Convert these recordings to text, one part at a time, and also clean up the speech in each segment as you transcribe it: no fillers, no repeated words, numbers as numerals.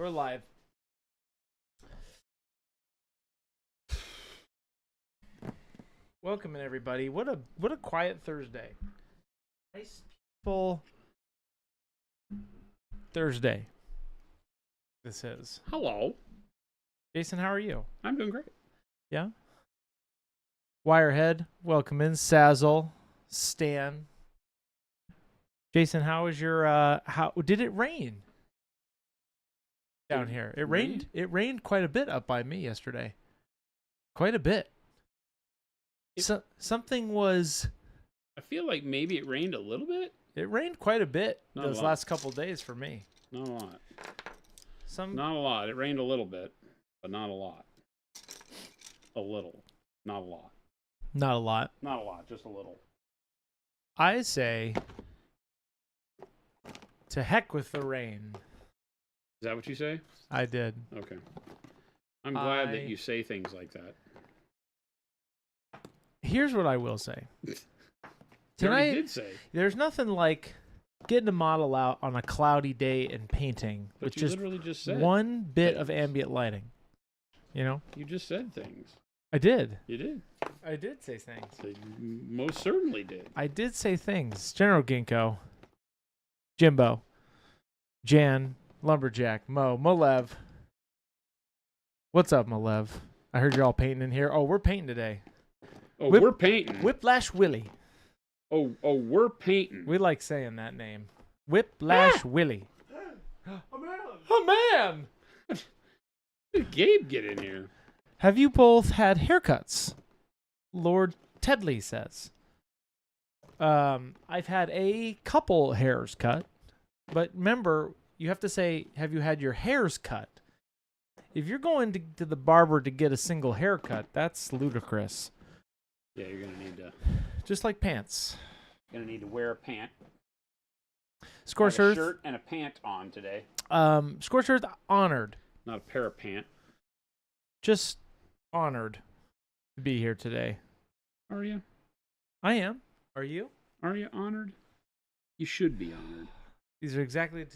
We're live. Welcome in, everybody. What a quiet Thursday. Nice, peaceful Thursday. This is. Hello. Jason, how are you? I'm doing great. Yeah? Wirehead, welcome in. Sazzle, Stan. Jason, how was your how did it rain down here? It rained quite a bit up by me yesterday. Quite a bit. Something was. I feel like maybe it rained a little bit. It rained quite a bit Not those a lot. last couple of days for me. Not a lot. Not a lot. It rained a little bit, but not a lot. A little. Not a lot. Not a lot. Not a lot, just a little. I say to heck with the rain. Is that what you say? I did. Okay. I'm glad that you say things like that. Here's what I will say. You already did say. There's nothing like getting a model out on a cloudy day and painting But with you just literally just said one bit things. of ambient lighting. You know? You just said things. I did. You did. I did say things. You most certainly did. I did say things. General Ginkgo, Jimbo, Jan, Lumberjack, Molev. What's up, Molev? I heard you're all painting in here. Oh, we're painting today. Oh, we're painting. Whiplash Willy. Oh, we're painting. We like saying that name. Whiplash Willy. A man! How did Gabe get in here? Have you both had haircuts? Lord Tedley says. I've had a couple hairs cut, but remember, you have to say, have you had your hairs cut? If you're going to the barber to get a single haircut, that's ludicrous. Yeah, you're gonna need to. Just like pants. Gonna need to wear a pant. Scorched I have Earth. a shirt and a pant on today. Scorched Earth honored. Not a pair of pant. Just honored to be here today. Are you? I am. Are you? Are you honored? You should be honored. These are exactly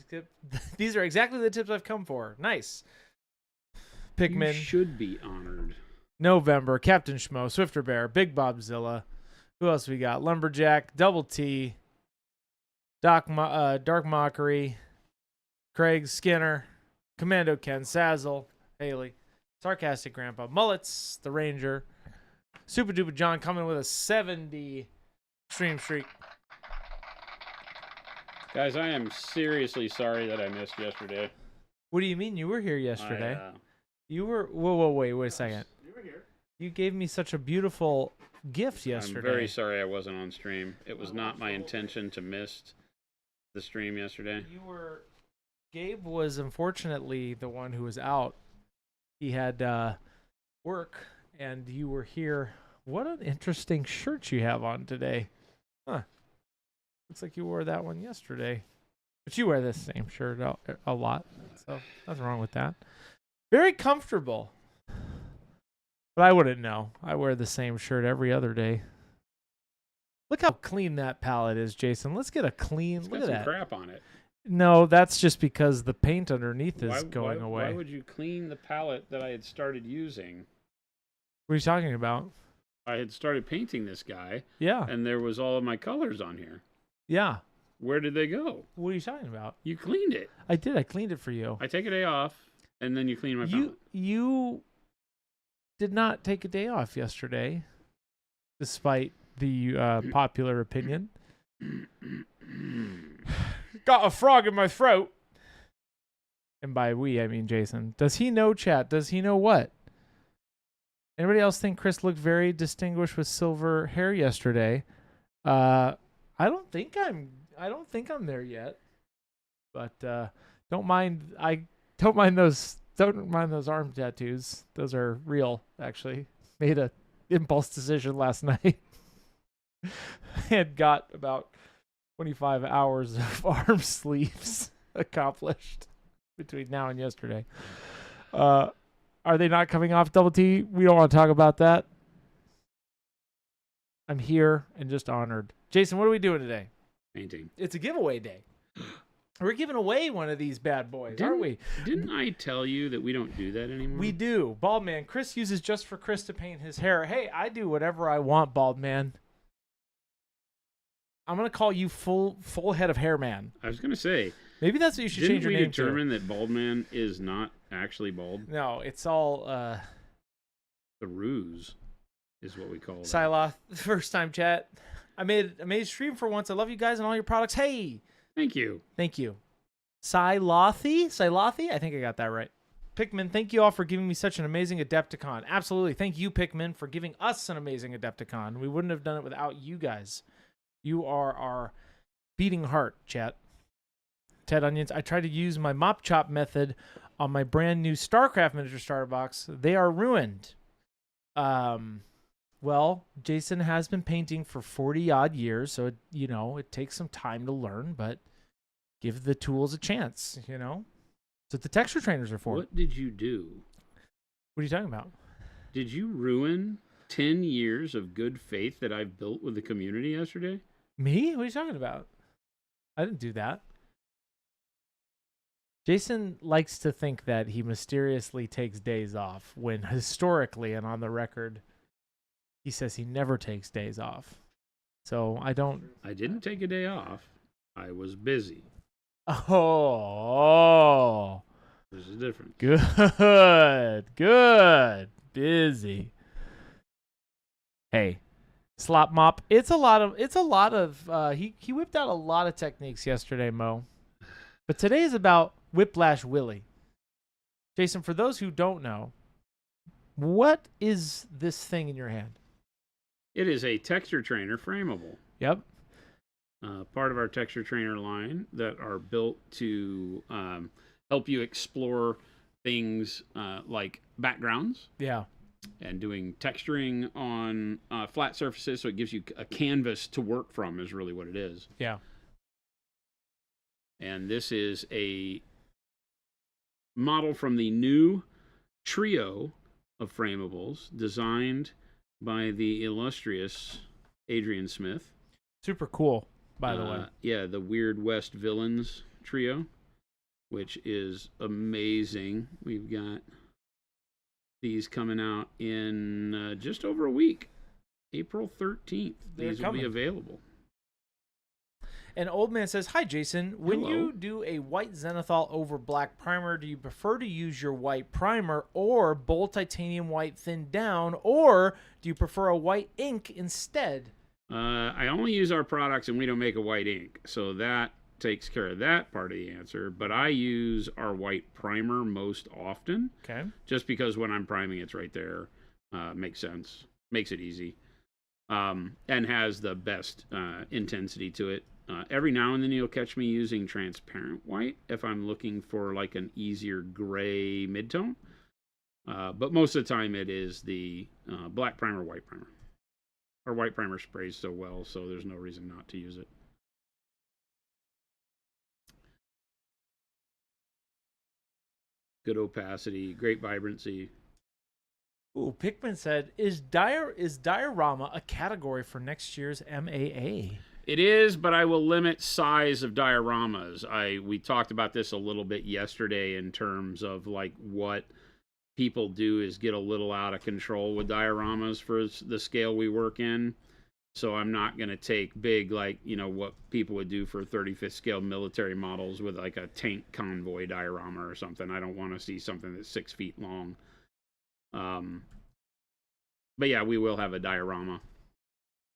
these are exactly the tips I've come for. Nice. Pikmin. You should be honored. November, Captain Schmo, Swifter Bear, Big Bobzilla. Who else we got? Lumberjack, Double T, Dark Mockery, Craig Skinner, Commando Ken, Sazzle, Haley, Sarcastic Grandpa, Mullets, The Ranger, Super Duper John coming with a 70 stream streak. Guys, I am seriously sorry that I missed yesterday. What do you mean you were here yesterday? You were. Whoa, wait a second. You were here. You gave me such a beautiful gift yesterday. I'm very sorry I wasn't on stream. It was not my intention to miss the stream yesterday. Gabe was unfortunately the one who was out. He had work, and you were here. What an interesting shirt you have on today. Huh. Looks like you wore that one yesterday. But you wear this same shirt a lot, so nothing wrong with that. Very comfortable. But I wouldn't know. I wear the same shirt every other day. Look how clean that palette is, Jason. Let's get a clean It's look got at some that. crap on it. No, that's just because the paint underneath is going away. Why would you clean the palette that I had started using? What are you talking about? I had started painting this guy, Yeah. and there was all of my colors on here. Yeah. Where did they go? What are you talking about? You cleaned it. I did. I cleaned it for you. I take a day off, and then you clean my palette. You did not take a day off yesterday, despite the popular opinion. Got a frog in my throat. And by we, I mean Jason. Does he know, chat? Does he know what? Anybody else think Chris looked very distinguished with silver hair yesterday? I don't think I'm there yet. But don't mind those arm tattoos. Those are real, actually. Made a impulse decision last night. Had got about 25 hours of arm sleeves accomplished between now and yesterday. Are they not coming off, Double T? We don't want to talk about that. I'm here and just honored. Jason, what are we doing today? Painting. It's a giveaway day. We're giving away one of these bad boys, aren't we? Didn't I tell you that we don't do that anymore? We do. Bald Man. Chris uses just for Chris to paint his hair. Hey, I do whatever I want, Bald Man. I'm going to call you full head of hair man. I was going to say. Maybe that's what you should change your name to. Didn't we determine that Bald Man is not actually bald? No, it's all... The ruse is what we call it. Siloth, first time chat. I made a stream for once. I love you guys and all your products. Hey! Thank you. Thank you. Silothi? I think I got that right. Pikmin, thank you all for giving me such an amazing Adepticon. Absolutely. Thank you, Pikmin, for giving us an amazing Adepticon. We wouldn't have done it without you guys. You are our beating heart, chat. Ted Onions, I tried to use my mop chop method on my brand new StarCraft miniature starter box. They are ruined. Well, Jason has been painting for 40-odd years, so, it takes some time to learn, but give the tools a chance, That's what the texture trainers are for. What did you do? What are you talking about? Did you ruin 10 years of good faith that I've built with the community yesterday? Me? What are you talking about? I didn't do that. Jason likes to think that he mysteriously takes days off when historically and on the record, he says he never takes days off. So I didn't take a day off. I was busy. Oh. There's a difference. Good. Busy. Hey, slop mop. It's a lot of he whipped out a lot of techniques yesterday, Mo. But today is about Whiplash Willy. Jason, for those who don't know, what is this thing in your hand? It is a texture trainer frameable. Yep. Part of our texture trainer line that are built to help you explore things like backgrounds. Yeah. And doing texturing on flat surfaces, so it gives you a canvas to work from is really what it is. Yeah. And this is a model from the new trio of Frameables designed by the illustrious Adrian Smith. Super cool, by the way. Yeah, the Weird West Villains trio, which is amazing. We've got these coming out in just over a week. April 13th. These will be available. And Old Man says, hi, Jason. When Hello. you do a white zenithal over black primer, do you prefer to use your white primer or bold titanium white thinned down, or do you prefer a white ink instead? I only use our products and we don't make a white ink, so that takes care of that part of the answer. But I use our white primer most often. Okay. Just because when I'm priming, it's right there. Makes sense. Makes it easy. And has the best intensity to it. Every now and then you'll catch me using transparent white if I'm looking for like an easier gray midtone. But most of the time it is the black primer, white primer. Our white primer sprays so well, so there's no reason not to use it. Good opacity, great vibrancy. Ooh, Pikmin said, is diorama a category for next year's MAA? It is, but I will limit size of dioramas. We talked about this a little bit yesterday in terms of like what people do is get a little out of control with dioramas for the scale we work in. So I'm not going to take big, like, what people would do for 35th scale military models with like a tank convoy diorama or something. I don't want to see something that's 6 feet long. But yeah, we will have a diorama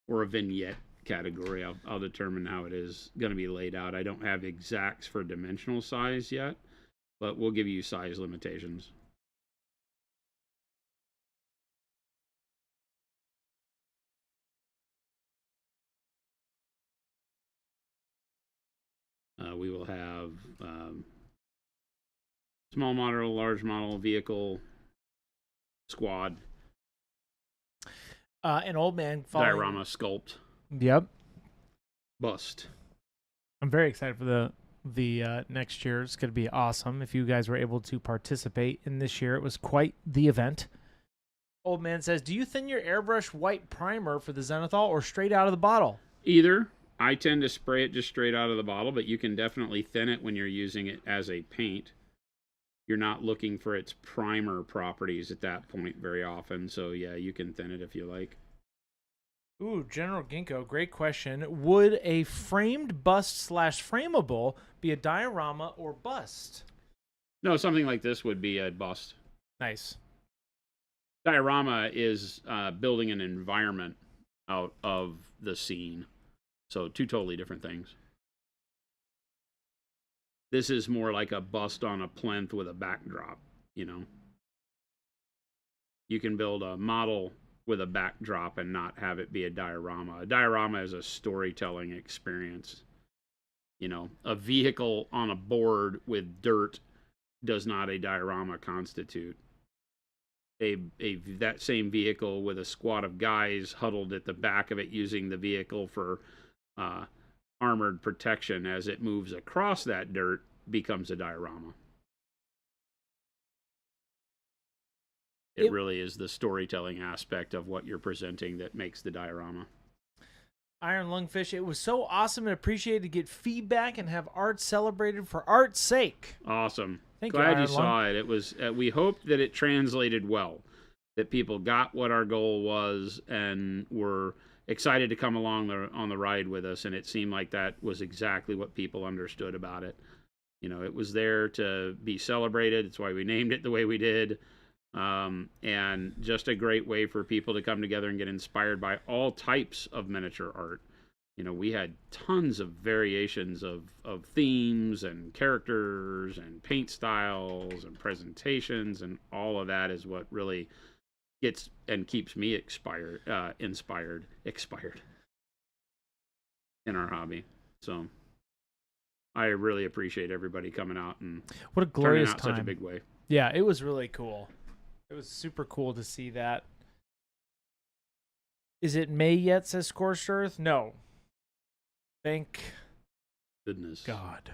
or a vignette category. I'll determine how it is going to be laid out. I don't have exacts for dimensional size yet, but we'll give you size limitations. We will have small model, large model, vehicle, squad. An Old Man diorama, sculpt. Yep. Bust. I'm very excited for the next year. It's going to be awesome. If you guys were able to participate in this year, it was quite the event. Old Man says, do you thin your airbrush white primer for the Zenithal or straight out of the bottle? Either. I tend to spray it just straight out of the bottle, but you can definitely thin it when you're using it as a paint. You're not looking for its primer properties at that point very often. So yeah, you can thin it if you like. Ooh, General Ginkgo, great question. Would a framed bust / frameable be a diorama or bust? No, something like this would be a bust. Nice. Diorama is building an environment out of the scene. So two totally different things. This is more like a bust on a plinth with a backdrop, you know. You can build a model with a backdrop and not have it be a diorama. A diorama is a storytelling experience. You know, a vehicle on a board with dirt does not a diorama constitute. That same vehicle with a squad of guys huddled at the back of it using the vehicle for armored protection as it moves across that dirt becomes a diorama. It really is the storytelling aspect of what you're presenting that makes the diorama. Iron Lungfish, it was so awesome and appreciated to get feedback and have art celebrated for art's sake. Awesome. Thank Glad you, you saw it. It was. We hoped that it translated well, that people got what our goal was and were excited to come along on the ride with us. And it seemed like that was exactly what people understood about it. You know, it was there to be celebrated. It's why we named it the way we did. And just a great way for people to come together and get inspired by all types of miniature art. You know, we had tons of variations of themes and characters and paint styles and presentations, and all of that is what really gets and keeps me inspired in our hobby. So I really appreciate everybody coming out and what a glorious turning out time. such a big way. Yeah, it was really cool. It was super cool to see that. Is it May yet, says Scorched Earth? No. Thank Goodness. God.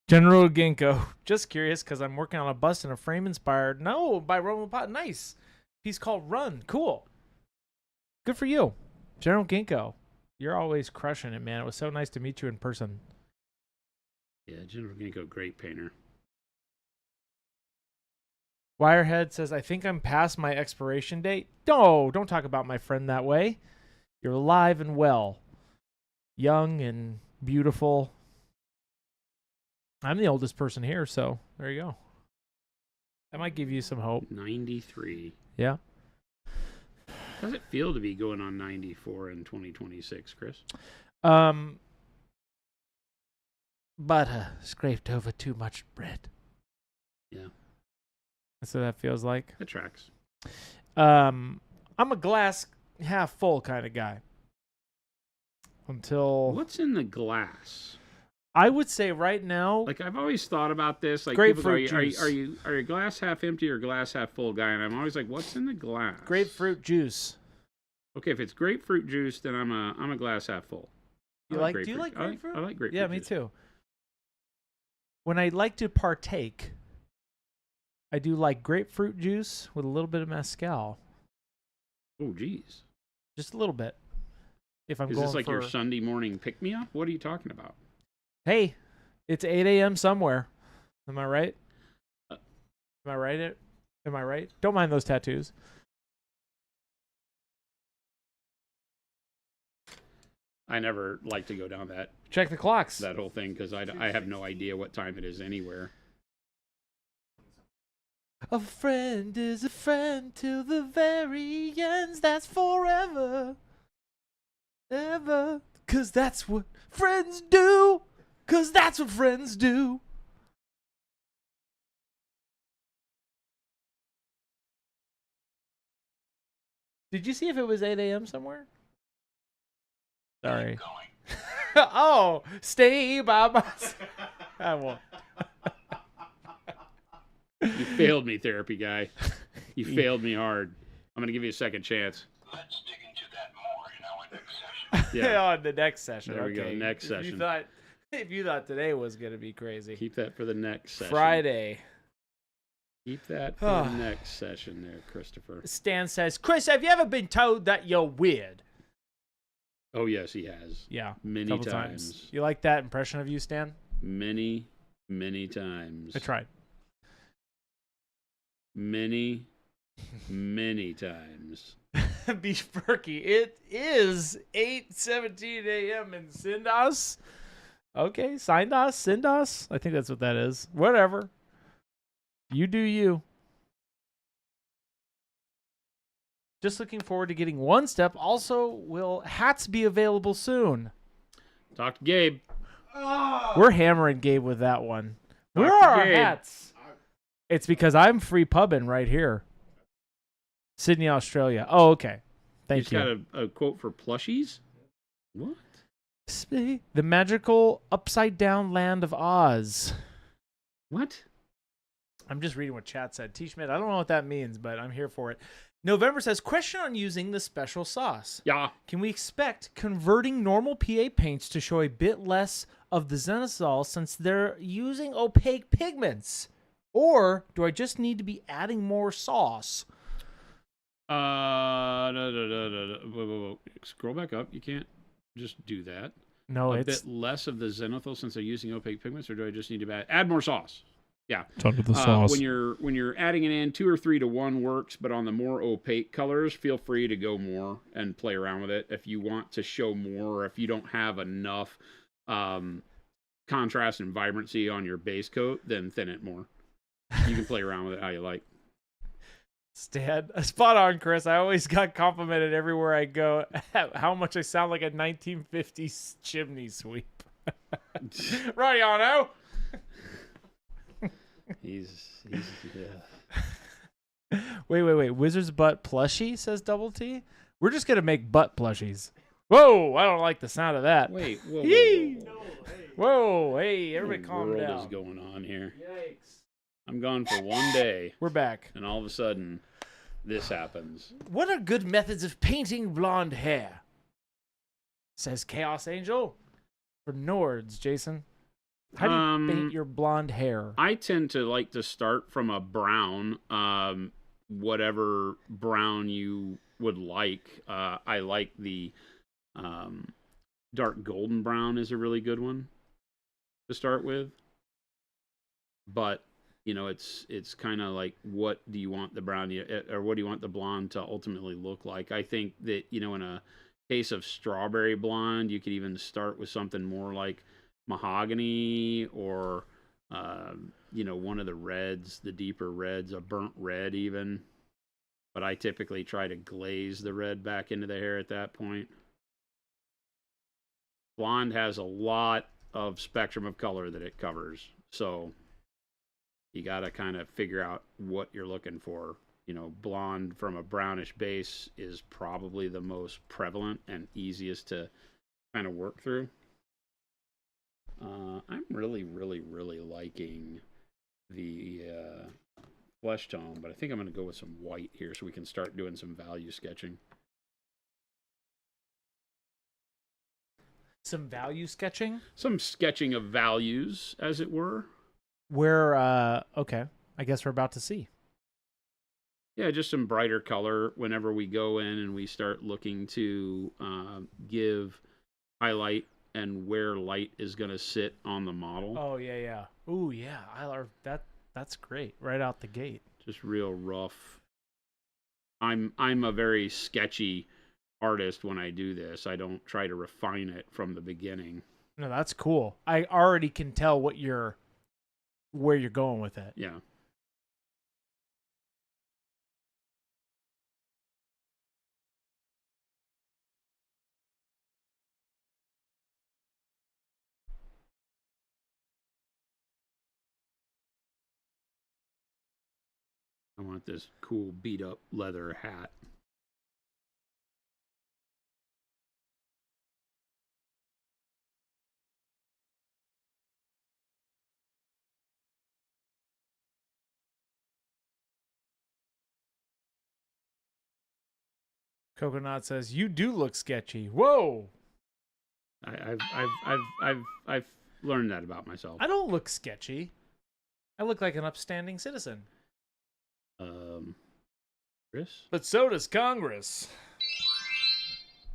General Ginkgo. Just curious because I'm working on a bust and a frame inspired. No, by Roman Pot. Nice. Piece called Run. Cool. Good for you. General Ginkgo. You're always crushing it, man. It was so nice to meet you in person. Yeah, General Ginkgo, great painter. Wirehead says, I think I'm past my expiration date. No, don't talk about my friend that way. You're alive and well. Young and beautiful. I'm the oldest person here, so there you go. That might give you some hope. 93. Yeah. How does it feel to be going on 94 in 2026, Chris? Butter scraped over too much bread. Yeah. That's what that feels like. It tracks. I'm a glass half full kind of guy. Until What's in the glass? I would say right now, Like, I've always thought about this. Like, grapefruit people go, juice. Are you a glass half empty or glass half full guy? And I'm always like, what's in the glass? grapefruit juice. Okay, if it's grapefruit juice, then I'm a glass half full. Do you like grapefruit? I like grapefruit. Yeah, me juice. too. When I like to partake, I do like grapefruit juice with a little bit of mezcal. Oh, geez. Just a little bit. If I'm Is going this like for... your Sunday morning pick-me-up? What are you talking about? Hey, it's 8 a.m. somewhere. Am I right? Am I right? Am I right? Don't mind those tattoos. I never like to go down that Check the clocks. whole thing because I have no idea what time it is anywhere. A friend is a friend till the very ends. That's forever. Ever. 'Cause that's what friends do. 'Cause that's what friends do. Did you see if it was 8 a.m. somewhere? Sorry. Oh, stay by my side. I won't. You failed me, therapy guy. You failed me hard. I'm going to give you a second chance. Let's dig into that more in our next session. Yeah. On the next session. There we go, next If session. if you thought today was going to be crazy. Keep that for the next session. Friday. Keep that for the next session there, Christopher. Stan says, Chris, have you ever been told that you're weird? Oh, yes, he has. Yeah. Many Couple times. You like that impression of you, Stan? Many, many times. I tried. Many, many times. Beach Berkey. It is 8:17 a.m. in Sindas. Okay, Sindas, Sindas. I think that's what that is. Whatever. You do you. Just looking forward to getting one step. Also, will hats be available soon? Talk to Gabe. We're hammering Gabe with that one. Where Talk to are our Gabe. hats? It's because I'm free pubbing right here. Sydney, Australia. Oh, okay. Thank you. Just got a quote for plushies? What? The magical upside down land of Oz. What? I'm just reading what chat said. T. Schmidt, I don't know what that means, but I'm here for it. November says, question on using the special sauce. Yeah. Can we expect converting normal PA paints to show a bit less of the xenosol since they're using opaque pigments? Or do I just need to be adding more sauce? Whoa. Scroll back up. You can't just do that. No, a it's bit less of the xenothyl since they're using opaque pigments, or do I just need to add more sauce? Yeah. talk with the sauce. When you're adding it in, 2 or 3 to 1 works, but on the more opaque colors, feel free to go more and play around with it. If you want to show more, or if you don't have enough contrast and vibrancy on your base coat, then thin it more. You can play around with it how you like. Stan, spot on, Chris. I always got complimented everywhere I go how much I sound like a 1950s chimney sweep. Right, He's yeah. Wait. Wizard's butt plushie, says Double T. We're just going to make butt plushies. Whoa, I don't like the sound of that. Wait, whoa. Whoa, hey, everybody calm What down. is going on here? Yikes. I'm gone for 1 day, We're back. and all of a sudden, this happens. What are good methods of painting blonde hair? Says Chaos Angel. For Nords, Jason. How do you paint your blonde hair? I tend to like to start from a brown, whatever brown you would like. I like the dark golden brown is a really good one to start with. But, you know, it's kind of like, what do you want the brown, or what do you want the blonde to ultimately look like? I think that, you know, in a case of strawberry blonde, you could even start with something more like mahogany, or you know, one of the reds, the deeper reds, a burnt red even. But I typically try to glaze the red back into the hair at that point. Blonde has a lot of spectrum of color that it covers, so you got to kind of figure out what you're looking for. You know, blonde from a brownish base is probably the most prevalent and easiest to kind of work through. I'm really liking the flesh tone, but I think I'm going to go with some white here so we can start doing some value sketching. Some value sketching? Some sketching of values, as it were. Okay. I guess we're about to see. Yeah, just some brighter color whenever we go in and we start looking to give highlight and where light is going to sit on the model. Oh, yeah. Ooh, yeah. That's great. Right out the gate. Just real rough. I'm a very sketchy artist when I do this. I don't try to refine it from the beginning. No, that's cool. I already can tell where you're going with it. Yeah. I want this cool beat up leather hat. Coconut says, "You do look sketchy." Whoa! I've learned that about myself. I don't look sketchy. I look like an upstanding citizen. Chris? But so does Congress.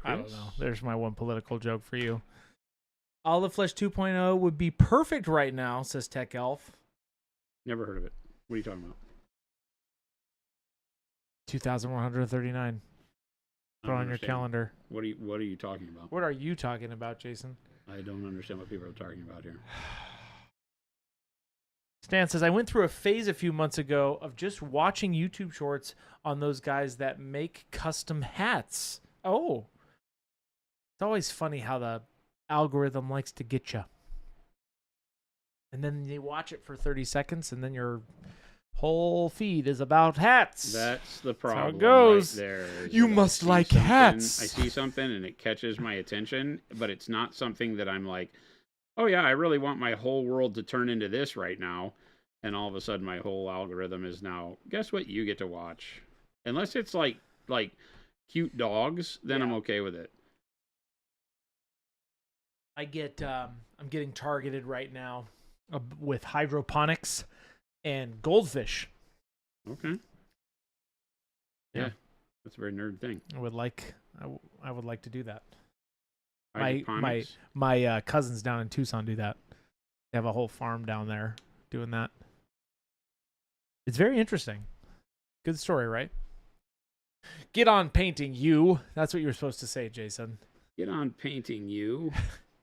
I don't Chris? know. There's my one political joke for you. Olive Flesh 2.0 would be perfect right now, says Tech Elf. Never heard of it. What are you talking about? 2,139. I Put don't on your understand. calendar. What are you talking about? What are you talking about, Jason? I don't understand what people are talking about here. Stan says, I went through a phase a few months ago of just watching YouTube shorts on those guys that make custom hats. Oh. It's always funny how the algorithm likes to get you. And then you watch it for 30 seconds, and then your whole feed is about hats. That's the how problem. it goes. Right there. is You that I must see like something- hats. I see something and it catches my attention, but it's not something that I'm like, oh yeah, I really want my whole world to turn into this right now. And all of a sudden, my whole algorithm is now. Guess what? You get to watch, unless it's like cute dogs. Then I'm okay with it. I get, I'm getting targeted right now with hydroponics and goldfish. Okay. Yeah. That's a very nerd thing. I would like to do that. Hydroponics. My cousins down in Tucson do that. They have a whole farm down there doing that. It's very interesting. Good story, right? Get on painting, you. That's what you were supposed to say, Jason. Get on painting, you.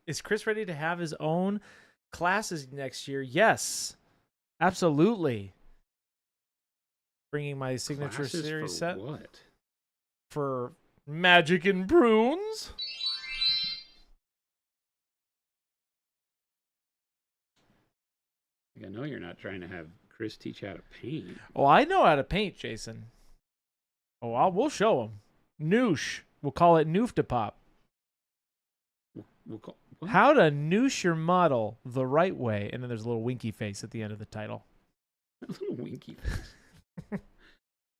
Is Chris ready to have his own classes next year? Yes, absolutely. Bringing my signature Classes series for set what? for Magic and Prunes. I know you're not trying to have Chris teach how to paint. Oh, I know how to paint, Jason. Oh, we'll show him. Noosh. We'll call it Nooftapop. We'll call, what? How to noosh your model the right way. And then there's a little winky face at the end of the title. A little winky face.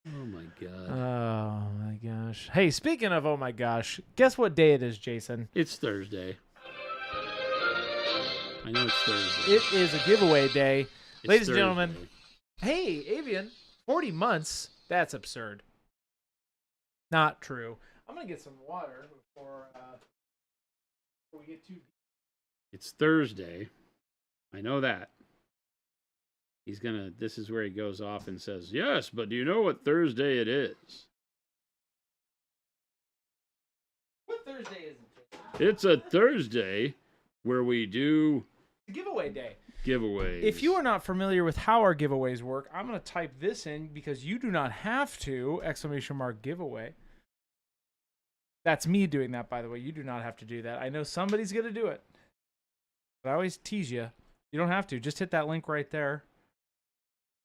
Oh my god. Oh my gosh. Hey, speaking of oh my gosh, guess what day it is, Jason? It's Thursday. I know it's Thursday. It is a giveaway day. It's Ladies and Thursday. gentlemen, hey, Avian, 40 months? That's absurd. Not true. I'm going to get some water before we get too... It's Thursday. I know that. This is where he goes off and says, yes, but do you know what Thursday it is? What Thursday is it? It's a Thursday where we do The giveaway day. giveaways. If you are not familiar with how our giveaways work, I'm going to type this in because you do not have to, ! Giveaway. That's me doing that, by the way. You do not have to do that. I know somebody's going to do it. But I always tease you. You don't have to. Just hit that link right there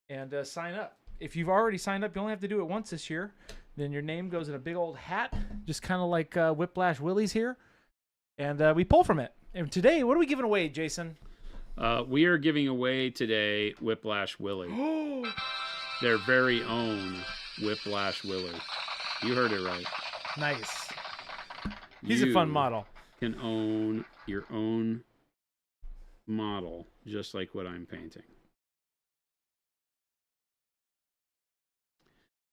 and sign up. If you've already signed up, you only have to do it once this year. Then your name goes in a big old hat, just kind of like Whiplash Willy's here. And we pull from it. And today, what are we giving away, Jason? We are giving away today Whiplash Willy. Their very own Whiplash Willy. You heard it right. Nice. He's a fun model. Can own your own model, just like what I'm painting.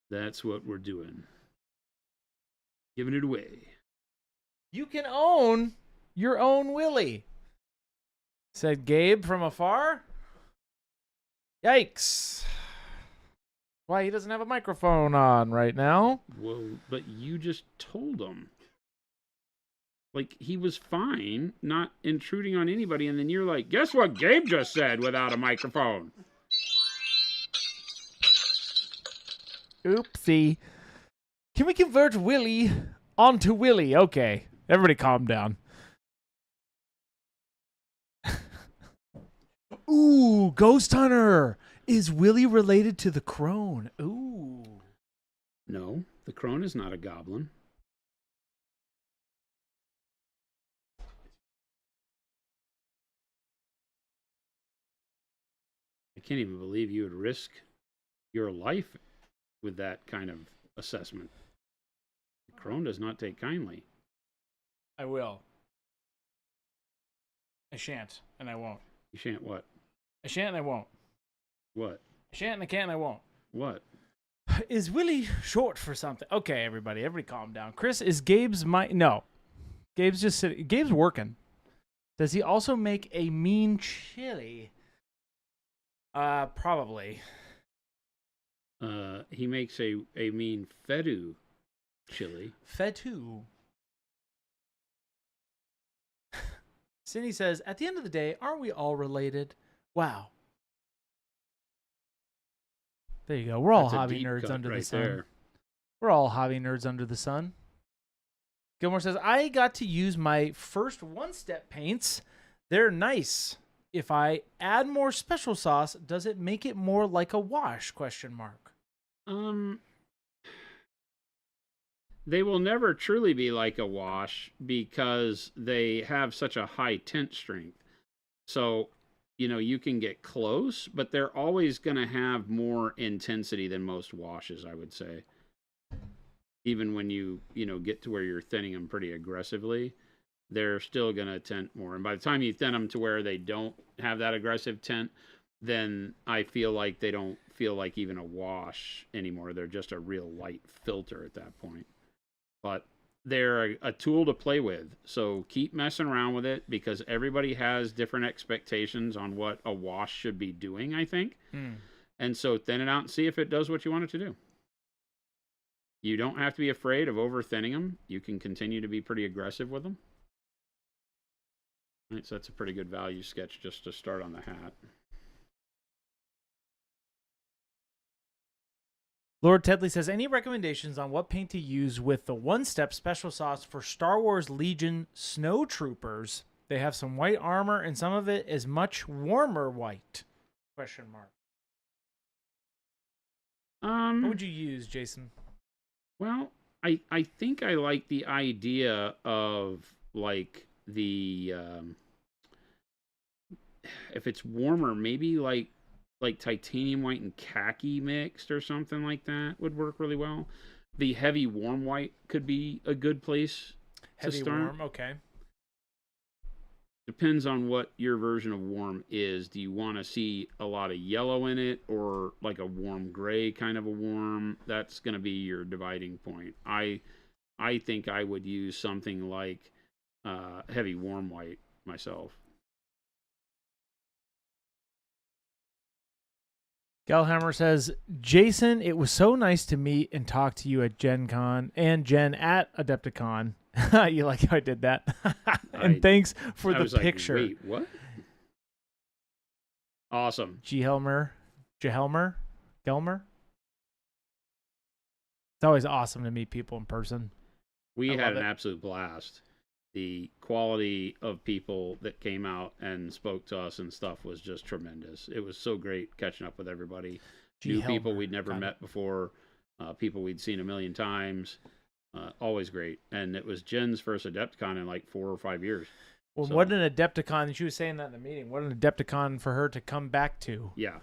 That's what we're doing. Giving it away. You can own your own Willy, said Gabe from afar. Yikes. Why, he doesn't have a microphone on right now. Well, but you just told him. Like, he was fine, not intruding on anybody, and then you're like, guess what Gabe just said without a microphone? Oopsie. Can we convert Willy onto Willy? Okay. Everybody calm down. Ooh, Ghost Hunter. Is Willy related to the crone? Ooh. No, the crone is not a goblin. I can't even believe you would risk your life with that kind of assessment. The crone does not take kindly. I will. I shan't, and I won't. You shan't what? I shan't and I won't. What? I shan't and I can't and I won't. What? Is Willy short for something? Okay, everybody calm down. Chris, is Gabe's mic... No. Gabe's just sitting. Gabe's working. Does he also make a mean chili? Probably. He makes a mean Fedu chili. Fetu. Cindy says, at the end of the day, aren't we all related? Wow. There you go. We're all That's a hobby deep nerds cut under the right sun. there. We're all hobby nerds under the sun. Gilmore says, I got to use my first one-step paints. They're nice. If I add more special sauce, does it make it more like a wash? ? They will never truly be like a wash because they have such a high tint strength. So, you can get close, but they're always going to have more intensity than most washes, I would say. Even when you get to where you're thinning them pretty aggressively, they're still going to tint more. And by the time you thin them to where they don't have that aggressive tint, then I feel like they don't feel like even a wash anymore. They're just a real light filter at that point. But they're a tool to play with. So keep messing around with it because everybody has different expectations on what a wash should be doing, I think. And so thin it out and see if it does what you want it to do. You don't have to be afraid of over thinning them. You can continue to be pretty aggressive with them. Right, so that's a pretty good value sketch just to start on the hat. Lord Tedley says, any recommendations on what paint to use with the one-step special sauce for Star Wars Legion Snow Troopers? They have some white armor, and some of it is much warmer white? ? What would you use, Jason? Well, I think I like the idea of like the if it's warmer, maybe like titanium white and khaki mixed or something like that would work really well. The heavy warm white could be a good place to start. Heavy warm, okay. Depends on what your version of warm is. Do you want to see a lot of yellow in it or like a warm gray kind of a warm? That's going to be your dividing point. I think I would use something like heavy warm white myself. Galhammer says, Jason, it was so nice to meet and talk to you at Gen Con and Jen at Adepticon. You like how I did that? And thanks for the picture. Like, wait, what? Awesome. Gelmer? It's always awesome to meet people in person. We had an absolute blast. The quality of people that came out and spoke to us and stuff was just tremendous. It was so great catching up with everybody. New people we'd never met before, people we'd seen a million times. Always great. And it was Jen's first Adepticon in like 4 or 5 years. Well, so, what an Adepticon. She was saying that in the meeting. What an Adepticon for her to come back to. Yeah.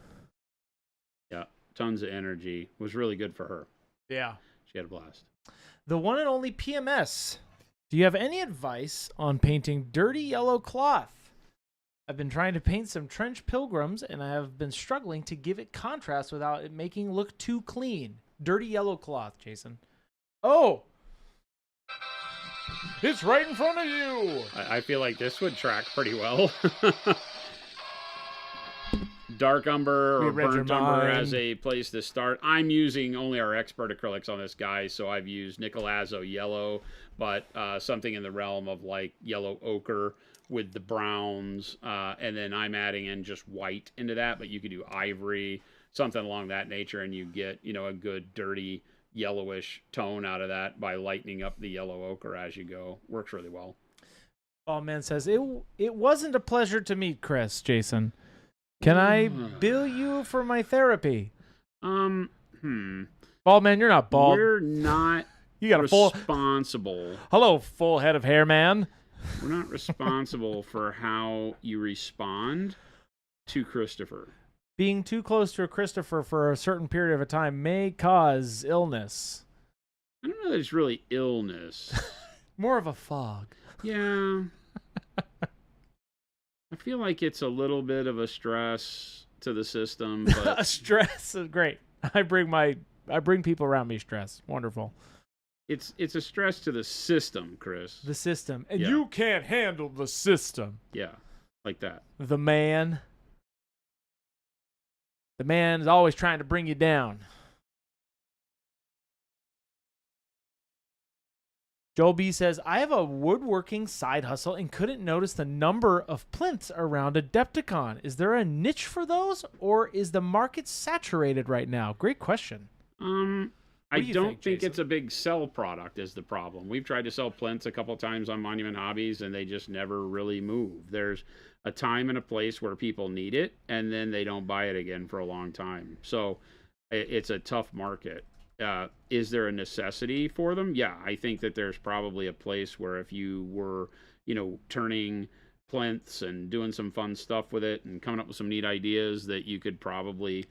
Yeah. Tons of energy. It was really good for her. Yeah. She had a blast. The one and only PMS. Do you have any advice on painting dirty yellow cloth? I've been trying to paint some trench pilgrims, and I have been struggling to give it contrast without it making look too clean. Dirty yellow cloth, Jason. Oh! It's right in front of you! I feel like this would track pretty well. Dark umber or burnt umber as a place to start. I'm using only our expert acrylics on this guy, so I've used Nicolazzo yellow, but something in the realm of like yellow ochre with the browns, and then I'm adding in just white into that, but you could do ivory, something along that nature, and you get, a good dirty yellowish tone out of that by lightening up the yellow ochre as you go. Works really well. Ball Man says, it wasn't a pleasure to meet Chris, Jason. Can I bill you for my therapy? Bald Man, you're not bald. We're not you got responsible. Hello, full head of hair, man. We're not responsible for how you respond to Christopher. Being too close to a Christopher for a certain period of a time may cause illness. I don't know that it's really illness. More of a fog. Yeah. I feel like it's a little bit of a stress to the system, but a stress is great. I bring people around me stress. Wonderful. It's a stress to the system, Chris. The system. And Yeah. you can't handle the system. Yeah, like that. The man. The man is always trying to bring you down. Joel B says, I have a woodworking side hustle and couldn't notice the number of plinths around Adepticon. Is there a niche for those, or is the market saturated right now? Great question. I do you don't think, think Jason? it's a big sell product is the problem. We've tried to sell plinths a couple of times on Monument Hobbies, and they just never really move. There's a time and a place where people need it, and then they don't buy it again for a long time. So it's a tough market. Is there a necessity for them? Yeah, I think that there's probably a place where if you were, turning plinths and doing some fun stuff with it and coming up with some neat ideas, that you could probably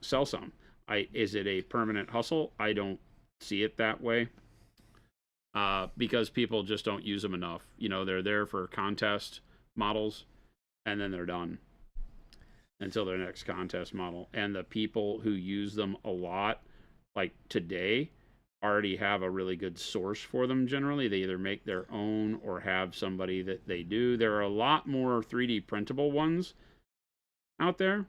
sell some. Is it a permanent hustle? I don't see it that way, because people just don't use them enough. They're there for contest models, and then they're done until their next contest model. And the people who use them a lot, like today, already have a really good source for them. Generally, they either make their own or have somebody that they do. There are a lot more 3D printable ones out there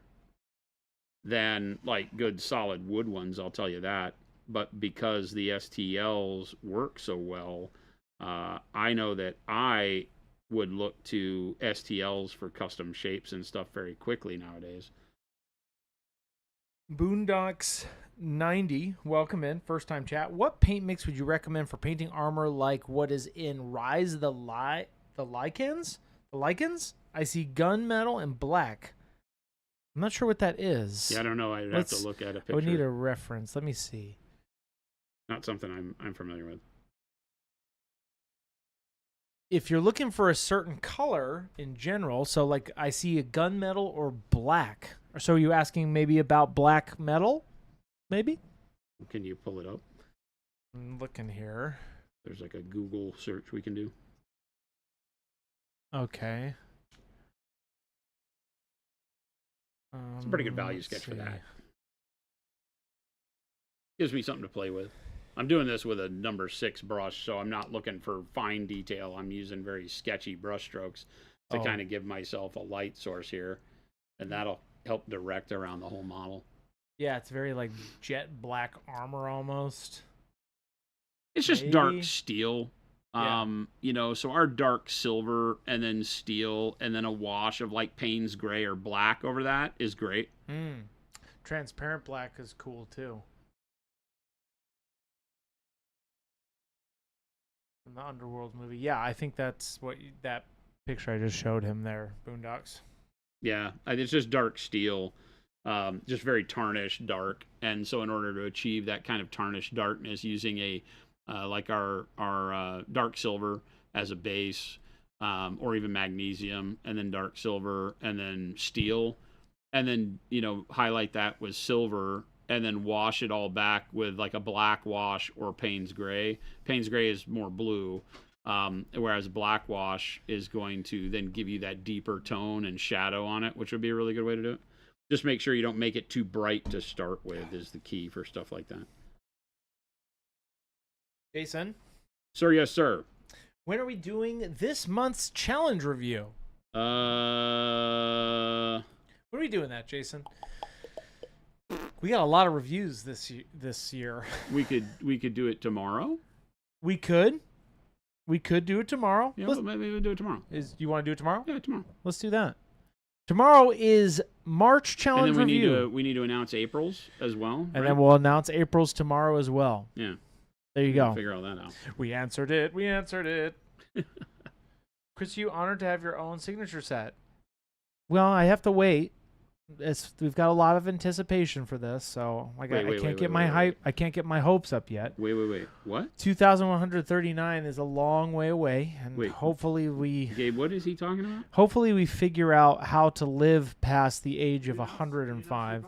than like good solid wood ones, I'll tell you that. But because the STLs work so well, I know that I would look to STLs for custom shapes and stuff very quickly nowadays. Boondocks 90, welcome in, first time chat. What paint mix would you recommend for painting armor like what is in Rise of the Lycans? The Lycans? I see gunmetal and black. I'm not sure what that is. Yeah, I don't know. I'd have to look at a picture. I would need a reference. Let me see. Not something I'm familiar with. If you're looking for a certain color in general, so like I see a gunmetal or black. So are you asking maybe about black metal? Maybe? Can you pull it up? I'm looking here. There's like a Google search we can do. Okay. It's a pretty good value let's sketch for see. that. Gives me something to play with. I'm doing this with a number 6 brush, so I'm not looking for fine detail. I'm using very sketchy brush strokes to kind of give myself a light source here, and that'll help direct around the whole model. Yeah, it's very like jet black armor almost. It's just Maybe. dark steel. Yeah. So our dark silver and then steel and then a wash of like Payne's gray or black over that is great. Transparent black is cool too. In the Underworld movie. Yeah, I think that's what that picture I just showed him there, Boondocks. Yeah, it's just dark steel, just very tarnished dark. And so in order to achieve that kind of tarnished darkness using a like our dark silver as a base, or even magnesium, and then dark silver, and then steel, and then highlight that with silver, and then wash it all back with like a black wash or Payne's gray. Payne's gray is more blue, whereas black wash is going to then give you that deeper tone and shadow on it, which would be a really good way to do it. Just make sure you don't make it too bright to start with is the key for stuff like that. Jason? Sir, yes, sir. When are we doing this month's challenge review? When are we doing that, Jason? We got a lot of reviews this year. We could do it tomorrow. We could do it tomorrow. Yeah, well, maybe we'll do it tomorrow. You want to do it tomorrow? Yeah, tomorrow. Let's do that. Tomorrow is March challenge and then review. We need to announce April's as well. And then we'll announce April's tomorrow as well. Yeah. There you go. Figure all that out. We answered it. Chris, you honored to have your own signature set. Well, I have to wait. We've got a lot of anticipation for this, so I can't get my hopes up yet. Wait. What? 2,139 is a long way away, and hopefully Gabe, what is he talking about? Hopefully we figure out how to live past the age of 105.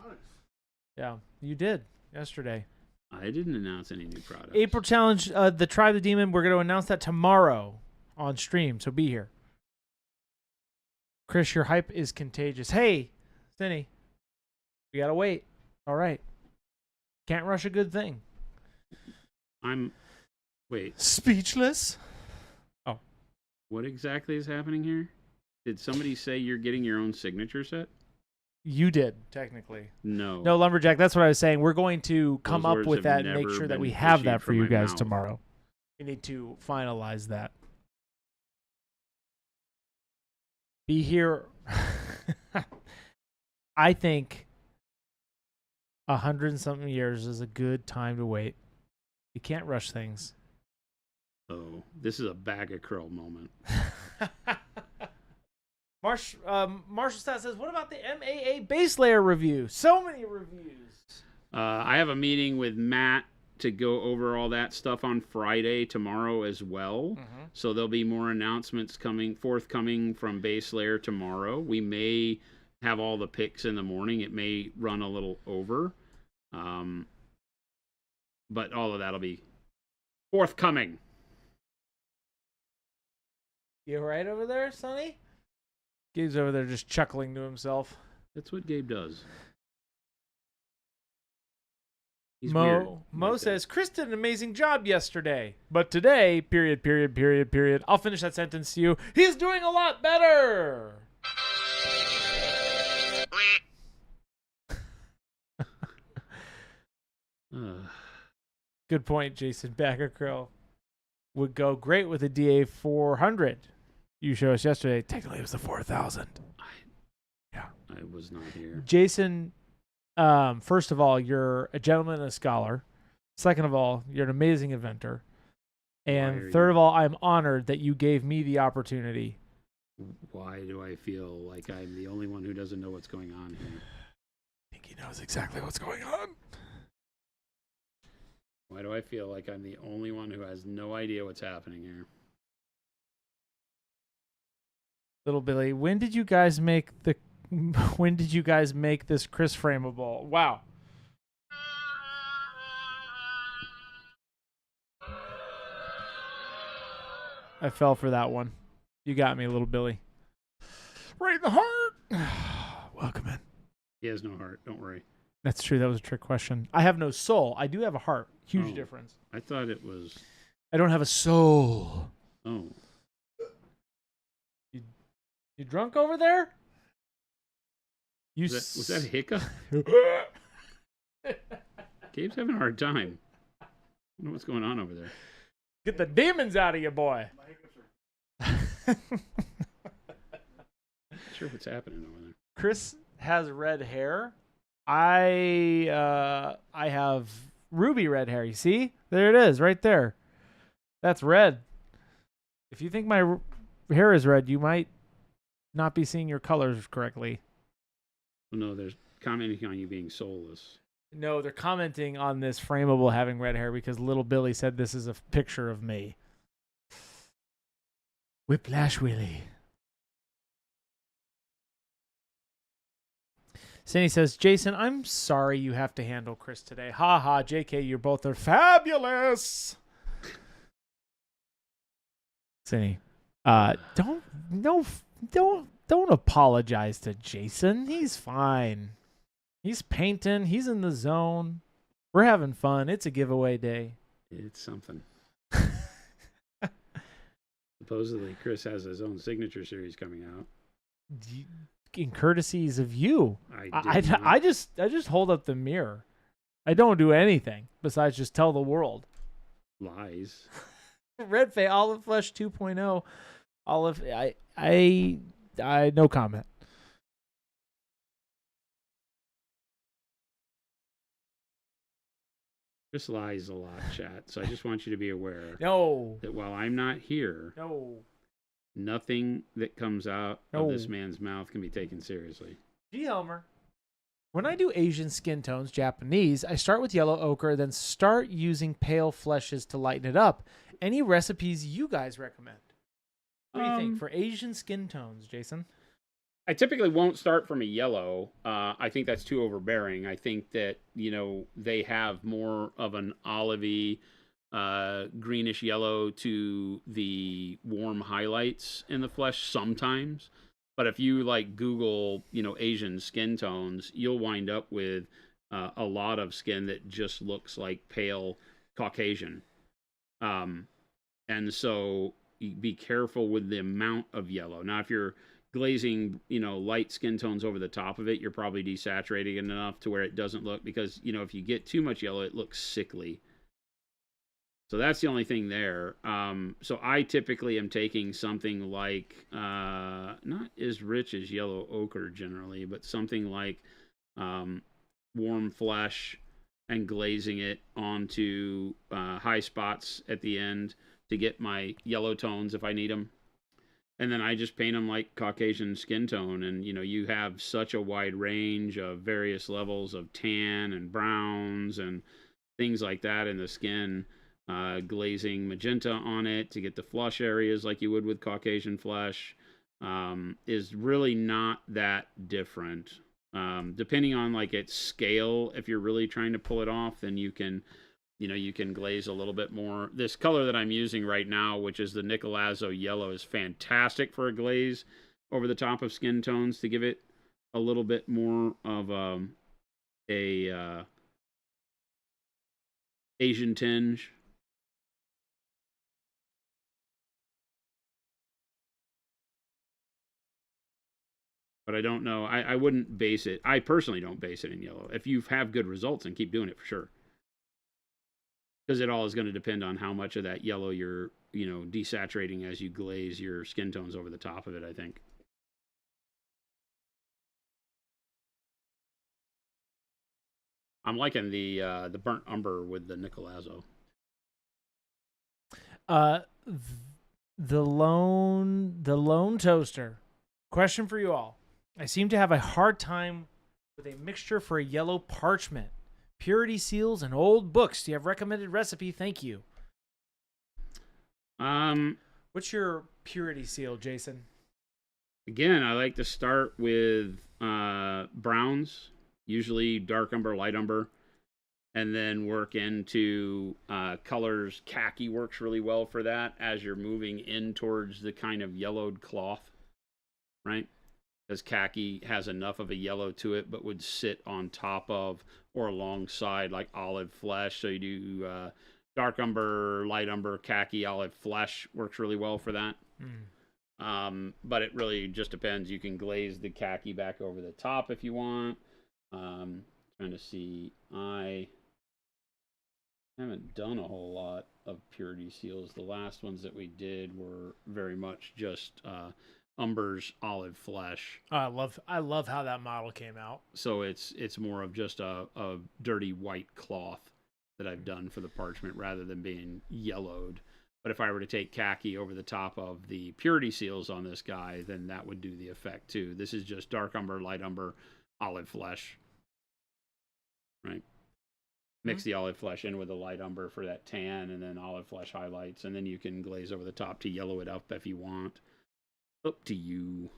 Yeah, you did yesterday. I didn't announce any new products. April challenge, the Try the Demon. We're going to announce that tomorrow on stream, so be here. Chris, your hype is contagious. Hey, Cindy, we got to wait. All right. Can't rush a good thing. I'm Wait, Speechless. what exactly is happening here? Did somebody say you're getting your own signature set? You did, technically. No. No, Lumberjack, that's what I was saying. We're going to come Those up words with have that and make never sure that we been have issued that for from you my guys mouth. tomorrow. We need to finalize that. Be here. I think 100 and something years is a good time to wait. You can't rush things. Oh, this is a bag of curl moment. Marshall Stat says, what about the MAA base layer review? So many reviews. I have a meeting with Matt to go over all that stuff on Friday tomorrow as well. Mm-hmm. So there'll be more announcements forthcoming from base layer tomorrow. We may have all the picks in the morning. It may run a little over. But all of that'll be forthcoming. You all right over there, Sonny? Gabe's over there just chuckling to himself. That's what Gabe does. He's weird Mo like says, Chris did an amazing job yesterday. But today, period. I'll finish that sentence to you. He's doing a lot better. Good point, Jason. Backer Crow would go great with a DA 400. You showed us yesterday. Technically, it was the 4000. I was not here. Jason, first of all, you're a gentleman and a scholar. Second of all, you're an amazing inventor. And third of all, I'm honored that you gave me the opportunity. Why do I feel like I'm the only one who doesn't know what's going on here? I think he knows exactly what's going on. Why do I feel like I'm the only one who has no idea what's happening here? Little Billy, when did you guys make this Chris Frameable? Wow. I fell for that one. You got me, Little Billy. Right in the heart. Welcome in. He has no heart. Don't worry. That's true. That was a trick question. I have no soul. I do have a heart. Huge difference. I thought it was... I don't have a soul. Oh. You drunk over there? Was that a hiccup? Gabe's having a hard time. I don't know what's going on over there. Get the demons out of you, boy. Not sure what's happening over there. Chris has red hair. I have ruby red hair. You see? There it is, right there. That's red. If you think my hair is red, you might not be seeing your colors correctly. Well, no, they're commenting on you being soulless. No, they're commenting on this Frameable having red hair because Little Billy said this is a picture of me. Whiplash Willy. Cindy says, Jason, I'm sorry you have to handle Chris today. Ha ha, JK, you both are fabulous. Cindy, don't apologize to Jason. He's fine. He's painting. He's in the zone. We're having fun. It's a giveaway day. It's something. Supposedly, Chris has his own signature series coming out. In courtesies of you, I just hold up the mirror. I don't do anything besides just tell the world. Lies. Red Fay Olive Flesh 2.0. Olive, I no comment. Chris lies a lot, chat. So I just want you to be aware No. that while I'm not here, No. nothing that comes out No. of this man's mouth can be taken seriously. G. Helmer. When I do Asian skin tones, Japanese, I start with yellow ochre, then start using pale fleshes to lighten it up. Any recipes you guys recommend? What do you think for Asian skin tones, Jason? I typically won't start from a yellow. I think that's too overbearing. I think that, they have more of an olivey, greenish yellow to the warm highlights in the flesh sometimes. But if you Google, Asian skin tones, you'll wind up with a lot of skin that just looks like pale Caucasian. And so be careful with the amount of yellow. Now, if you're glazing, light skin tones over the top of it, you're probably desaturating it enough to where it doesn't look, because, if you get too much yellow, it looks sickly. So that's the only thing there. So I typically am taking something like, not as rich as yellow ochre generally, but something like warm flesh, and glazing it onto high spots at the end to get my yellow tones if I need them. And then I just paint them like Caucasian skin tone. And, you have such a wide range of various levels of tan and browns and things like that in the skin. Glazing magenta on it to get the flush areas like you would with Caucasian flesh is really not that different. Depending on like its scale, if you're really trying to pull it off, then you can glaze a little bit more. This color that I'm using right now, which is the Nicolazzo yellow, is fantastic for a glaze over the top of skin tones to give it a little bit more of a Asian tinge. But I don't know. I wouldn't base it. I personally don't base it in yellow. If you have good results, then keep doing it for sure. Because it all is going to depend on how much of that yellow you're, desaturating as you glaze your skin tones over the top of it, I think. I'm liking the burnt umber with the Nicolazzo. The lone toaster. Question for you all. I seem to have a hard time with a mixture for a yellow parchment. Purity seals and old books. Do you have recommended recipe? Thank you. What's your purity seal, Jason? Again, I like to start with browns, usually dark umber, light umber, and then work into colors. Khaki works really well for that as you're moving in towards the kind of yellowed cloth, right? Because khaki has enough of a yellow to it, but would sit on top of or alongside like olive flesh. So you do dark umber, light umber, khaki, olive flesh works really well for that. But it really just depends. You can glaze the khaki back over the top if you want. Trying to see. I haven't done a whole lot of purity seals. The last ones that we did were very much just Umber's olive flesh. I love how that model came out. So it's more of just a dirty white cloth that I've done for the parchment rather than being yellowed. But if I were to take khaki over the top of the purity seals on this guy, then that would do the effect too. This is just dark umber, light umber, olive flesh. Right? Mix the olive flesh in with the light umber for that tan, and then olive flesh highlights, and then you can glaze over the top to yellow it up if you want. Up to you.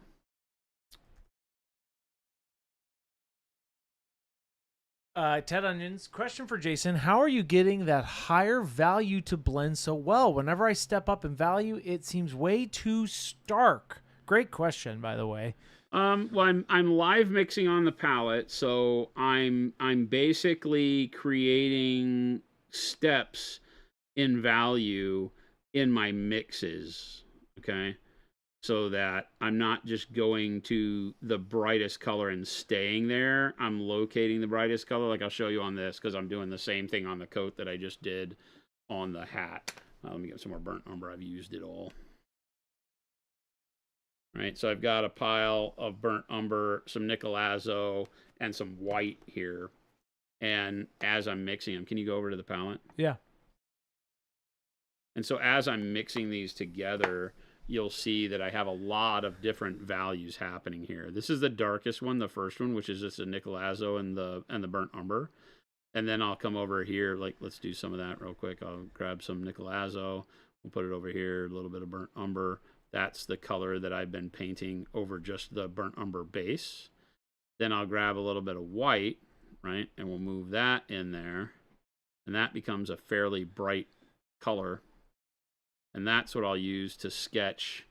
Ted Onions, question for Jason. How are you getting that higher value to blend so well? Whenever I step up in value, it seems way too stark. Great question, by the way. Well, I'm live mixing on the palette, so I'm basically creating steps in value in my mixes, okay? So that I'm not just going to the brightest color and staying there. I'm locating the brightest color, like I'll show you on this, because I'm doing the same thing on the coat that I just did on the hat. Let me get some more burnt umber. I've used it all. Right, so I've got a pile of burnt umber, some Nicolazzo, and some white here. And as I'm mixing them, can you go over to the palette? Yeah. And so as I'm mixing these together, you'll see that I have a lot of different values happening here. This is the darkest one, the first one, which is just a Nicolazzo and the burnt umber. And then I'll come over here, like let's do some of that real quick. I'll grab some Nicolazzo, we'll put it over here, a little bit of burnt umber. That's the color that I've been painting over just the burnt umber base. Then I'll grab a little bit of white, right? And we'll move that in there. And that becomes a fairly bright color. And that's what I'll use to sketch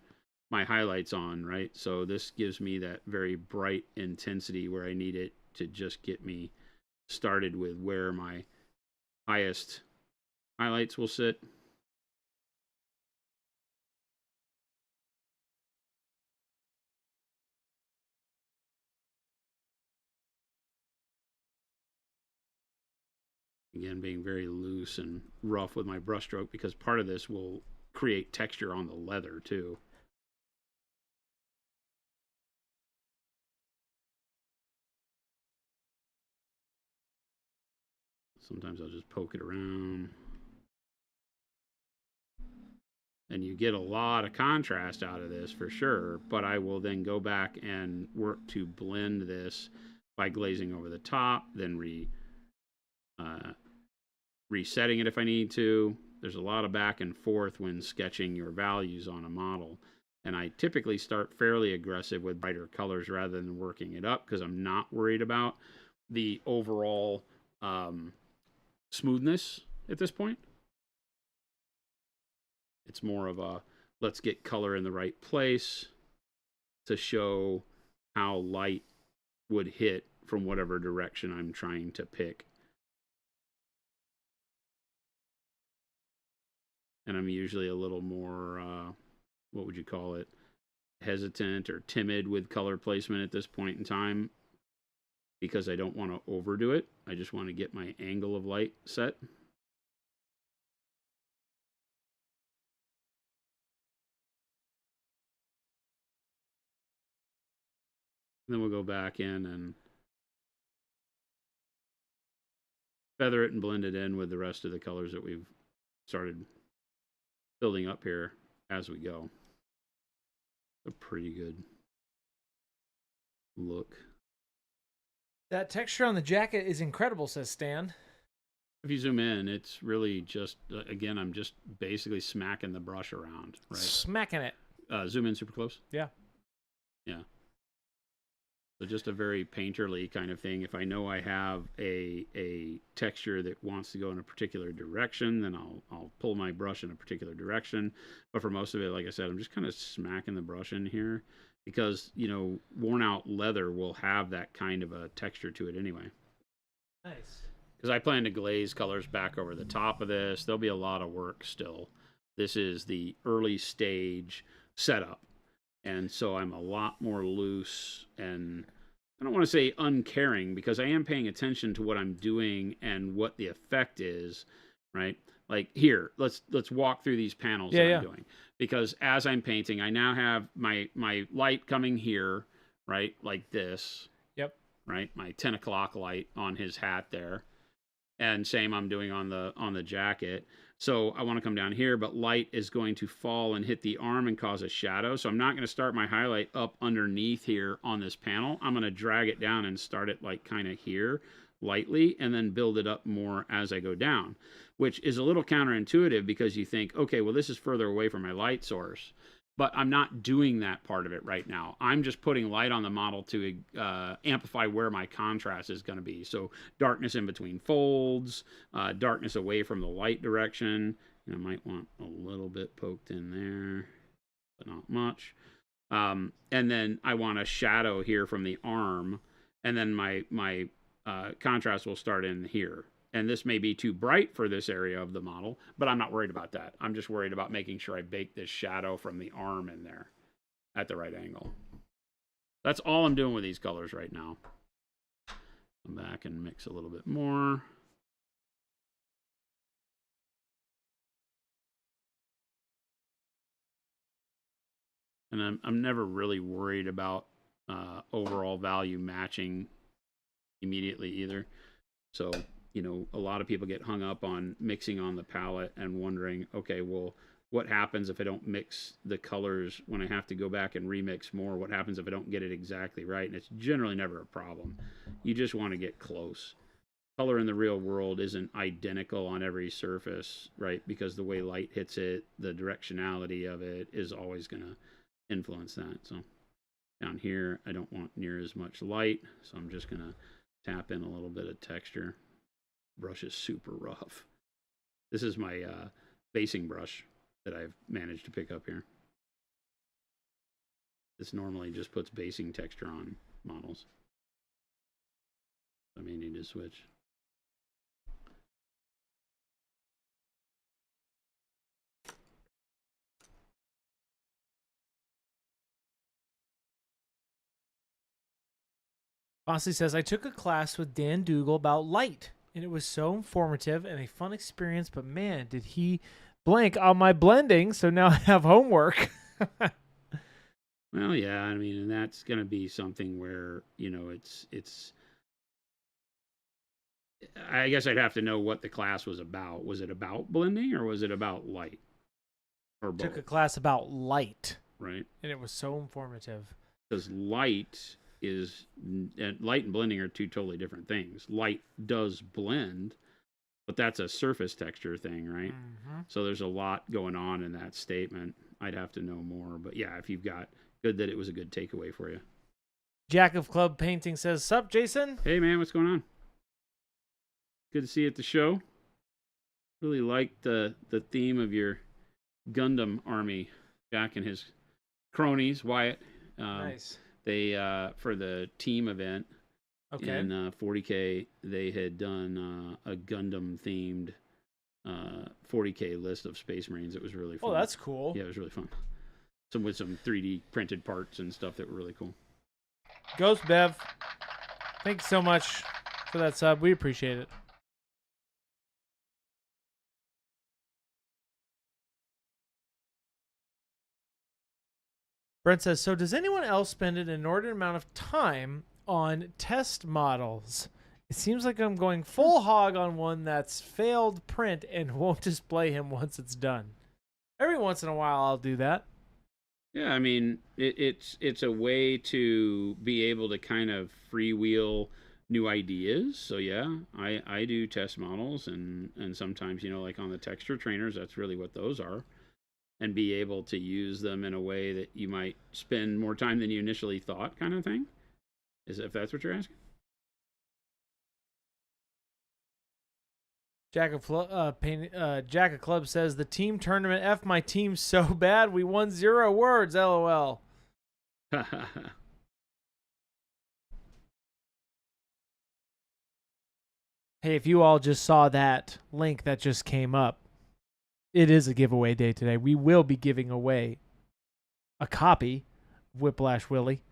my highlights on, right? So this gives me that very bright intensity where I need it to just get me started with where my highest highlights will sit. Again, being very loose and rough with my brush stroke, because part of this will create texture on the leather too. Sometimes I'll just poke it around. And you get a lot of contrast out of this for sure, but I will then go back and work to blend this by glazing over the top, then resetting it if I need to. There's a lot of back and forth when sketching your values on a model. And I typically start fairly aggressive with brighter colors rather than working it up, because I'm not worried about the overall smoothness at this point. It's more of a, let's get color in the right place to show how light would hit from whatever direction I'm trying to pick. And I'm usually a little more, what would you call it, hesitant or timid with color placement at this point in time, because I don't want to overdo it. I just want to get my angle of light set. Then we'll go back in and feather it and blend it in with the rest of the colors that we've started building up here as we go. A pretty good look. That texture on the jacket is incredible, says Stan. If you zoom in, it's really just, again, I'm just basically smacking the brush around, right? Smacking it. Zoom in super close. Yeah. Yeah. So just a very painterly kind of thing. If I know I have a texture that wants to go in a particular direction, then I'll pull my brush in a particular direction. But for most of it, like I said, I'm just kind of smacking the brush in here, because, you know, worn out leather will have that kind of a texture to it anyway. Nice. Because I plan to glaze colors back over the top of this. There'll be a lot of work still. This is the early stage setup. And so I'm a lot more loose, and I don't want to say uncaring, because I am paying attention to what I'm doing and what the effect is, right? Like here, let's walk through these panels that I'm doing. Because as I'm painting, I now have my light coming here, right? Like this. Yep. Right? My 10 o'clock light on his hat there. And same I'm doing on the jacket. So I want to come down here, but light is going to fall and hit the arm and cause a shadow. So I'm not going to start my highlight up underneath here on this panel. I'm going to drag it down and start it like kind of here lightly, and then build it up more as I go down, which is a little counterintuitive, because you think, okay, well, this is further away from my light source. But I'm not doing that part of it right now. I'm just putting light on the model to amplify where my contrast is going to be. So darkness in between folds, darkness away from the light direction. You know, might want a little bit poked in there, but not much. And then I want a shadow here from the arm, and then my contrast will start in here. And this may be too bright for this area of the model, but I'm not worried about that. I'm just worried about making sure I bake this shadow from the arm in there at the right angle. That's all I'm doing with these colors right now. Come back and mix a little bit more. And I'm never really worried about overall value matching immediately either. So, you know, a lot of people get hung up on mixing on the palette and wondering, okay, well, what happens if I don't mix the colors when I have to go back and remix more? What happens if I don't get it exactly right? And it's generally never a problem. You just want to get close. Color in the real world isn't identical on every surface, right? Because the way light hits it, the directionality of it is always going to influence that. So down here, I don't want near as much light, so I'm just going to tap in a little bit of texture. Brush is super rough. This is my basing brush that I've managed to pick up here. This normally just puts basing texture on models. I may need to switch. Bosley says, I took a class with Dan Dougal about light. and it was so informative and a fun experience. But man, did he blank on my blending, so now I have homework. Well, yeah, I mean, and that's going to be something where, it's I guess I'd have to know what the class was about. Was it about blending or was it about light? Or both? Took a class about light, Right? and it was so informative. Because light and blending are two totally different things. Light does blend, but that's a surface texture thing, right? Mm-hmm. So there's a lot going on in that statement. I'd have to know more, but yeah, if you've got good, that it was a good takeaway for you. Jack of Club Painting says, "Sup, Jason?" Hey man, what's going on? Good to see you at the show. Really liked the theme of your Gundam army, Jack and his cronies, Wyatt. Nice. They for the team event Okay. in 40K, they had done a Gundam themed 40K list of Space Marines. It was really fun. Oh, that's cool. Yeah, it was really fun. With some 3D printed parts and stuff that were really cool. Ghost Bev, thanks so much for that sub. We appreciate it. Brent says, so does anyone else spend an inordinate amount of time on test models? It seems like I'm going full hog on one that's failed print and won't display him once it's done. Every once in a while I'll do that. Yeah, I mean, it's a way to be able to kind of freewheel new ideas. So yeah, I do test models, and sometimes, like on the texture trainers, that's really what those are, and be able to use them in a way that you might spend more time than you initially thought, kind of thing. If that's what you're asking. Jack of Club says, the team tournament F my team so bad we won 0 words, LOL. Hey, if you all just saw that link that just came up, it is a giveaway day today. We will be giving away a copy of Whiplash Willy.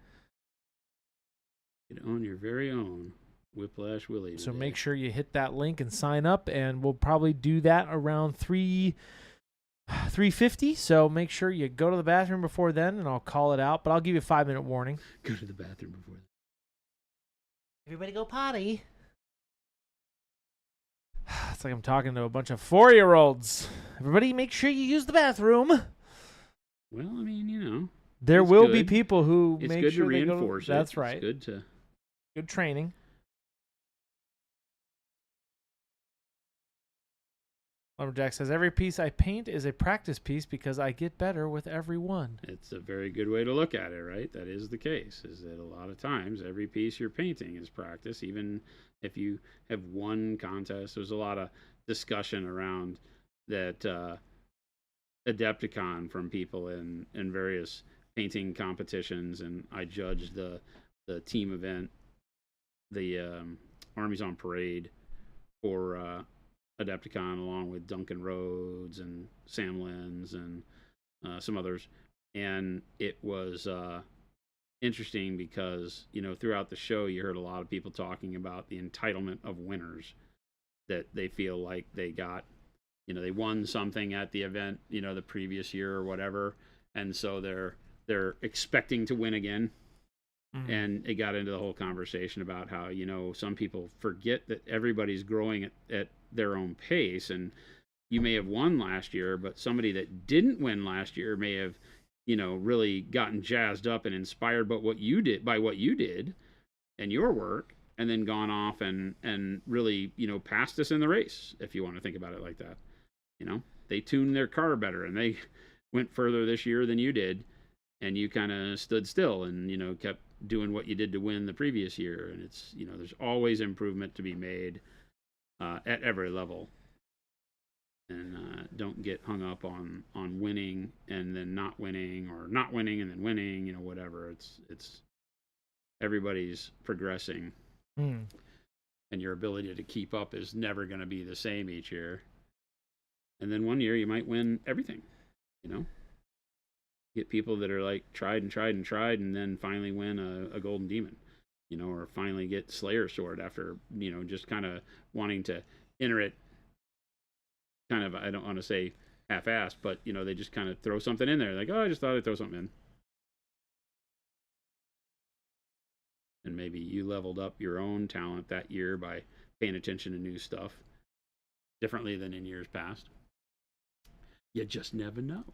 Get on your very own Whiplash Willy today. So make sure you hit that link and sign up, and we'll probably do that around 3:50. So make sure you go to the bathroom before then, and I'll call it out. But I'll give you a 5-minute warning. Go to the bathroom before that. Everybody go potty. It's like I'm talking to a bunch of 4-year-olds. Everybody make sure you use the bathroom. Well, I mean, there will be people who it's make good sure to they reinforce go to, it. That's right. It's good to. Good training. Lumberjack says, every piece I paint is a practice piece because I get better with every one. It's a very good way to look at it, right? That is the case, is that a lot of times every piece you're painting is practice. Even if you have won contests, there's a lot of discussion around that Adepticon from people in various painting competitions, and I judged the team event, the Armies on Parade for Adepticon, along with Duncan Rhodes and Sam Lenz and some others. And it was interesting because, throughout the show, you heard a lot of people talking about the entitlement of winners, that they feel like they got, they won something at the event, the previous year or whatever. And so they're expecting to win again. Mm-hmm. And it got into the whole conversation about how, some people forget that everybody's growing at their own pace, and you may have won last year, but somebody that didn't win last year may have, really gotten jazzed up and inspired by what you did and your work, and then gone off and really, passed us in the race, if you want to think about it like that. They tuned their car better and they went further this year than you did, and you kind of stood still and, kept doing what you did to win the previous year. And it's, there's always improvement to be made at every level. And don't get hung up on winning and then not winning, or not winning and then winning, whatever. It's everybody's progressing. And your ability to keep up is never going to be the same each year. And then one year you might win everything, Get people that are like tried and then finally win a golden demon. you know, or finally get Slayer Sword after, you know, just kind of wanting to enter it kind of, I don't want to say half-assed, but, you know, they just kind of throw something in there. Like, oh, I just thought I'd throw something in. And maybe you leveled up your own talent that year by paying attention to new stuff differently than in years past. You just never know.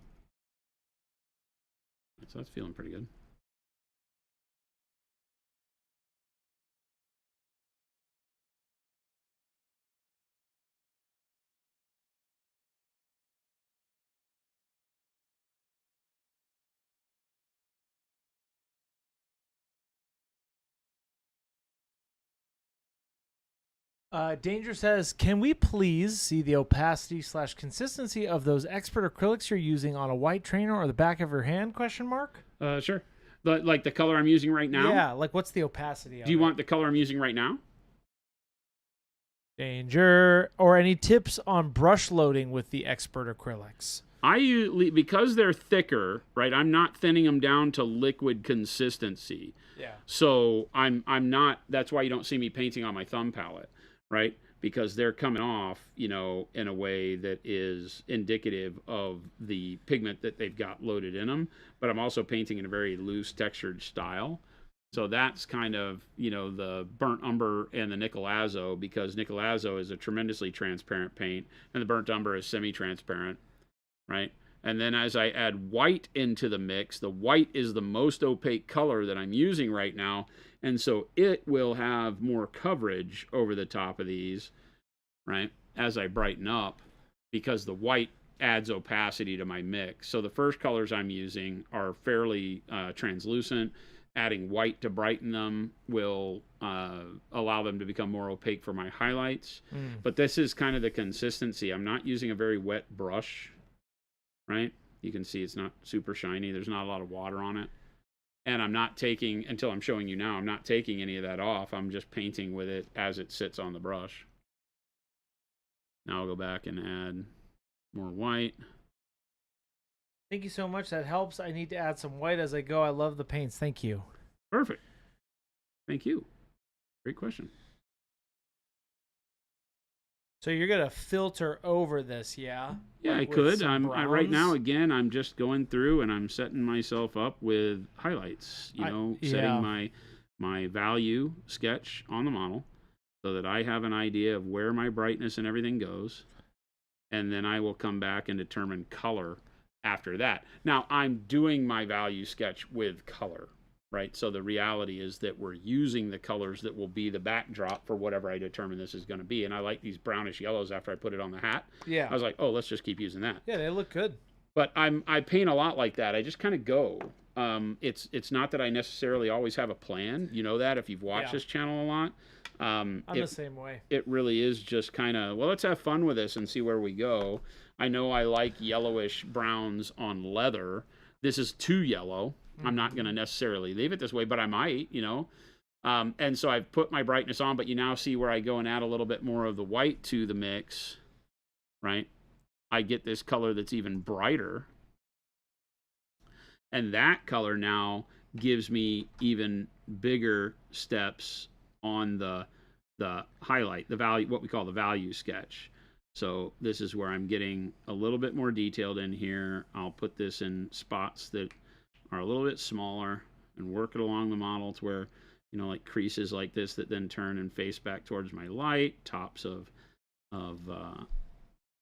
So that's feeling pretty good. Danger says, can we please see the opacity / consistency of those expert acrylics you're using on a white trainer or the back of your hand? Question mark. Sure. Like the color I'm using right now? Yeah, like what's the opacity of Do you it? want the color I'm using right now? Danger. Or any tips on brush loading with the expert acrylics? I usually, because they're thicker, right, I'm not thinning them down to liquid consistency. Yeah. So I'm not, that's why you don't see me painting on my thumb palette, right? Because they're coming off, you know, in a way that is indicative of the pigment that they've got loaded in them. But I'm also painting in a very loose textured style. So that's kind of, you know, the burnt umber and the nickel azo, because nickel azo is a tremendously transparent paint and the burnt umber is semi-transparent, right? And then as I add white into the mix, the white is the most opaque color that I'm using right now. And so it will have more coverage over the top of these, right, as I brighten up, because the white adds opacity to my mix. So the first colors I'm using are fairly translucent. Adding white to brighten them will allow them to become more opaque for my highlights. But this is kind of the consistency. I'm not using a very wet brush, right? You can see it's not super shiny. There's not a lot of water on it. And I'm not taking, until I'm showing you now, I'm not taking any of that off. I'm just painting with it as it sits on the brush. Now I'll go back and add more white. Thank you so much. That helps. I need to add some white as I go. I love the paints. Thank you. Perfect. Thank you. Great question. So you're gonna filter over this, yeah? Yeah, Like I with could. some Right now, browns? again, I'm just going through and I'm setting myself up with highlights. You know, yeah. setting my value sketch on the model so that I have an idea of where my brightness and everything goes, and then I will come back and determine color after that. Now, I'm doing my value sketch with color, right? So the reality is that we're using the colors that will be the backdrop for whatever I determine this is going to be. And I like these brownish yellows after I put it on the hat. Yeah. I was like, oh, let's just keep using that. Yeah, they look good. But I paint a lot like that. I just kind of go. It's not that I necessarily always have a plan. You know that if you've watched this channel a lot. I'm the same way. It really is just kind of, well, let's have fun with this and see where we go. I know I like yellowish browns on leather. This is too yellow. I'm not going to necessarily leave it this way, but I might, you know. And so I've put my brightness on, but you now see where I go and add a little bit more of the white to the mix, right? I get this color that's even brighter. And that color now gives me even bigger steps on the highlight, the value, what we call the value sketch. So this is where I'm getting a little bit more detailed in here. I'll put this in spots that are a little bit smaller and work it along the model to where, you know, like creases like this that then turn and face back towards my light, tops of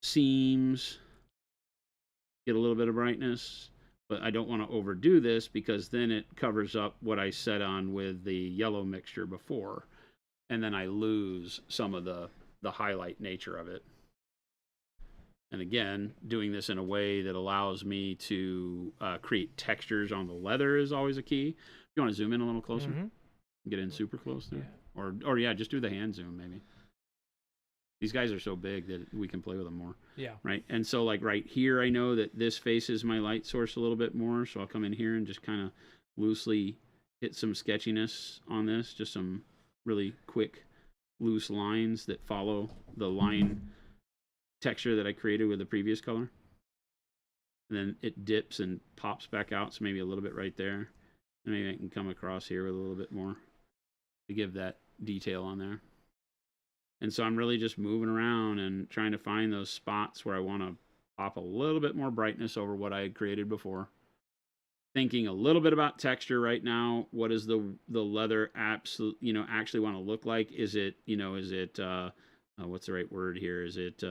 seams, get a little bit of brightness. But I don't want to overdo this because then it covers up what I set on with the yellow mixture before. And then I lose some of the highlight nature of it. And again, doing this in a way that allows me to create textures on the leather is always a key. You want to zoom in a little closer? Get in super close there? Yeah. Or yeah, just do the hand zoom maybe. These guys are so big that we can play with them more. Yeah. Right? And so like right here, I know that this faces my light source a little bit more. So I'll come in here and just kind of loosely hit some sketchiness on this. Just some really quick, loose lines that follow the line texture that I created with the previous color. And then it dips and pops back out. So maybe a little bit right there. And maybe I can come across here with a little bit more. to give that detail on there. And so I'm really just moving around and trying to find those spots where I want to pop a little bit more brightness over what I had created before. Thinking a little bit about texture right now. What does the leather actually want to look like? Is it, what's the right word here? Is it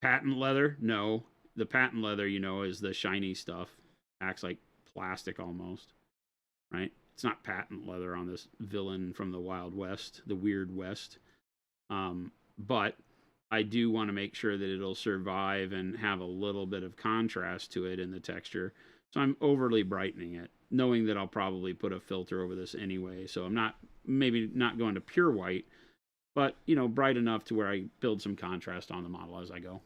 patent leather? No. The patent leather, is the shiny stuff. Acts like plastic almost, right? It's not patent leather on this villain from the Wild West, the Weird West. But I do want to make sure that it'll survive and have a little bit of contrast to it in the texture. So I'm overly brightening it, knowing that I'll probably put a filter over this anyway. So I'm maybe not going to pure white, but, bright enough to where I build some contrast on the model as I go.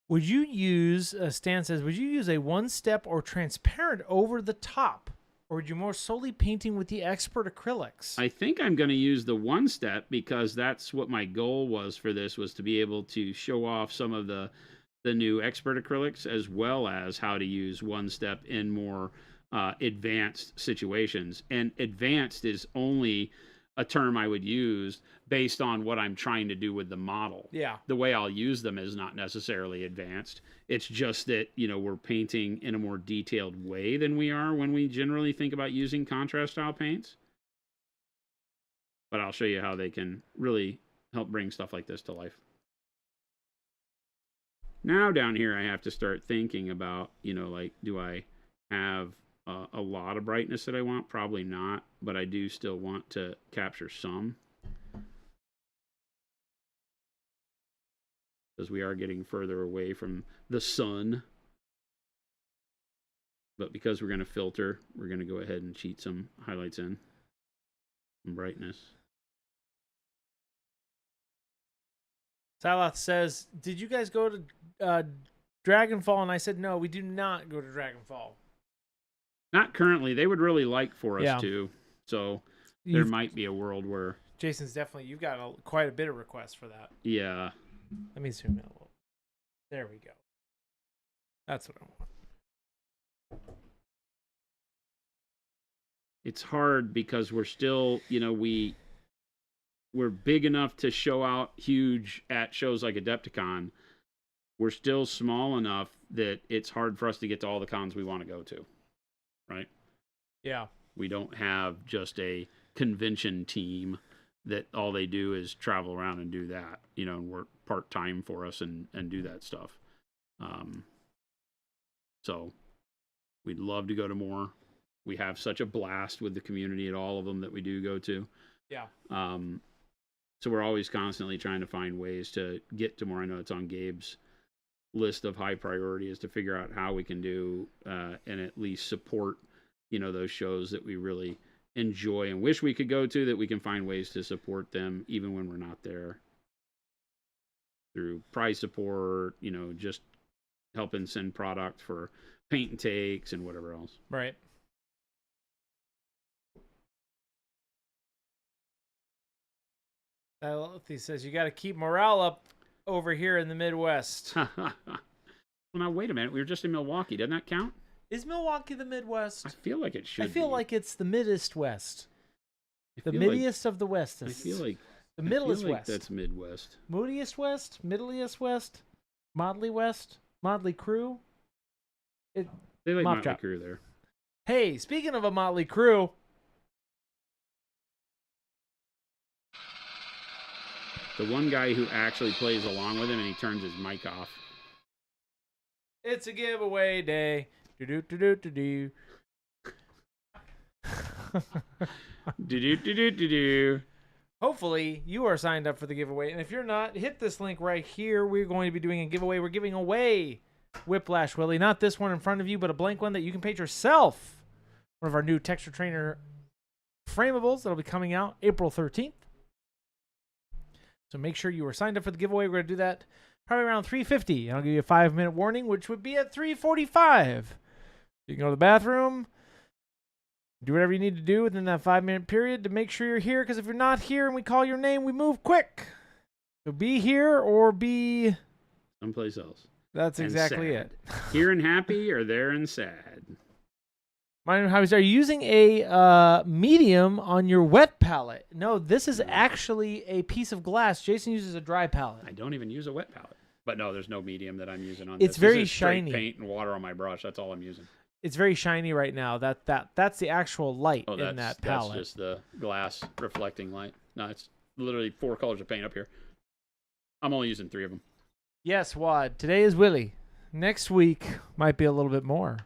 Would you use, Stan says, would you use a one-step or transparent over the top? Or would you more solely painting with the expert acrylics? I think I'm going to use the one step because that's what my goal was for this, was to be able to show off some of the new expert acrylics, as well as how to use one step in more advanced situations. And advanced is only a term I would use based on what I'm trying to do with the model. Yeah. The way I'll use them is not necessarily advanced. It's just that, we're painting in a more detailed way than we are when we generally think about using contrast style paints. But I'll show you how they can really help bring stuff like this to life. Now down here, I have to start thinking about, do I have a lot of brightness that I want? Probably not, but I do still want to capture some. Because we are getting further away from the sun. But because we're going to filter, we're going to go ahead and cheat some highlights in. Some brightness. Siloth says, did you guys go to Dragonfall? And I said, no, we do not go to Dragonfall. Not currently. They would really like for us to. So there might be a world where... Jason's definitely... You've got quite a bit of requests for that. Yeah. Let me zoom in a little. There we go. That's what I want. It's hard because we're still, we're big enough to show out huge at shows like Adepticon. We're still small enough that it's hard for us to get to all the cons we want to go to, right? Yeah. We don't have just a convention team that all they do is travel around and do that, and work part-time for us and do that stuff. So we'd love to go to more. We have such a blast with the community at all of them that we do go to. Yeah. So we're always constantly trying to find ways to get to more. I know it's on Gabe's list of high priority, is to figure out how we can do and at least support, those shows that we really enjoy and wish we could go to, that we can find ways to support them even when we're not there, through prize support, just helping send product for paint and takes and whatever else. Right. He says you got to keep morale up over here in the Midwest. Well, now wait a minute. We were just in Milwaukee. Doesn't that count? Is Milwaukee the Midwest? I feel like it should. I feel be. like it's the middest west. The feel middiest of the west. I feel like the middlest like west. That's Midwest. Moodiest west, middliest west, Motley West, Motley Crew. They like Mop Motley Chop. Crue there. Hey, speaking of a Motley Crew, the one guy who actually plays along with him and he turns his mic off. it's a giveaway day. Do do do do do Do. Hopefully, you are signed up for the giveaway. And if you're not, hit this link right here. We're going to be doing a giveaway. We're giving away Whiplash, Willy. Not this one in front of you, but a blank one that you can paint yourself. One of our new Texture Trainer Frameables that'll be coming out April 13th. So make sure you are signed up for the giveaway. We're going to do that probably around 3:50. And I'll give you a 5-minute warning, which would be at 3:45. You can go to the bathroom. Do whatever you need to do within that 5-minute period to make sure you're here, because if you're not here and we call your name, we move quick. So be here or be someplace else. That's And exactly sad. it. Here and happy or there and sad. Minor hobbies. Are you using a medium on your wet palette? No, this is actually a piece of glass. Jason uses a dry palette. I don't even use a wet palette. But no, there's no medium that I'm using on It's this. very This is straight shiny. paint and water on my brush. That's all I'm using. It's very shiny right now. That's the actual light Oh, in that palette. that's just the glass reflecting light. No, it's literally 4 colors of paint up here. I'm only using 3 of them. Yes, Wad. Today is Willy. Next week might be a little bit more.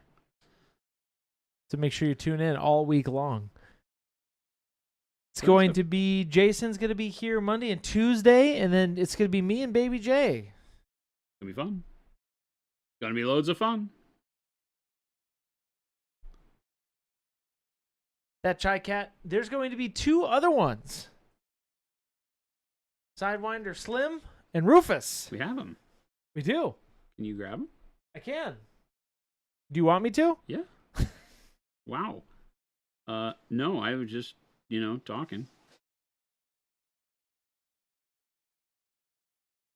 So make sure you tune in all week long. It's going to be, Jason's going to be here Monday and Tuesday, and then it's going to be me and Baby J. It's going to be fun. It's going to be loads of fun. That Chai Cat. There's going to be 2 other ones. Sidewinder Slim and Rufus. We have them. We do. Can you grab them? I can. Do you want me to? Yeah. Wow. No, I was just, talking.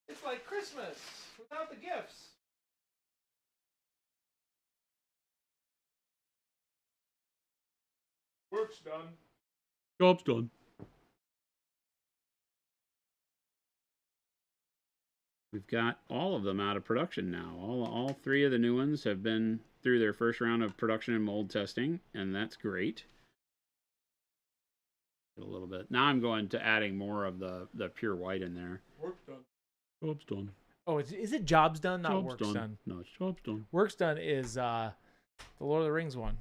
It's like Christmas without the gifts. Work's done. Job's done. We've got all of them out of production now. All 3 of the new ones have been through their first round of production and mold testing, and that's great. A little bit. Now I'm going to adding more of the pure white in there. Work's done. Job's done. Oh, is it job's done, not Job's work's done? No, it's job's done. Work's done is the Lord of the Rings one.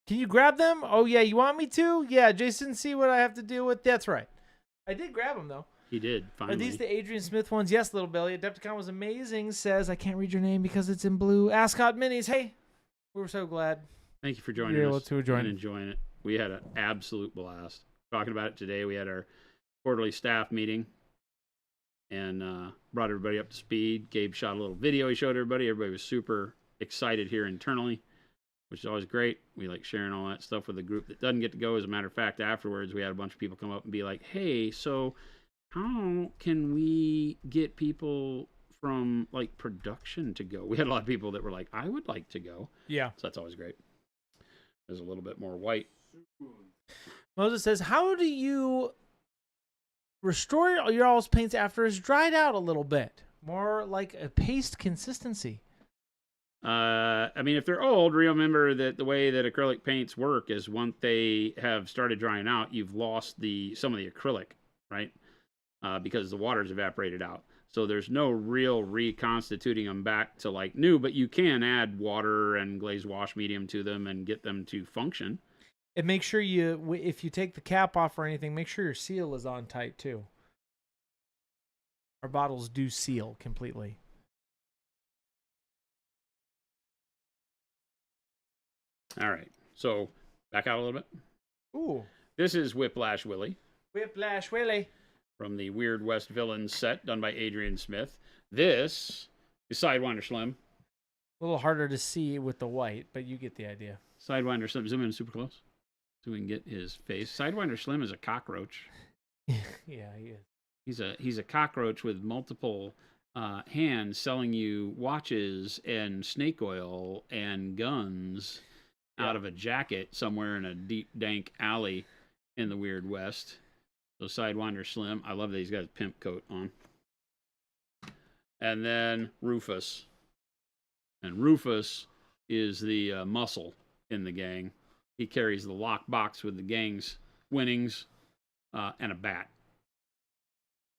Can you grab them? Oh, yeah, you want me to? Yeah, Jason, see what I have to deal with? That's right. I did grab them, though. He did, finally. Are these the Adrian Smith ones? Yes, Little Billy. Adepticon was amazing, says, I can't read your name because it's in blue. Ascot Minis. Hey, we were so glad. Thank you for joining You're us able to join. and enjoying it. We had an absolute blast. Talking about it today, we had our quarterly staff meeting and brought everybody up to speed. Gabe shot a little video he showed everybody. Everybody was super excited here internally, which is always great. We like sharing all that stuff with the group that doesn't get to go. As a matter of fact, afterwards, we had a bunch of people come up and be like, hey, so how can we get people from like production to go? We had a lot of people that were like, I would like to go. Yeah. So that's always great. There's a little bit more white. Moses says, how do you restore your all's paints after it's dried out a little bit? More like a paste consistency. I mean, if they're old, remember that the way that acrylic paints work is once they have started drying out, you've lost some of the acrylic, right? Because the water's evaporated out. So there's no real reconstituting them back to like new, but you can add water and glazed wash medium to them and get them to function. And make sure if you take the cap off or anything, make sure your seal is on tight too. Our bottles do seal completely. All right. So back out a little bit. Ooh. This is Whiplash Willy. Whiplash Willy. From the Weird West Villains set done by Adrian Smith. This is Sidewinder Slim. A little harder to see with the white, but you get the idea. Sidewinder Slim. Zoom in super close so we can get his face. Sidewinder Slim is a cockroach. Yeah, he is. He's a cockroach with multiple hands selling you watches and snake oil and guns out of a jacket somewhere in a deep, dank alley in the Weird West. So Sidewinder Slim. I love that he's got his pimp coat on. And then Rufus. And Rufus is the muscle in the gang. He carries the lockbox with the gang's winnings and a bat.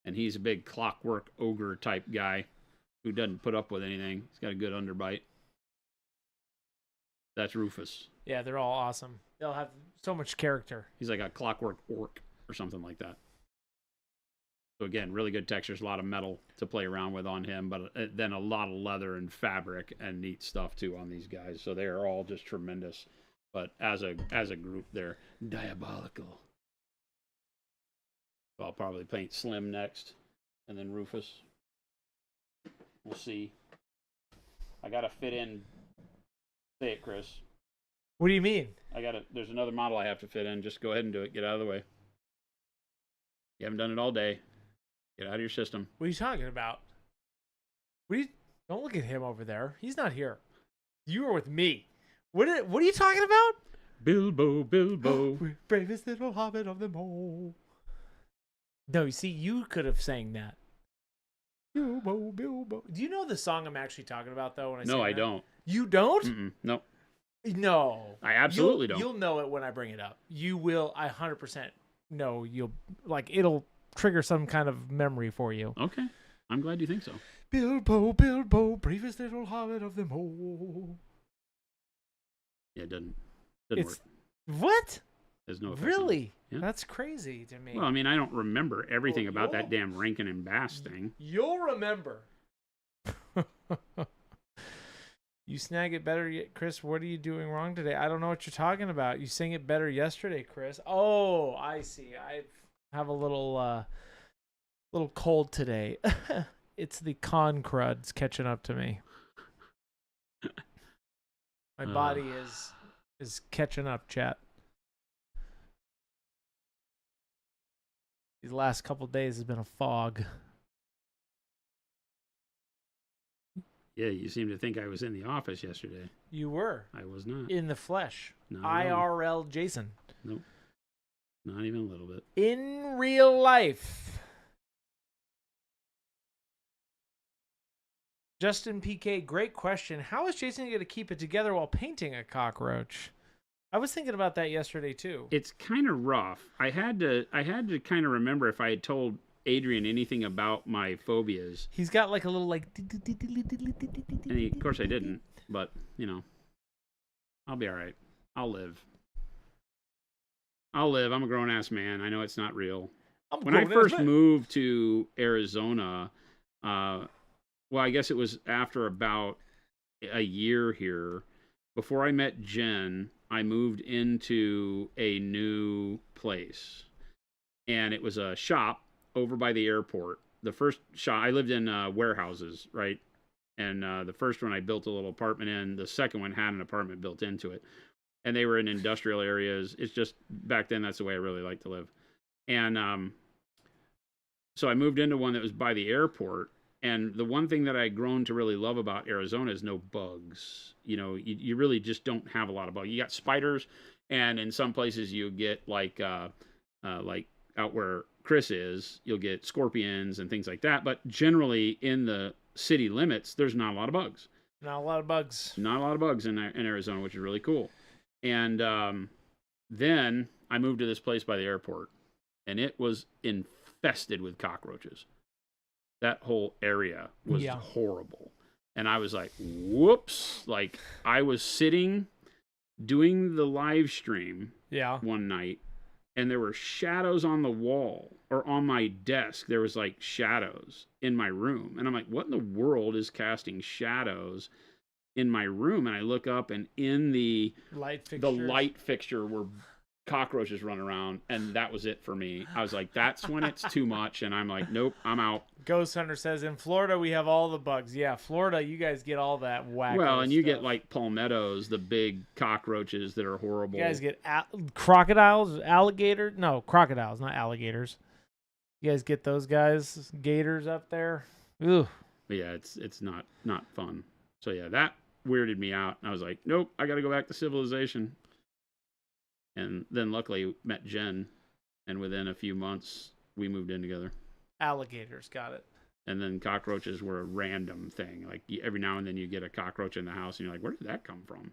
And he's a big clockwork ogre type guy who doesn't put up with anything. He's got a good underbite. That's Rufus. Yeah, they're all awesome. They'll have so much character. He's like a clockwork orc or something like that. So again, really good textures, a lot of metal to play around with on him, but then a lot of leather and fabric and neat stuff too on these guys. So they are all just tremendous. But as a group, they're diabolical. So I'll probably paint Slim next, and then Rufus. We'll see. I gotta fit in. Say it, Chris. What do you mean? There's another model I have to fit in. Just go ahead and do it. Get out of the way. You haven't done it all day. Get out of your system. What are you talking about? Don't look at him over there. He's not here. You were with me. What are you talking about? Bilbo, Bilbo. Bravest little hobbit of them all. No, you see, you could have sang that. Bilbo, Bilbo. Do you know the song I'm actually talking about, though? When I No, sing I that? don't. You don't? No, No. I absolutely don't. You'll know it when I bring it up. You will. I 100% know. You'll it'll trigger some kind of memory for you. Okay, I'm glad you think so. Bilbo, Bilbo, bravest little hobbit of them all. Yeah, it doesn't It's work. what? There's no effects on it. Really? Yeah. That's crazy to me. Well, I mean, I don't remember everything about that you'll- damn Rankin and Bass thing. You'll remember. You snag it better, Chris. What are you doing wrong today? I don't know what you're talking about. You sang it better yesterday, Chris. Oh, I see. I have a little cold today. It's the con cruds catching up to me. My body is catching up, chat. These last couple days has been a fog. Yeah, you seem to think I was in the office yesterday. You were I was not. in the flesh. Not at all. IRL Jason. Nope. Not even a little bit. In real life. Justin PK, great question. How is Jason going to keep it together while painting a cockroach? I was thinking about that yesterday too. It's kind of rough. I had to kind of remember if I had told Adrian anything about my phobias. He's got like a little like. And of course I didn't, but you know, I'll be all right. I'll live. I'm a grown ass man. I know it's not real. When I first moved to Arizona, well, I guess it was after about a year here. Before I met Jen, I moved into a new place. And it was a shop over by the airport. The first shop, I lived in warehouses, right? And the first one I built a little apartment in. The second one had an apartment built into it. And they were in industrial areas. It's just, back then, that's the way I really liked to live. And so I moved into one that was by the airport. And the one thing that I'd grown to really love about Arizona is no bugs. You know, you really just don't have a lot of bugs. You got spiders, and in some places you get like out where Chris is, you'll get scorpions and things like that. But generally in the city limits, there's not a lot of bugs. Not a lot of bugs. Not a lot of bugs in Arizona, which is really cool. And then I moved to this place by the airport, and it was infested with cockroaches. That whole area was horrible. And I was like, whoops. Like, I was sitting doing the live stream one night, and there were shadows on the wall, or on my desk. There was like shadows in my room. And I'm like, what in the world is casting shadows in my room? And I look up, and in the light fixture were cockroaches running around, and that was it for me. I was like, that's when it's too much, and I'm like, nope, I'm out. Ghost Hunter says, in Florida we have all the bugs. Yeah, Florida, you guys get all that whack. Well, and you get like palmettos, the big cockroaches that are horrible. You guys get crocodiles, alligators. No, crocodiles, not alligators. You guys get those guys, gators up there. Ooh. But yeah, it's not fun. So yeah, that weirded me out. I was like, nope, I got to go back to civilization. And then luckily met Jen, and within a few months we moved in together. Alligators, got it. And then cockroaches were a random thing. Like every now and then you get a cockroach in the house, and you're like, where did that come from?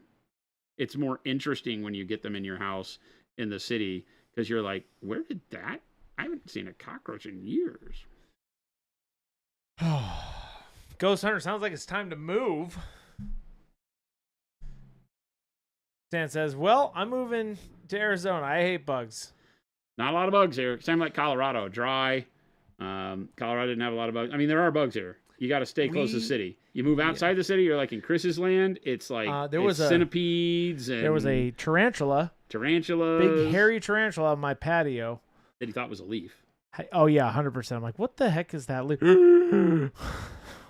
It's more interesting when you get them in your house in the city, because you're like, where did that? I haven't seen a cockroach in years. Ghost Hunter, sounds like it's time to move. Stan says, well, I'm moving to Arizona. I hate bugs. Not a lot of bugs here. Same like Colorado, dry. Colorado didn't have a lot of bugs. I mean, there are bugs here. You got to stay close to the city. You move outside the city, you're like in Chris's land. It's like there was centipedes. And there was a tarantula. Tarantulas. Big hairy tarantula on my patio. That he thought was a leaf. Oh, yeah, 100%. I'm like, what the heck is that leaf?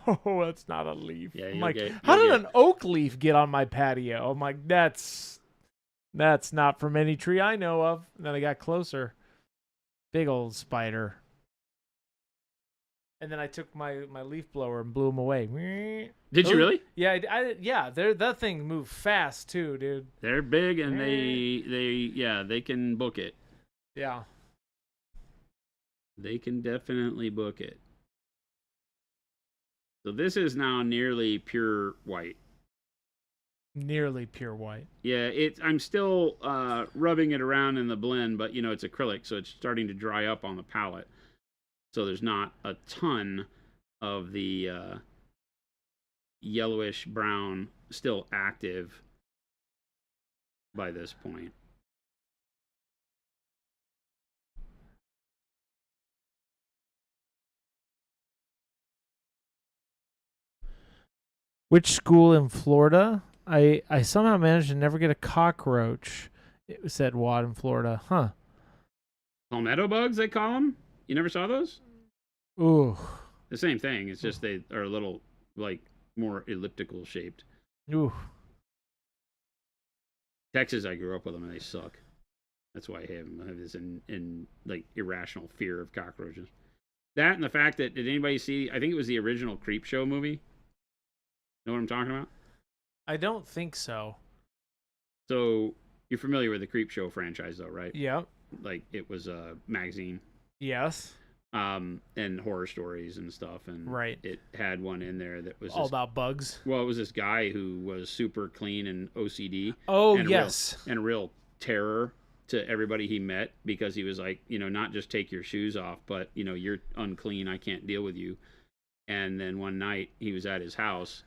Oh, that's not a leaf. Yeah, I'm like, how did an oak leaf get on my patio? I'm like, that's not from any tree I know of. And then I got closer. Big old spider. And then I took my leaf blower and blew them away. Did you really? Yeah, yeah. That thing moved fast too, dude. They're big and they can book it. Yeah. They can definitely book it. So this is now nearly pure white. Nearly pure white. Yeah, I'm still rubbing it around in the blend, but it's acrylic, so it's starting to dry up on the palette. So there's not a ton of the yellowish brown still active by this point. Which school in Florida? I somehow managed to never get a cockroach. It said Watt in Florida. Huh. Palmetto bugs, they call them? You never saw those? Ooh. The same thing. It's just they are a little, like, more elliptical shaped. Ooh. Texas, I grew up with them, and they suck. That's why I have this like irrational fear of cockroaches. That and the fact that, did anybody see, I think it was the original Creepshow movie? Know what I'm talking about? I don't think so. So, you're familiar with the Creepshow franchise, though, right? Yep. Like, it was a magazine. Yes. And horror stories and stuff. And right. It had one in there that was all about bugs. Well, it was this guy who was super clean and OCD. Oh, and yes. And a real terror to everybody he met because he was like, not just take your shoes off, but, you're unclean. I can't deal with you. And then one night he was at his house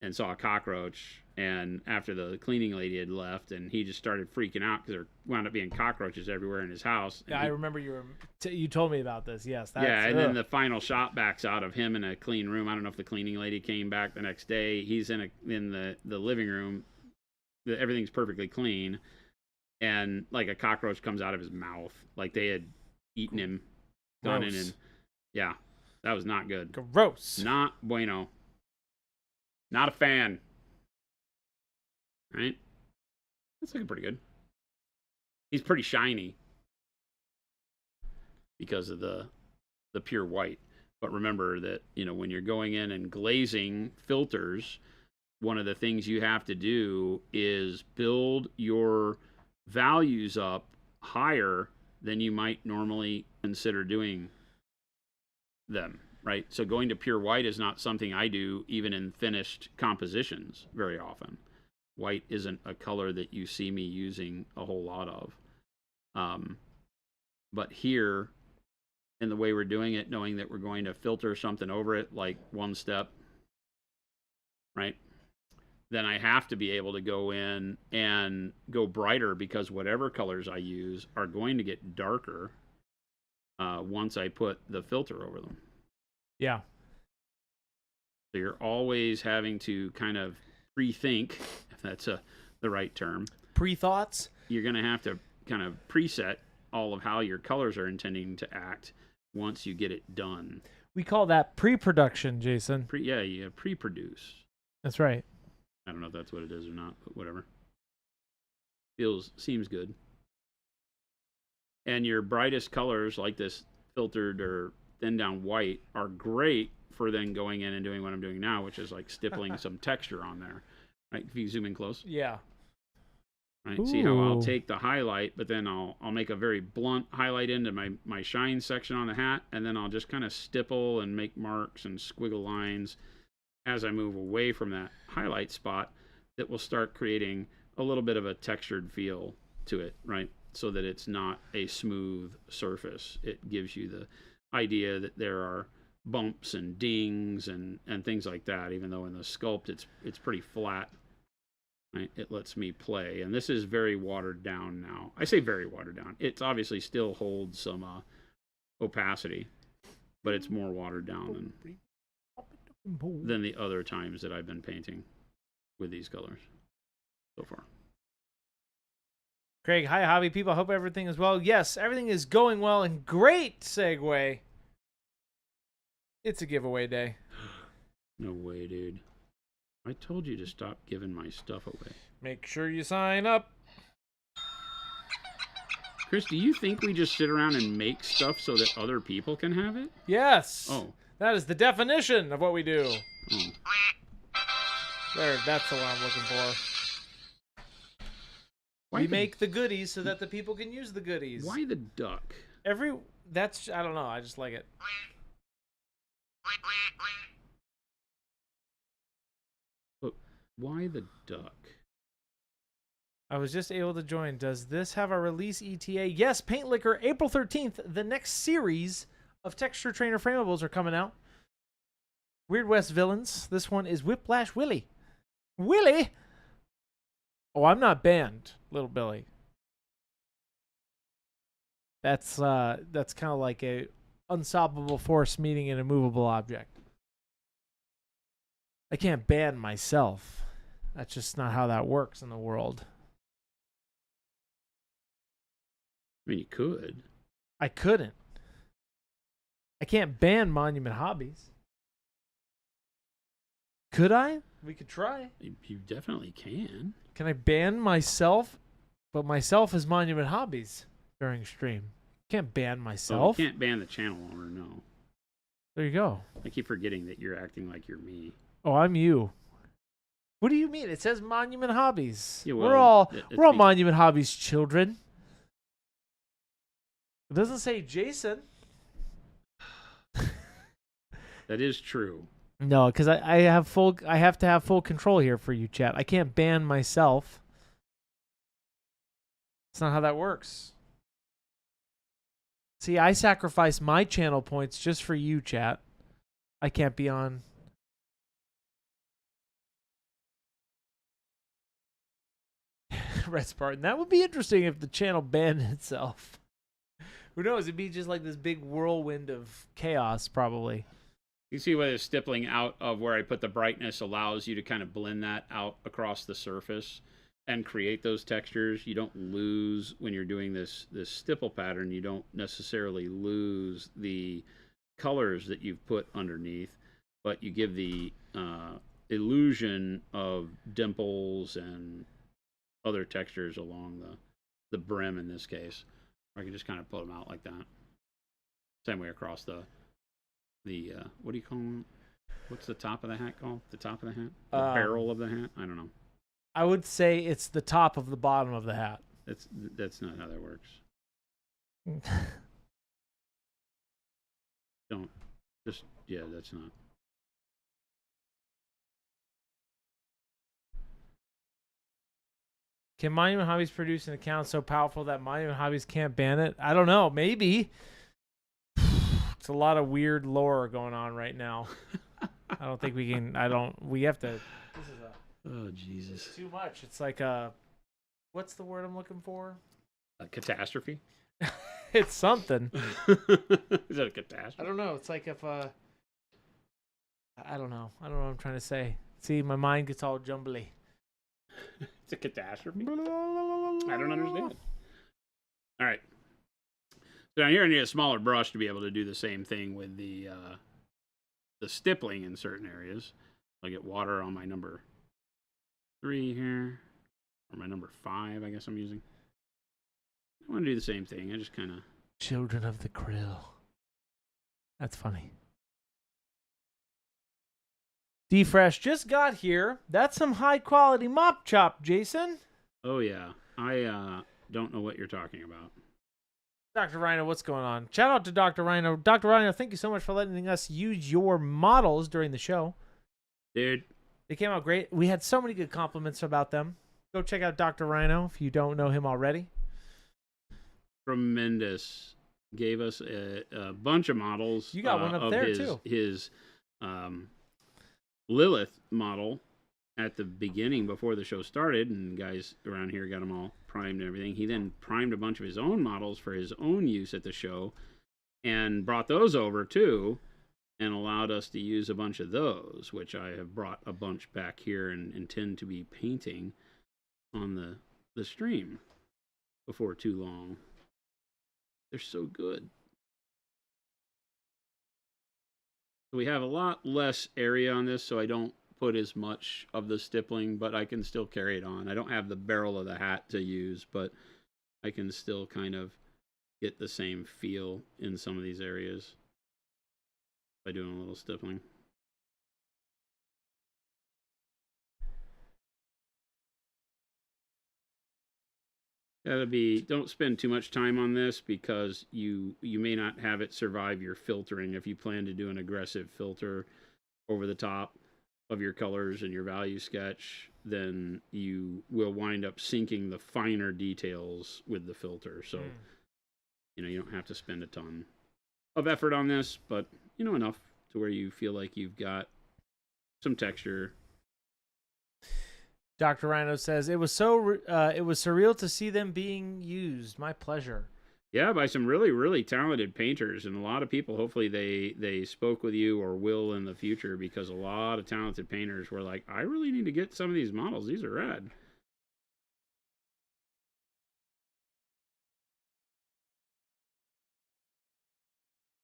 and saw a cockroach, and after the cleaning lady had left, and he just started freaking out because there wound up being cockroaches everywhere in his house. Yeah, I remember you told me about this. Yes. And then the final shot backs out of him in a clean room. I don't know if the cleaning lady came back the next day. He's in the living room. Everything's perfectly clean, and like a cockroach comes out of his mouth, like they had eaten him, gone in, and yeah, that was not good. Gross. Not bueno. Not a fan. Right? That's looking pretty good. He's pretty shiny because of the pure white. But remember that, when you're going in and glazing filters, one of the things you have to do is build your values up higher than you might normally consider doing them. Right? So going to pure white is not something I do even in finished compositions very often. White isn't a color that you see me using a whole lot of. But here, in the way we're doing it, knowing that we're going to filter something over it like one step, right? Then I have to be able to go in and go brighter because whatever colors I use are going to get darker once I put the filter over them. Yeah. So you're always having to kind of pre-think, if that's the right term. Pre-thoughts? You're going to have to kind of preset all of how your colors are intending to act once you get it done. We call that pre-production, Jason. You pre-produce. That's right. I don't know if that's what it is or not, but whatever. Seems good. And your brightest colors, like this filtered or thin down white, are great for then going in and doing what I'm doing now, which is like stippling some texture on there. Right? If you zoom in close. Yeah. Right? See how I'll take the highlight, but then I'll make a very blunt highlight into my shine section on the hat, and then I'll just kind of stipple and make marks and squiggle lines as I move away from that highlight spot that will start creating a little bit of a textured feel to it, right? So that it's not a smooth surface. It gives you the idea that there are bumps and dings and things like that, even though in the sculpt it's pretty flat. Right? It lets me play. And this is very watered down now. I say very watered down. It obviously still holds some opacity, but it's more watered down than the other times that I've been painting with these colors so far. Craig, hi, hobby people. Hope everything is well. Yes, everything is going well, and great segue. It's a giveaway day. No way, dude. I told you to stop giving my stuff away. Make sure you sign up. Chris, do you think we just sit around and make stuff so that other people can have it? Yes. Oh. That is the definition of what we do. Oh. There, that's the one I'm looking for. We make the goodies so that the people can use the goodies. Why the duck? I don't know. I just like it. But why the duck? I was just able to join. Does this have a release ETA? Yes, Paint Liquor, April 13th. The next series of Texture Trainer Frameables are coming out. Weird West Villains. This one is Whiplash Willy. Willy? Oh, I'm not banned, little Billy. That's kind of like a unstoppable force meeting an immovable object. I can't ban myself. That's just not how that works in the world. I mean, you could. I couldn't. I can't ban Monument Hobbies. Could I? We could try. You definitely can. Can I ban myself? But myself is Monument Hobbies during stream. Can't ban myself. Oh, you can't ban the channel owner, no. There you go. I keep forgetting that you're acting like you're me. Oh, I'm you. What do you mean? It says Monument Hobbies. Yeah, we're all it's Monument Hobbies children. It doesn't say Jason. That is true. No, because I have to have full control here for you, chat. I can't ban myself. That's not how that works. See, I sacrifice my channel points just for you, chat. I can't be on. Red Spartan. That would be interesting if the channel banned itself. Who knows? It'd be just like this big whirlwind of chaos, probably. You see where the stippling out of where I put the brightness allows you to kind of blend that out across the surface and create those textures. You don't lose when you're doing this stipple pattern. You don't necessarily lose the colors that you've put underneath, but you give the illusion of dimples and other textures along the brim in this case. Or I can just kind of put them out like that. Same way across the what do you call them? What's the top of the hat called? The top of the hat? The barrel of the hat? I don't know. I would say it's the top of the bottom of the hat. That's not how that works. That's not. Can Monument Hobbies produce an account so powerful that Monument Hobbies can't ban it? I don't know. Maybe. It's a lot of weird lore going on right now. I don't think we can. We have to. This is Oh, Jesus. too much. It's like what's the word I'm looking for? A catastrophe? It's something. Is that a catastrophe? I don't know. It's like if I don't know. I don't know what I'm trying to say. See, my mind gets all jumbly. It's a catastrophe? I don't understand. All right. So now here I need a smaller brush to be able to do the same thing with the stippling in certain areas. I'll get water on my number 3 here, or my number 5, I guess I'm using. I want to do the same thing. I just kind of... Children of the Krill. That's funny. D-Fresh just got here. That's some high-quality mop chop, Jason. Oh, yeah. I don't know what you're talking about. Dr. Rhino, what's going on? Shout out to Dr. Rhino. Dr. Rhino, thank you so much for letting us use your models during the show. Dude. They came out great. We had so many good compliments about them. Go check out Dr. Rhino if you don't know him already. Tremendous. Gave us a bunch of models. You got one up there, too. His Lilith model at the beginning before the show started, and guys around here got them all primed and everything. He then primed a bunch of his own models for his own use at the show and brought those over too and allowed us to use a bunch of those, which I have brought a bunch back here and intend to be painting on the stream before too long. They're so good. We have a lot less area on this, so I don't put as much of the stippling, but I can still carry it on. I don't have the barrel of the hat to use, but I can still kind of get the same feel in some of these areas by doing a little stippling. Don't spend too much time on this because you may not have it survive your filtering. If you plan to do an aggressive filter over the top of your colors and your value sketch, then you will wind up syncing the finer details with the filter. So, you don't have to spend a ton of effort on this, but enough to where you feel like you've got some texture. Dr. Rhino says it was surreal to see them being used. My pleasure. Yeah, by some really, really talented painters, and a lot of people. Hopefully, they spoke with you or will in the future, because a lot of talented painters were like, "I really need to get some of these models. These are rad."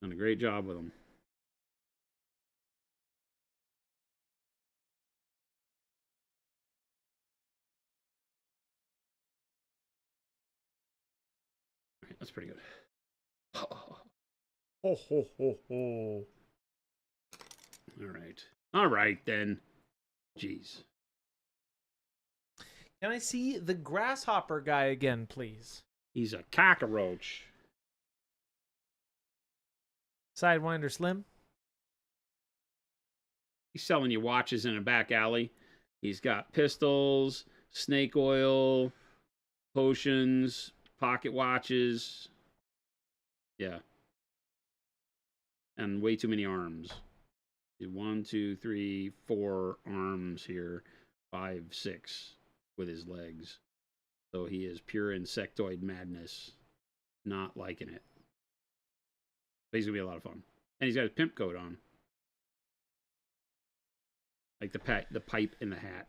Done a great job with them. That's pretty good. Ho, ho, ho, ho. All right then. Jeez. Can I see the grasshopper guy again, please? He's a cockroach. Sidewinder Slim. He's selling you watches in a back alley. He's got pistols, snake oil, potions, pocket watches. Yeah. And way too many arms. 1, 2, 3, 4 arms here. 5, 6 with his legs. So he is pure insectoid madness. Not liking it. But he's going to be a lot of fun. And he's got his pimp coat on. Like the pipe in the hat.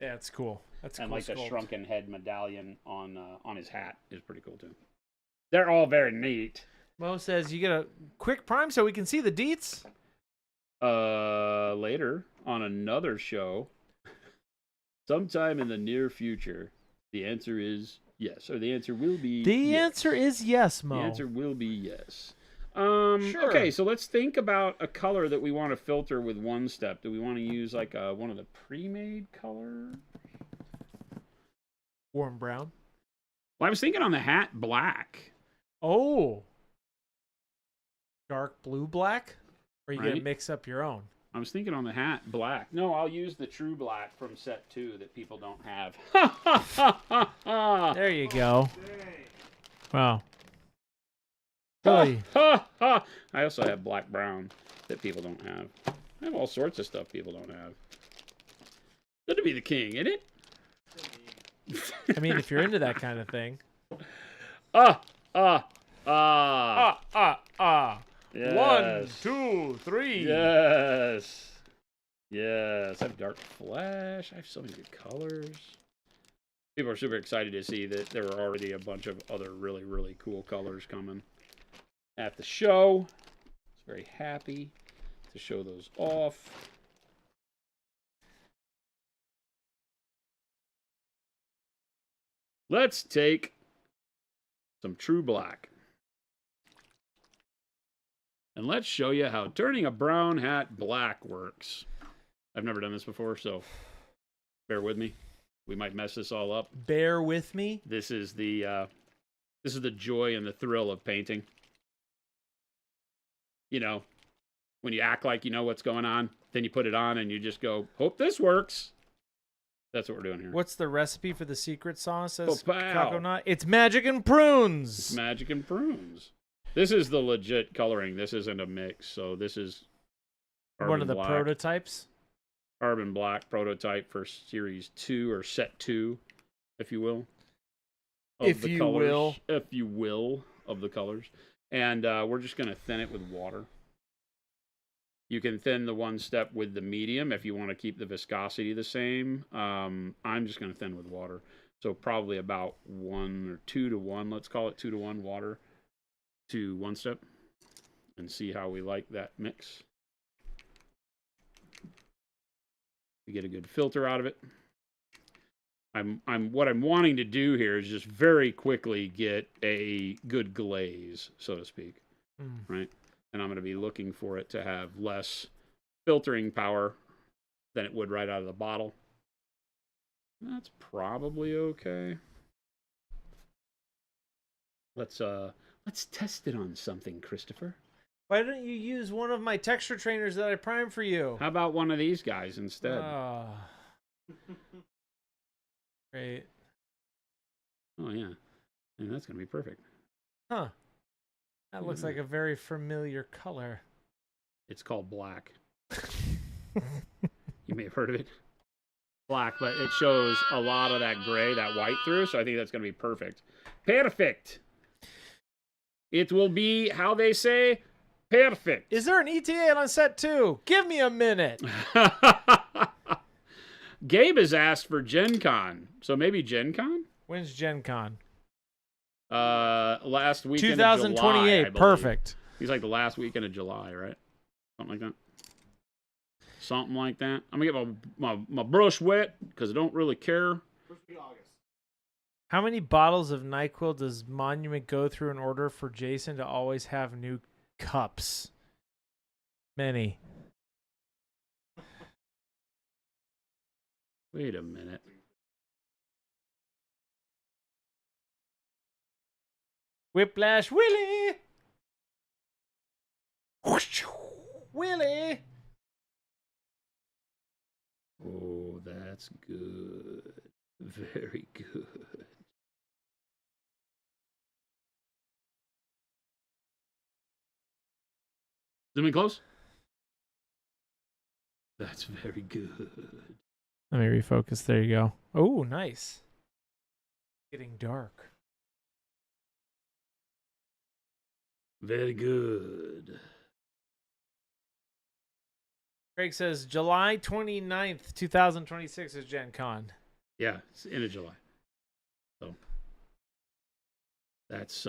Yeah, it's cool. That's and cool. Like sculpt. the shrunken head medallion on his hat is pretty cool too. They're all very neat. Mo says you get a quick prime so we can see the deets. Later on another show, sometime in the near future, the answer is yes, or the answer will be. The yes. answer is yes, Mo. The answer will be yes. Sure. Okay, so let's think about a color that we want to filter with one step. Do we want to use like one of the pre-made colors? Warm brown. Well, I was thinking on the hat, black. Oh. Dark blue black? Or are you going to Right. mix up your own? I was thinking on the hat, black. No, I'll use the true black from set 2 that people don't have. There you go. Wow. I Really? also have black brown that people don't have. I have all sorts of stuff people don't have. Good to be the king, isn't it? I mean, if you're into that kind of thing. Yes. 1, 2, 3. Yes. Yes. I have dark flash. I have so many good colors. People are super excited to see that there are already a bunch of other really, really cool colors coming at the show. It's very happy to show those off. Let's take some true black. And let's show you how turning a brown hat black works. I've never done this before, so bear with me. We might mess this all up. Bear with me. This is the joy and the thrill of painting. You know, when you act like you know what's going on, then you put it on and you just go, hope this works. That's what we're doing here. What's the recipe for the secret sauce? Says Pow. Coconut. It's magic and prunes. It's magic and prunes. This is the legit coloring. This isn't a mix. So this is One of the black. prototypes. Carbon black prototype for series 2 or set 2, if you will. If you will. If you will, of the colors. And we're just going to thin it with water. You can thin the one step with the medium if you want to keep the viscosity the same. I'm just going to thin with water. So probably about 1 or 2 to 1. Let's call it 2 to 1 water to one step. And see how we like that mix. You get a good filter out of it. What I'm wanting to do here is just very quickly get a good glaze, so to speak, right? And I'm going to be looking for it to have less filtering power than it would right out of the bottle. That's probably okay. Let's test it on something, Christopher. Why don't you use one of my texture trainers that I primed for you? How about one of these guys instead? Great. Oh yeah, and that's gonna be perfect. Huh. That looks like a very familiar color. It's called black. You may have heard of it. Black, but it shows a lot of that gray, that white through, so I think that's going to be perfect. Perfect. It will be, how they say, perfect. Is there an ETA on set 2? Give me a minute. Gabe has asked for Gen Con, so maybe Gen Con? When's Gen Con? Last weekend 2028. of July, I believe. Perfect. He's like the last weekend of July, right? Something like that. Something like that. I'm gonna get my brush wet because I don't really care. First week of August. How many bottles of NyQuil does Monument go through in order for Jason to always have new cups? Many. Wait a minute. Whiplash, Willy. Willy. Oh, that's good. Very good. Zoom in close. That's very good. Let me refocus. There you go. Oh, nice. Getting dark. Very good. Craig says July 29th, 2026 is Gen Con. Yeah, it's end of July. So that's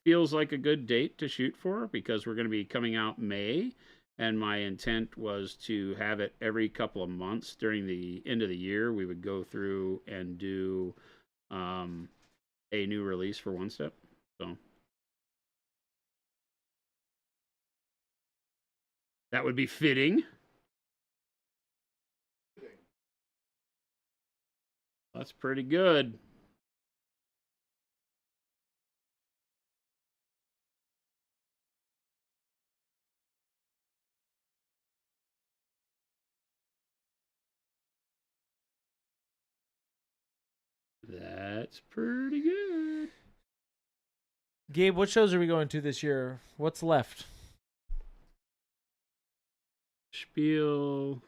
feels like a good date to shoot for because we're going to be coming out May, and my intent was to have it every couple of months during the end of the year. We would go through and do a new release for One Step. So that would be fitting. That's pretty good. That's pretty good. Gabe, what shows are we going to this year? What's left? Spiel.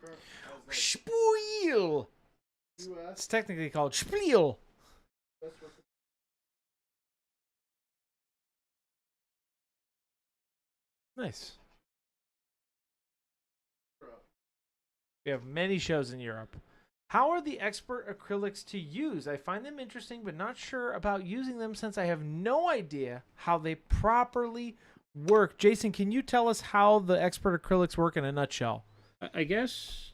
Spiel. It's technically called Spiel. Nice. We have many shows in Europe. How are the expert acrylics to use? I find them interesting, but not sure about using them since I have no idea how they properly work. Jason, can you tell us how the expert acrylics work in a nutshell? I guess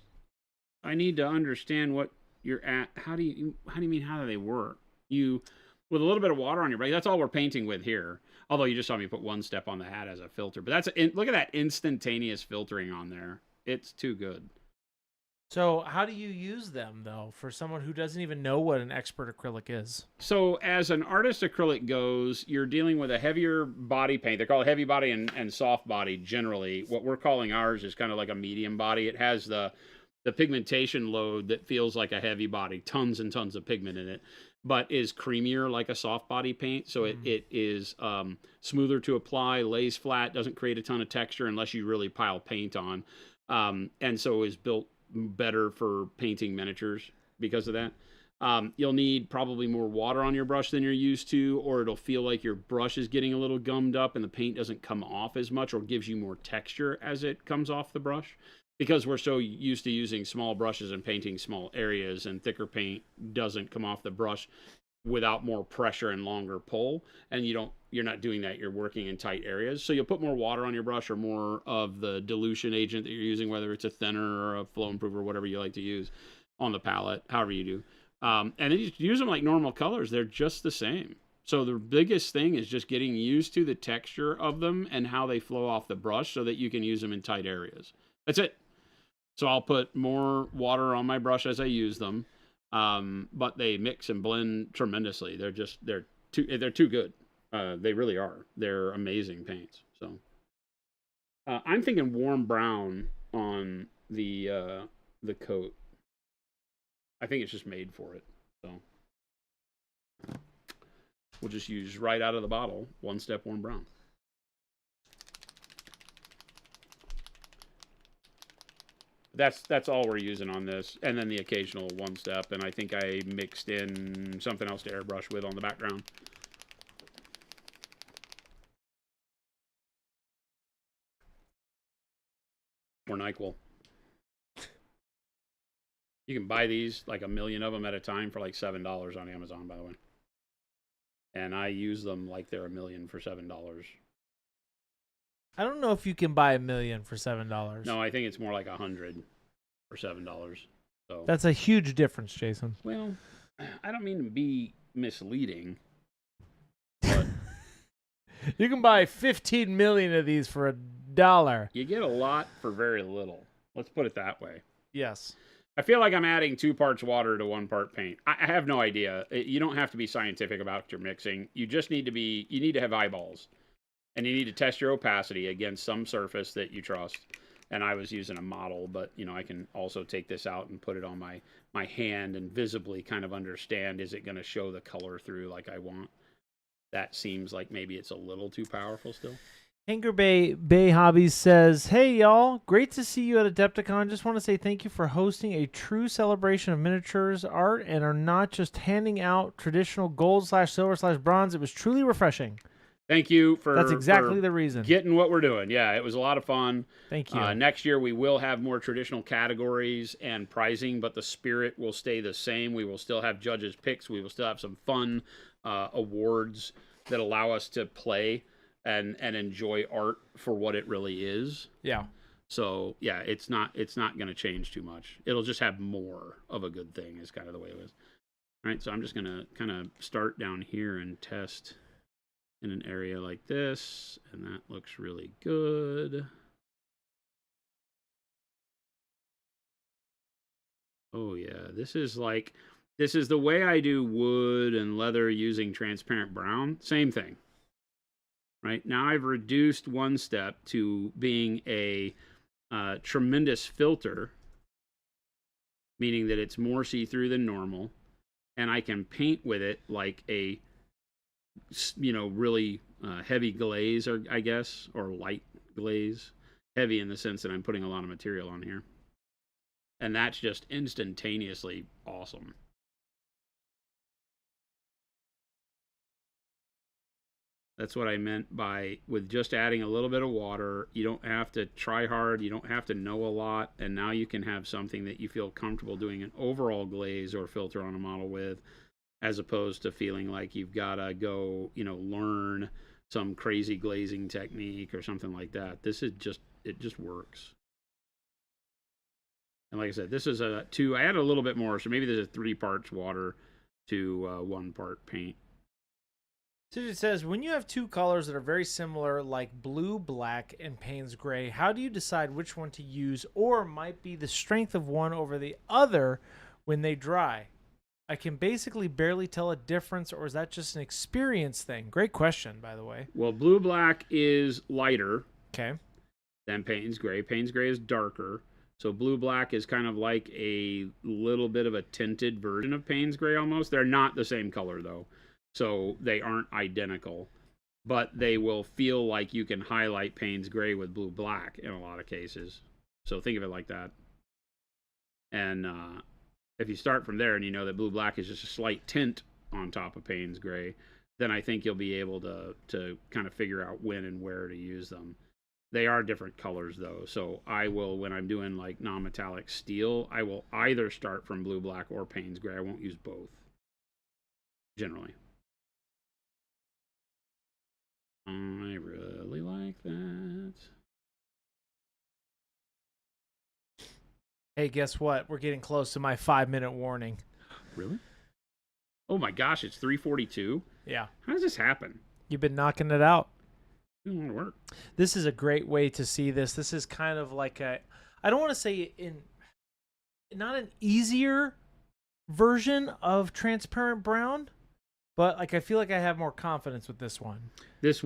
I need to understand what you're at. How do you mean how do they work? You with a little bit of water on your brush. That's all we're painting with here. Although you just saw me put One Step on the hat as a filter, but look at that instantaneous filtering on there. It's too good. So how do you use them, though, for someone who doesn't even know what an expert acrylic is? So as an artist acrylic goes, you're dealing with a heavier body paint. They're called heavy body and soft body generally. What we're calling ours is kind of like a medium body. It has the pigmentation load that feels like a heavy body, tons and tons of pigment in it, but is creamier like a soft body paint. So it is smoother to apply, lays flat, doesn't create a ton of texture unless you really pile paint on. And so is built better for painting miniatures because of that. You'll need probably more water on your brush than you're used to, or it'll feel like your brush is getting a little gummed up and the paint doesn't come off as much or gives you more texture as it comes off the brush. Because we're so used to using small brushes and painting small areas, and thicker paint doesn't come off the brush without more pressure and longer pull, and you're not doing that. You're working in tight areas, so you'll put more water on your brush or more of the dilution agent that you're using, whether it's a thinner or a flow improver, whatever you like to use on the palette, however you do. And then you use them like normal colors. They're just the same. So the biggest thing is just getting used to the texture of them and how they flow off the brush so that you can use them in tight areas. That's it. So I'll put more water on my brush as I use them, but they mix and blend tremendously. They're too good. They really are. They're amazing paints. So I'm thinking warm brown on the coat. I think it's just made for it. So we'll just use right out of the bottle, One Step Warm Brown. That's all we're using on this, and then the occasional One Step, and I think I mixed in something else to airbrush with on the background. Or NyQuil. You can buy these, like a million of them at a time, for like $7 on Amazon, by the way. And I use them like they're a million for $7. I don't know if you can buy a million for $7. No, I think it's more like 100 for $7. So That's a huge difference, Jason. well, I don't mean to be misleading, but You can buy 15 million of these for $1. you get a lot for very little. Let's put it that way. Yes. I feel like I'm adding 2 parts water to 1 part paint. I have no idea. You don't have to be scientific about your mixing. You just need to have eyeballs. And you need to test your opacity against some surface that you trust. And I was using a model, but I can also take this out and put it on my hand and visibly kind of understand, is it going to show the color through like I want? That seems like maybe it's a little too powerful still. Anchor Bay Hobbies says, "Hey y'all, great to see you at Adepticon. Just want to say thank you for hosting a true celebration of miniatures art and are not just handing out traditional gold/silver/bronze. It was truly refreshing." Thank you for That's exactly for the reason. getting what we're doing. Yeah, it was a lot of fun. Thank you. Next year we will have more traditional categories and pricing, but the spirit will stay the same. We will still have judges' picks. We will still have some fun awards that allow us to play and enjoy art for what it really is. Yeah. So yeah, it's not going to change too much. It'll just have more of a good thing. Is kind of the way it was. All right, so I'm just going to kind of start down here and test in an area like this, and that looks really good. Oh yeah, this is the way I do wood and leather using transparent brown. Same thing. Right now I've reduced One Step to being a tremendous filter, meaning that it's more see-through than normal, and I can paint with it like a really heavy glaze, or I guess, or light glaze. Heavy in the sense that I'm putting a lot of material on here. And that's just instantaneously awesome. That's what I meant by with just adding a little bit of water. You don't have to try hard. You don't have to know a lot. And now you can have something that you feel comfortable doing an overall glaze or filter on a model with, as opposed to feeling like you've got to go, learn some crazy glazing technique or something like that. It just works. And like I said, this is I added a little bit more, so maybe there's a 3 parts water to 1 part paint. So it says, when you have 2 colors that are very similar, like blue, black, and Payne's gray, how do you decide which one to use, or might be the strength of one over the other when they dry? I can basically barely tell a difference, or is that just an experience thing? Great question, by the way. Well, blue-black is lighter Okay. than Payne's gray. Payne's gray is darker. So blue-black is kind of like a little bit of a tinted version of Payne's gray almost. They're not the same color, though. So they aren't identical, but they will feel like you can highlight Payne's gray with blue-black in a lot of cases. So think of it like that. And if you start from there and you know that blue-black is just a slight tint on top of Payne's gray, then I think you'll be able to kind of figure out when and where to use them. They are different colors, though. So I will, when I'm doing like non-metallic steel, I will either start from blue-black or Payne's gray. I won't use both, generally. I really like that. Hey, guess what? We're getting close to my 5-minute warning. Really? Oh my gosh, it's 3:42. Yeah. How does this happen? You've been knocking it out. It doesn't want to work. This is a great way to see this. This is kind of like I don't want to say not an easier version of transparent brown, But like I feel like I have more confidence with this one. This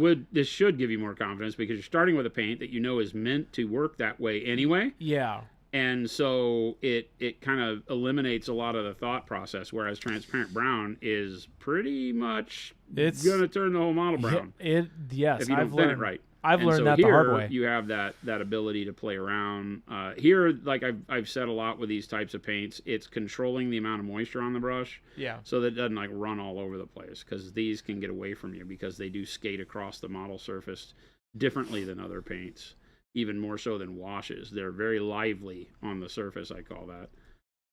should give you more confidence because you're starting with a paint that you know is meant to work that way anyway. Yeah. And so it kind of eliminates a lot of the thought process, whereas transparent brown is pretty much going to turn the whole model brown. Yes, if you don't thin it right. I've learned so that here, the hard way. You have that ability to play around. Here, like I've said a lot with these types of paints, it's controlling the amount of moisture on the brush. Yeah. So that it doesn't like run all over the place, because these can get away from you because they do skate across the model surface differently than other paints, even more so than washes. They're very lively on the surface, I call that.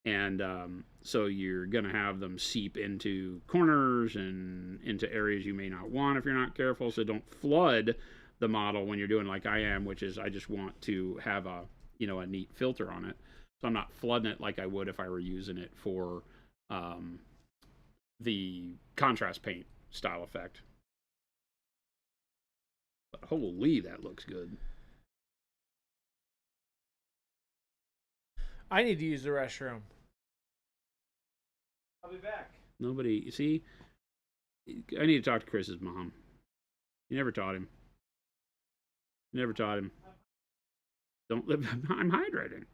And so you're going to have them seep into corners and into areas you may not want if you're not careful. So don't flood the model when you're doing like I am, which is I just want to have a neat filter on it. So I'm not flooding it like I would if I were using it for the contrast paint style effect. But holy, that looks good. I need to use the restroom. I'll be back. Nobody, you see, I need to talk to Chris's mom. You never taught him. Don't live. I'm hydrating.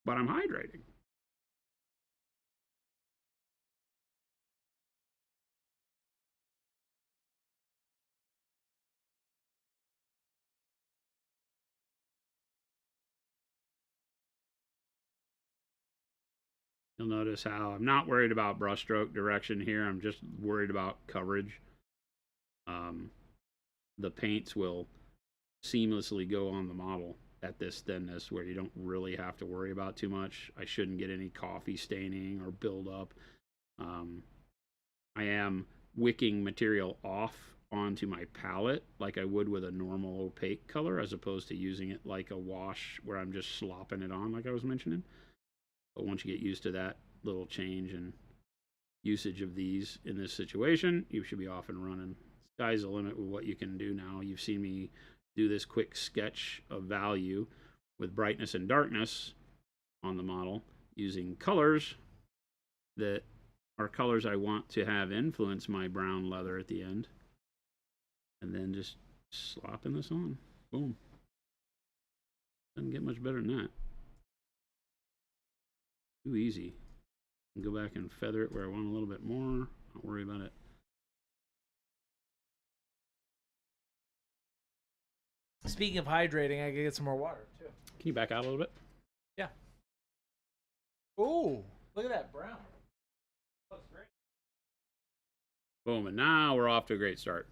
But I'm hydrating. You'll notice how I'm not worried about brushstroke direction here. I'm just worried about coverage. The paints will seamlessly go on the model at this thinness where you don't really have to worry about too much. I shouldn't get any coffee staining or buildup. I am wicking material off onto my palette like I would with a normal opaque color, as opposed to using it like a wash where I'm just slopping it on like I was mentioning. But once you get used to that little change in usage of these in this situation, you should be off and running. Sky's the limit with what you can do now. You've seen me do this quick sketch of value with brightness and darkness on the model using colors that are colors I want to have influence my brown leather at the end. And then just slopping this on. Boom. Doesn't get much better than that. Too easy. Go back and feather it where I want a little bit more. Don't worry about it. Speaking of hydrating, I can get some more water too. Can you back out a little bit? Yeah. Ooh, look at that brown. Looks great. Boom, and now we're off to a great start.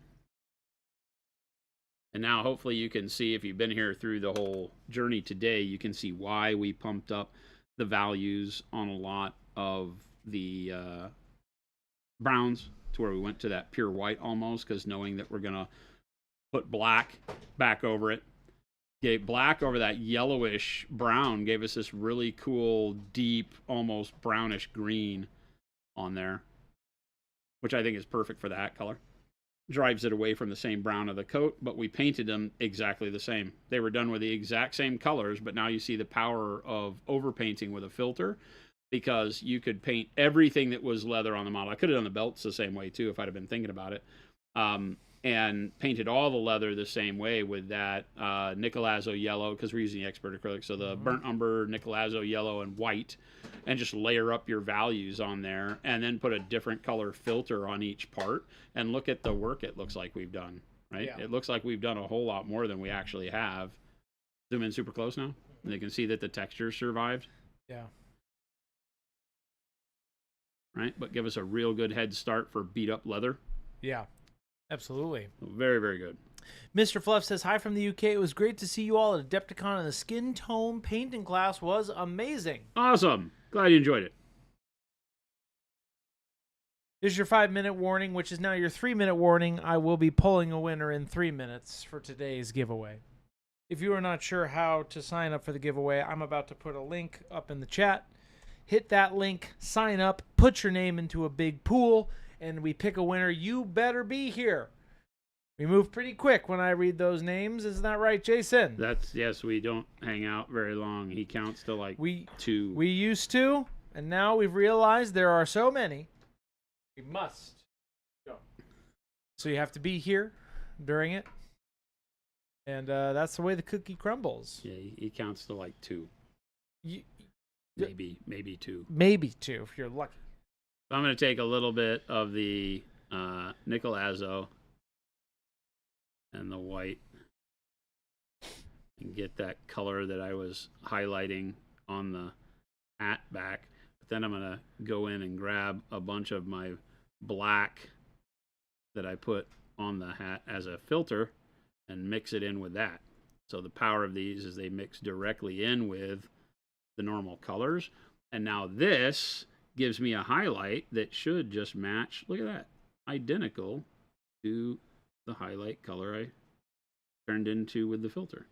And now hopefully you can see, if you've been here through the whole journey today, you can see why we pumped up the values on a lot of the browns to where we went to that pure white almost, because knowing that we're going to put black back over it. Gave black over that yellowish brown, gave us this really cool, deep, almost brownish green on there, which I think is perfect for that color. Drives it away from the same brown of the coat, but we painted them exactly the same. They were done with the exact same colors, but now you see the power of overpainting with a filter, because you could paint everything that was leather on the model. I could have done the belts the same way too if I'd have been thinking about it. And painted all the leather the same way with that Nicolazzo yellow, because we're using the expert acrylic. So the burnt umber, Nicolazzo yellow, and white, and just layer up your values on there, and then put a different color filter on each part, and look at the work it looks like we've done, right? Yeah. It looks like we've done a whole lot more than we actually have. Zoom in super close now, and you can see that the texture survived. Yeah. Right? But give us a real good head start for beat up leather. Yeah. Absolutely. Very, very good. Mr. Fluff says, hi from the UK. It was great to see you all at Adepticon, and the skin tone painting class was amazing. Awesome. Glad you enjoyed it. Here's your 5-minute warning, which is now your 3-minute warning. I will be pulling a winner in 3 minutes for today's giveaway. If you are not sure how to sign up for the giveaway, I'm about to put a link up in the chat. Hit that link, sign up, put your name into a big pool, and we pick a winner. You better be here. We move pretty quick when I read those names. Isn't that right, Jason? Yes, we don't hang out very long. He counts to like 2. We used to, And now we've realized there are so many. We must go. So you have to be here during it. And that's the way the cookie crumbles. Yeah, he counts to like 2. You, Maybe 2. maybe 2 if you're lucky. I'm going to take a little bit of the nickel azo and the white and get that color that I was highlighting on the hat back. But then I'm going to go in and grab a bunch of my black that I put on the hat as a filter and mix it in with that. So the power of these is they mix directly in with the normal colors. And now this gives me a highlight that should just match, look at that, identical to the highlight color I turned into with the filter.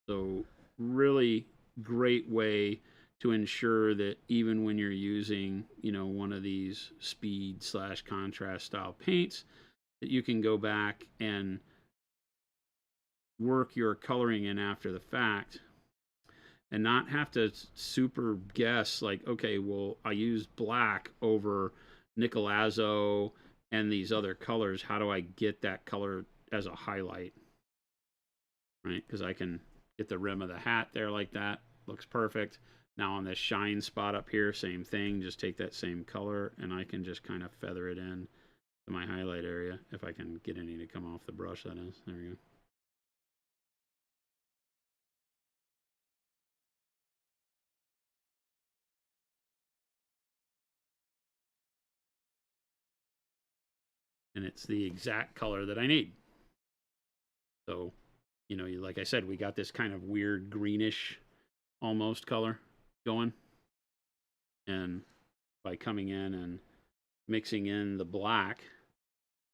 So really great way to ensure that even when you're using, one of these speed / contrast style paints, that you can go back and work your coloring in after the fact and not have to super guess like, okay, well, I used black over nickel azo and these other colors. How do I get that color as a highlight? Right? Because I can get the rim of the hat there like that. Looks perfect. Now on this shine spot up here, same thing. Just take that same color and I can just kind of feather it in to my highlight area. If I can get any to come off the brush, that is. There we go. And it's the exact color that I need. So, like I said, we got this kind of weird greenish almost color going. And by coming in and mixing in the black,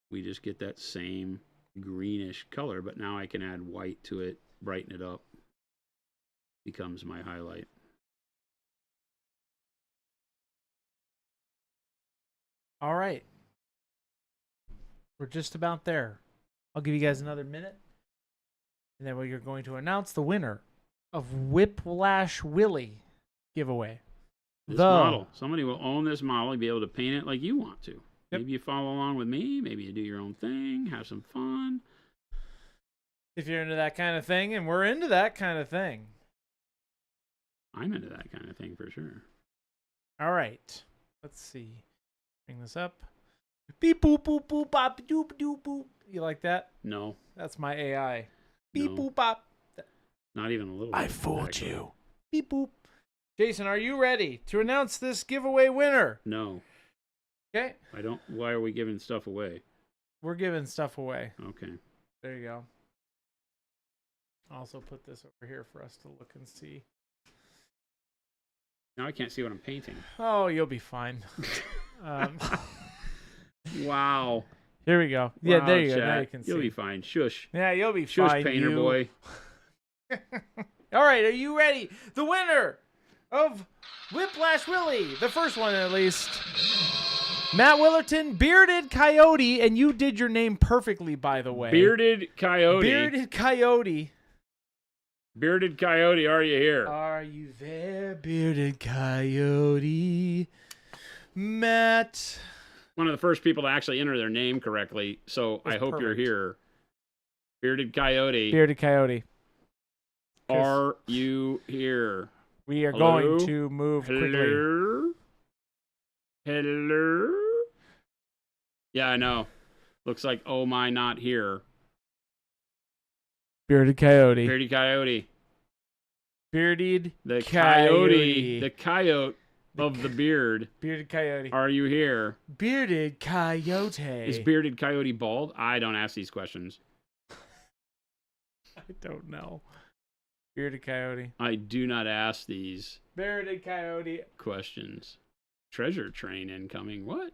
we just get that same greenish color. But now I can add white to it, brighten it up. Becomes my highlight. All right. We're just about there. I'll give you guys another minute. And then we are going to announce the winner of Whiplash Willy giveaway. This model. Somebody will own this model and be able to paint it like you want to. Yep. Maybe you follow along with me. Maybe you do your own thing. Have some fun. If you're into that kind of thing, and we're into that kind of thing. I'm into that kind of thing for sure. All right. Let's see. Bring this up. Beep boop boop boop bop doop doop boop. You like that? No. That's my AI. Beep No. boop bop. Not even a little I bit, fooled actually. you. Beep boop. Jason, are you ready to announce this giveaway winner? No. Okay. I don't. Why are we giving stuff away? We're giving stuff away. Okay. There you go. I'll also put this over here for us to look and see. Now I can't see what I'm painting. Oh, you'll be fine. Wow. Here we go. Yeah, Wow, there you go. chat. Now you can see. You'll be fine. Shush. Yeah, you'll be Shush, fine. painter boy. All right, are you ready? The winner of Whiplash Willy, the first one at least. Matt Willerton, Bearded Coyote, and you did your name perfectly, by the way. Bearded Coyote. Bearded Coyote. Bearded Coyote, are you here? Are you there, Bearded Coyote? Matt. One of the first people to actually enter their name correctly, so I hope you're perfect. here. Bearded Coyote. Bearded Coyote. Are you here? We are Hello? going to move quickly. Hello? Hello? Yeah, I know. Looks like, oh my, not here. Bearded Coyote. Bearded Coyote. Bearded The Coyote. The coyote of the beard. Bearded Coyote. Are you here? Bearded Coyote. Is Bearded Coyote bald? I don't ask these questions. I don't know. Bearded Coyote. I do not ask these Bearded Coyote. questions. Treasure train incoming. What?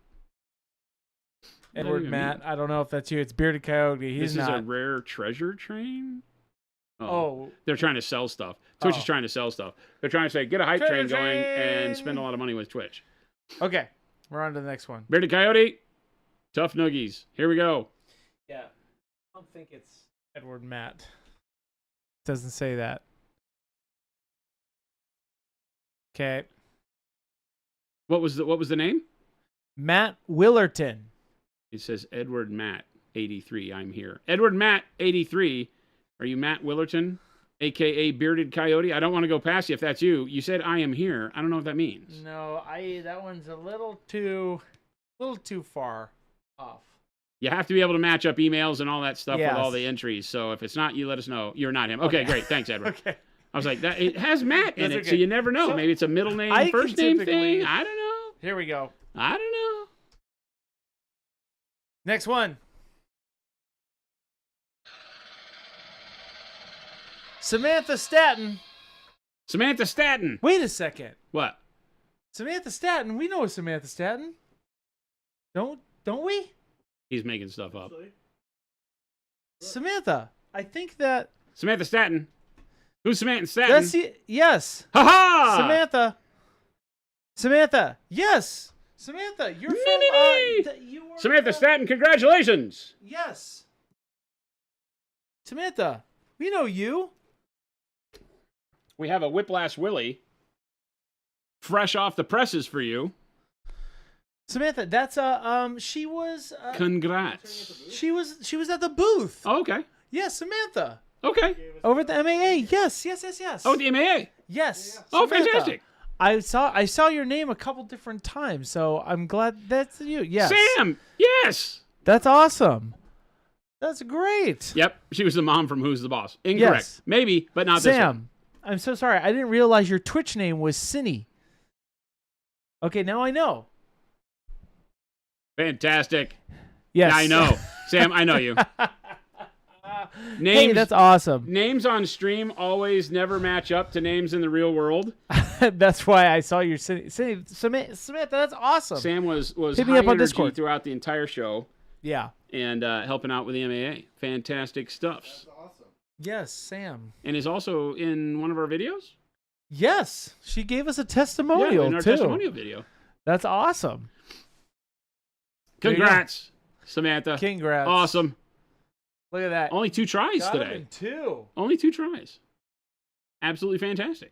Edward even Matt. mean? I don't know if that's you. It's Bearded Coyote. He's This is not. a rare treasure train? Oh. They're trying to sell stuff. Twitch is trying to sell stuff. They're trying to say, get a hype train Treasure going train! and spend a lot of money with Twitch. Okay. We're on to the next one. Bearded Coyote, tough noogies. Here we go. Yeah. I don't think it's Edward Matt. Doesn't say that. Okay. What was the name? Matt Willerton. It says Edward Matt 83. I'm here. Edward Matt 83. Are you Matt Willerton, aka Bearded Coyote? I don't want to go past you if that's you. You said I am here. I don't know what that means. No, that one's a little too far off. You have to be able to match up emails and all that stuff Yes. with all the entries. So if it's not you, let us know. You're not him. Okay, great. Thanks, Edward. Okay. I was like, that it has Matt in That's it, okay. so you never know. So, Maybe it's a middle name, I first can name typically- thing. I don't know. Here we go. I don't know. Next one. Samantha Staten. Samantha Staten. Wait a second. What? Samantha Staten. We know Samantha Staten. Don't we? He's making stuff up. Samantha. I think that Samantha Staten. Who's Samantha Staten? that's yes. Ha ha! Samantha. Yes. Samantha, you're from you are Samantha from- Staten, congratulations. Yes. Samantha, we know you. We have a Whiplash Willy fresh off the presses for you. Samantha, that's she was Congrats. she was at the booth. Oh, okay. Yes, Samantha. Okay. Over at the MAA. Yes. Oh, the MAA. Yes. Oh, Samantha. fantastic. I saw your name a couple different times, so I'm glad that's you. Yes. Sam. Yes. That's awesome. That's great. Yep. She was the mom from Who's the Boss. Incorrect. Yes. Maybe, but not this one. Sam, I'm so sorry. I didn't realize your Twitch name was Cinny. Okay, now I know. Fantastic. Yes. Yeah, I know. Sam, I know you. Hey, that's awesome. Names on stream always never match up to names in the real world. That's why I saw your Samantha. That's awesome. Sam was Hit me high up on energy Discord. throughout the entire show Yeah. and helping out with the MAA. Fantastic stuffs. Yes, Sam. And is also in one of our videos. Yes, she gave us a testimonial in our too. testimonial video. That's awesome. There you go. Congrats, Samantha. Congrats. Awesome. Look at that. Only 2 tries Got him today. in 2. Only 2 tries. Absolutely fantastic.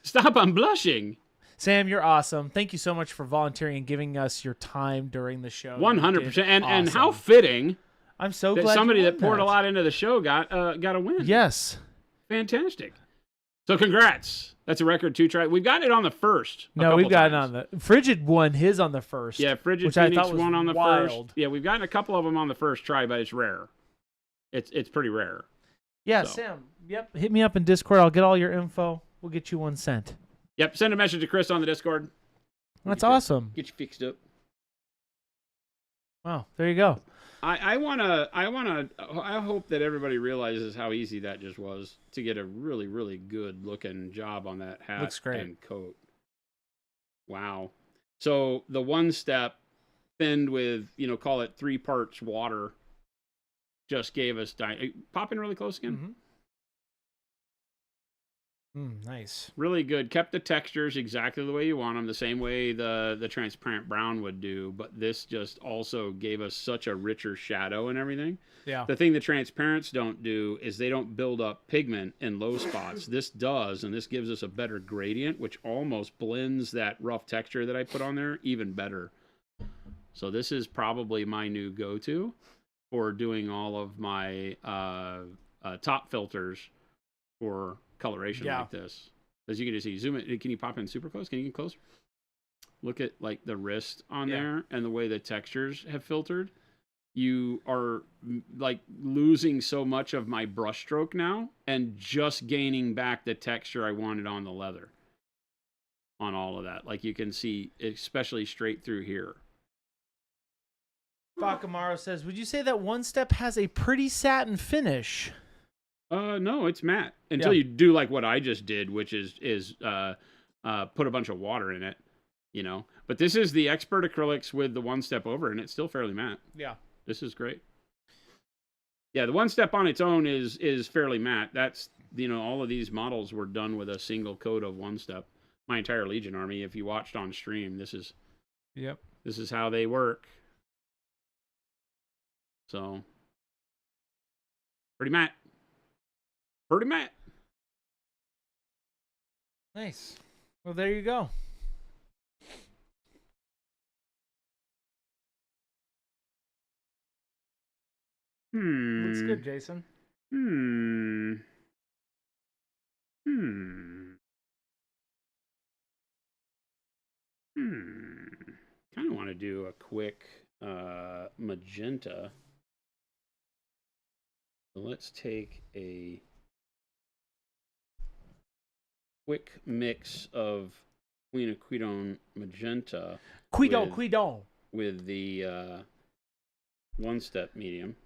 Stop, I'm blushing. Sam, you're awesome. Thank you so much for volunteering and giving us your time during the show. 100%. And how Awesome. fitting I'm so that glad somebody you that won poured a lot into the show got a win. Yes. Fantastic. So congrats. That's a record 2 try. We've gotten it on the first. No, we've gotten on the Frigid won his on the first. Yeah, Frigid which I Phoenix thought was won on the wild. first. Yeah, we've gotten a couple of them on the first try, but it's rare. It's pretty rare. Yeah, So. Sam. Yep. Hit me up in Discord. I'll get all your info. We'll get you one sent. Yep, send a message to Chris on the Discord. That's awesome. Get you fixed up. Wow. There you go. I hope that everybody realizes how easy that just was to get a really, really good looking job on that hat Looks great. and coat. Wow. So the one step thinned with, call it 3 parts water just gave us, pop in really close again. Nice. Really good. Kept the textures exactly the way you want them, the same way the transparent brown would do, but this just also gave us such a richer shadow and everything. Yeah. The thing the transparents don't do is they don't build up pigment in low spots. This does, and this gives us a better gradient, which almost blends that rough texture that I put on there even better. So this is probably my new go-to for doing all of my top filters for coloration like this. As you can just see, zoom it. Can you pop in super close? Can you get closer? Look at like the wrist on there and the way the textures have filtered. You are like losing so much of my brush stroke now and just gaining back the texture I wanted on the leather on all of that. Like you can see, especially straight through here. Bakamaro says, would you say that one step has a pretty satin finish? No, it's matte until you do like what I just did, which is put a bunch of water in it, But this is the expert acrylics with the one step over, and it's still fairly matte. Yeah, this is great. Yeah, the one step on its own is fairly matte. That's all of these models were done with a single coat of one step. My entire Legion army, if you watched on stream, this is how they work. So pretty matte. Pretty matte. Nice. Well, there you go. Looks good, Jason. Hmm. Kind of want to do a quick magenta. So let's take a quick mix of quinacridone magenta Quidon. with the one-step medium.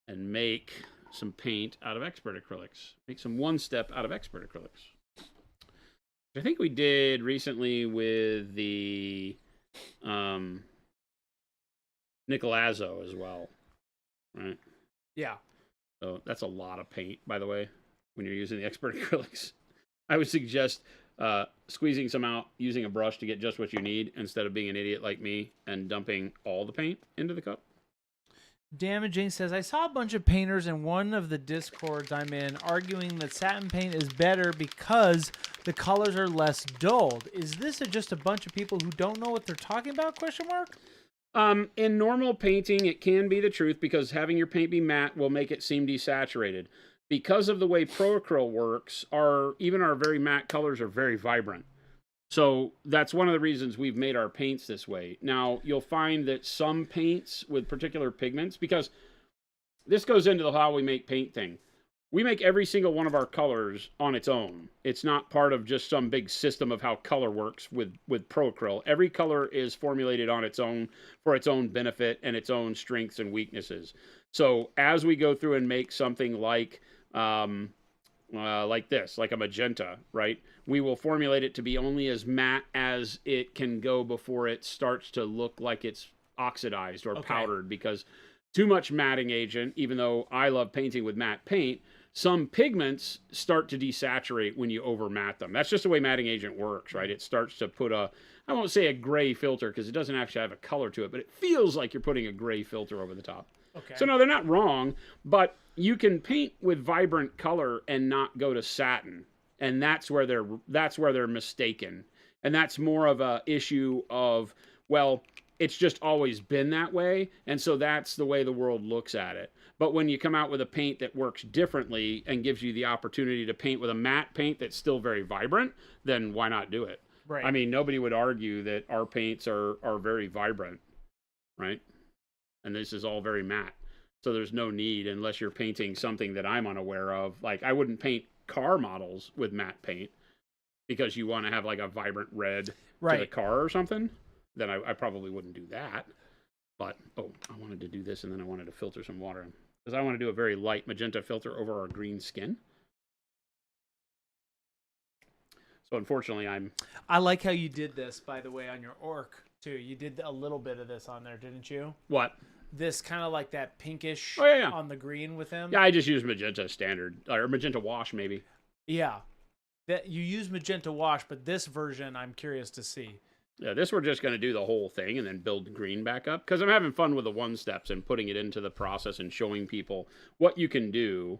And make some paint out of expert acrylics. Make some one-step out of expert acrylics. I think we did recently with the Nicolazzo as well, right? Yeah. So that's a lot of paint, by the way, when you're using the expert acrylics. I would suggest squeezing some out, using a brush to get just what you need, instead of being an idiot like me and dumping all the paint into the cup. Damaging says, I saw a bunch of painters in one of the discords I'm in arguing that satin paint is better because the colors are less dulled. Is this just a bunch of people who don't know what they're talking about? ? In normal painting, it can be the truth because having your paint be matte will make it seem desaturated. Because of the way Proacryl works, even our very matte colors are very vibrant. So that's one of the reasons we've made our paints this way. Now, you'll find that some paints with particular pigments, because this goes into the how we make paint thing. We make every single one of our colors on its own. It's not part of just some big system of how color works with Proacryl. Every color is formulated on its own for its own benefit and its own strengths and weaknesses. So as we go through and make something like this, like a magenta, right? We will formulate it to be only as matte as it can go before it starts to look like it's oxidized or powdered, because too much matting agent, even though I love painting with matte paint, some pigments start to desaturate when you over matte them. That's just the way matting agent works, right? It starts to put I won't say a gray filter because it doesn't actually have a color to it, but it feels like you're putting a gray filter over the top. Okay. So no, they're not wrong, but you can paint with vibrant color and not go to satin, and that's where they're mistaken, and that's more of a issue of, well, it's just always been that way, and so that's the way the world looks at it. But when you come out with a paint that works differently and gives you the opportunity to paint with a matte paint that's still very vibrant, then why not do it? Right. I mean, nobody would argue that our paints are very vibrant, right? And this is all very matte. So there's no need, unless you're painting something that I'm unaware of. Like, I wouldn't paint car models with matte paint because you want to have like a vibrant red to the car or something. Then I probably wouldn't do that. But, I wanted to do this, and then I wanted to filter some water in. Because I want to do a very light magenta filter over our green skin. So unfortunately, I like how you did this, by the way, on your orc, too. You did a little bit of this on there, didn't you? What? This kind of like that pinkish on the green with him. Yeah, I just use magenta standard, or magenta wash, maybe. Yeah. That you use magenta wash, but this version I'm curious to see. Yeah, this we're just going to do the whole thing and then build green back up, because I'm having fun with the one steps and putting it into the process and showing people what you can do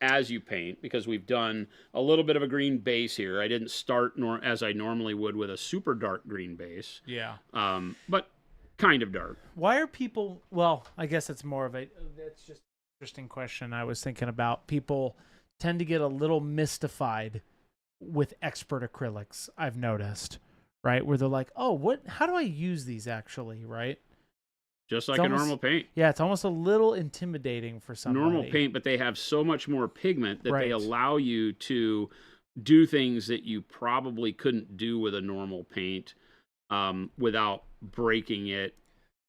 as you paint, because we've done a little bit of a green base here. I didn't start as I normally would with a super dark green base. Yeah. But kind of dark. Why are people, well, I guess it's more of that's just an interesting question I was thinking about. People tend to get a little mystified with expert acrylics, I've noticed, right? Where they're like, how do I use these actually, right? Just like a normal paint. Yeah, it's almost a little intimidating for somebody. Normal paint, but they have so much more pigment that they allow you to do things that you probably couldn't do with a normal paint without breaking it,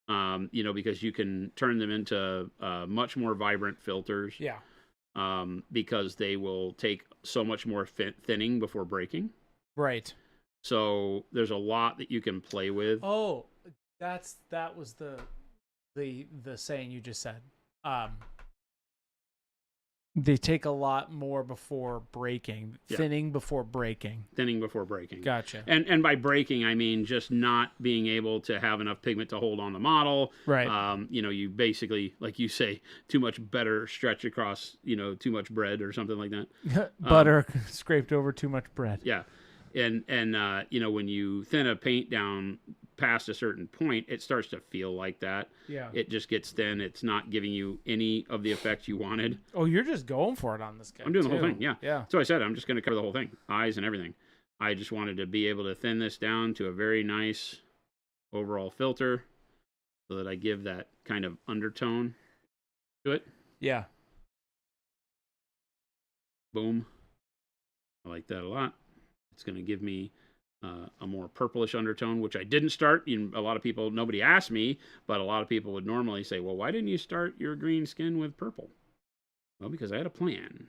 because you can turn them into much more vibrant filters. Yeah. Because they will take so much more thinning before breaking. Right. So there's a lot that you can play with. Oh, that was the saying you just said. They take a lot more before breaking, Yeah. thinning before breaking. Thinning before breaking. Gotcha. And by breaking, I mean just not being able to have enough pigment to hold on the model. Right. You basically, like you say, too much better stretch across, too much bread or something like that. Butter scraped over too much bread. Yeah. And when you thin a paint down past a certain point, it starts to feel like that. Yeah. It just gets thin. It's not giving you any of the effect you wanted. Oh, you're just going for it on this guy. I'm doing the too. whole thing, yeah. Yeah. So I said I'm just going to cover the whole thing, eyes and everything. I just wanted to be able to thin this down to a very nice overall filter so that I give that kind of undertone to it. Yeah. Boom. I like that a lot. It's going to give me a more purplish undertone, which I didn't start. A lot of people, nobody asked me, but a lot of people would normally say, well, why didn't you start your green skin with purple? Well, because I had a plan.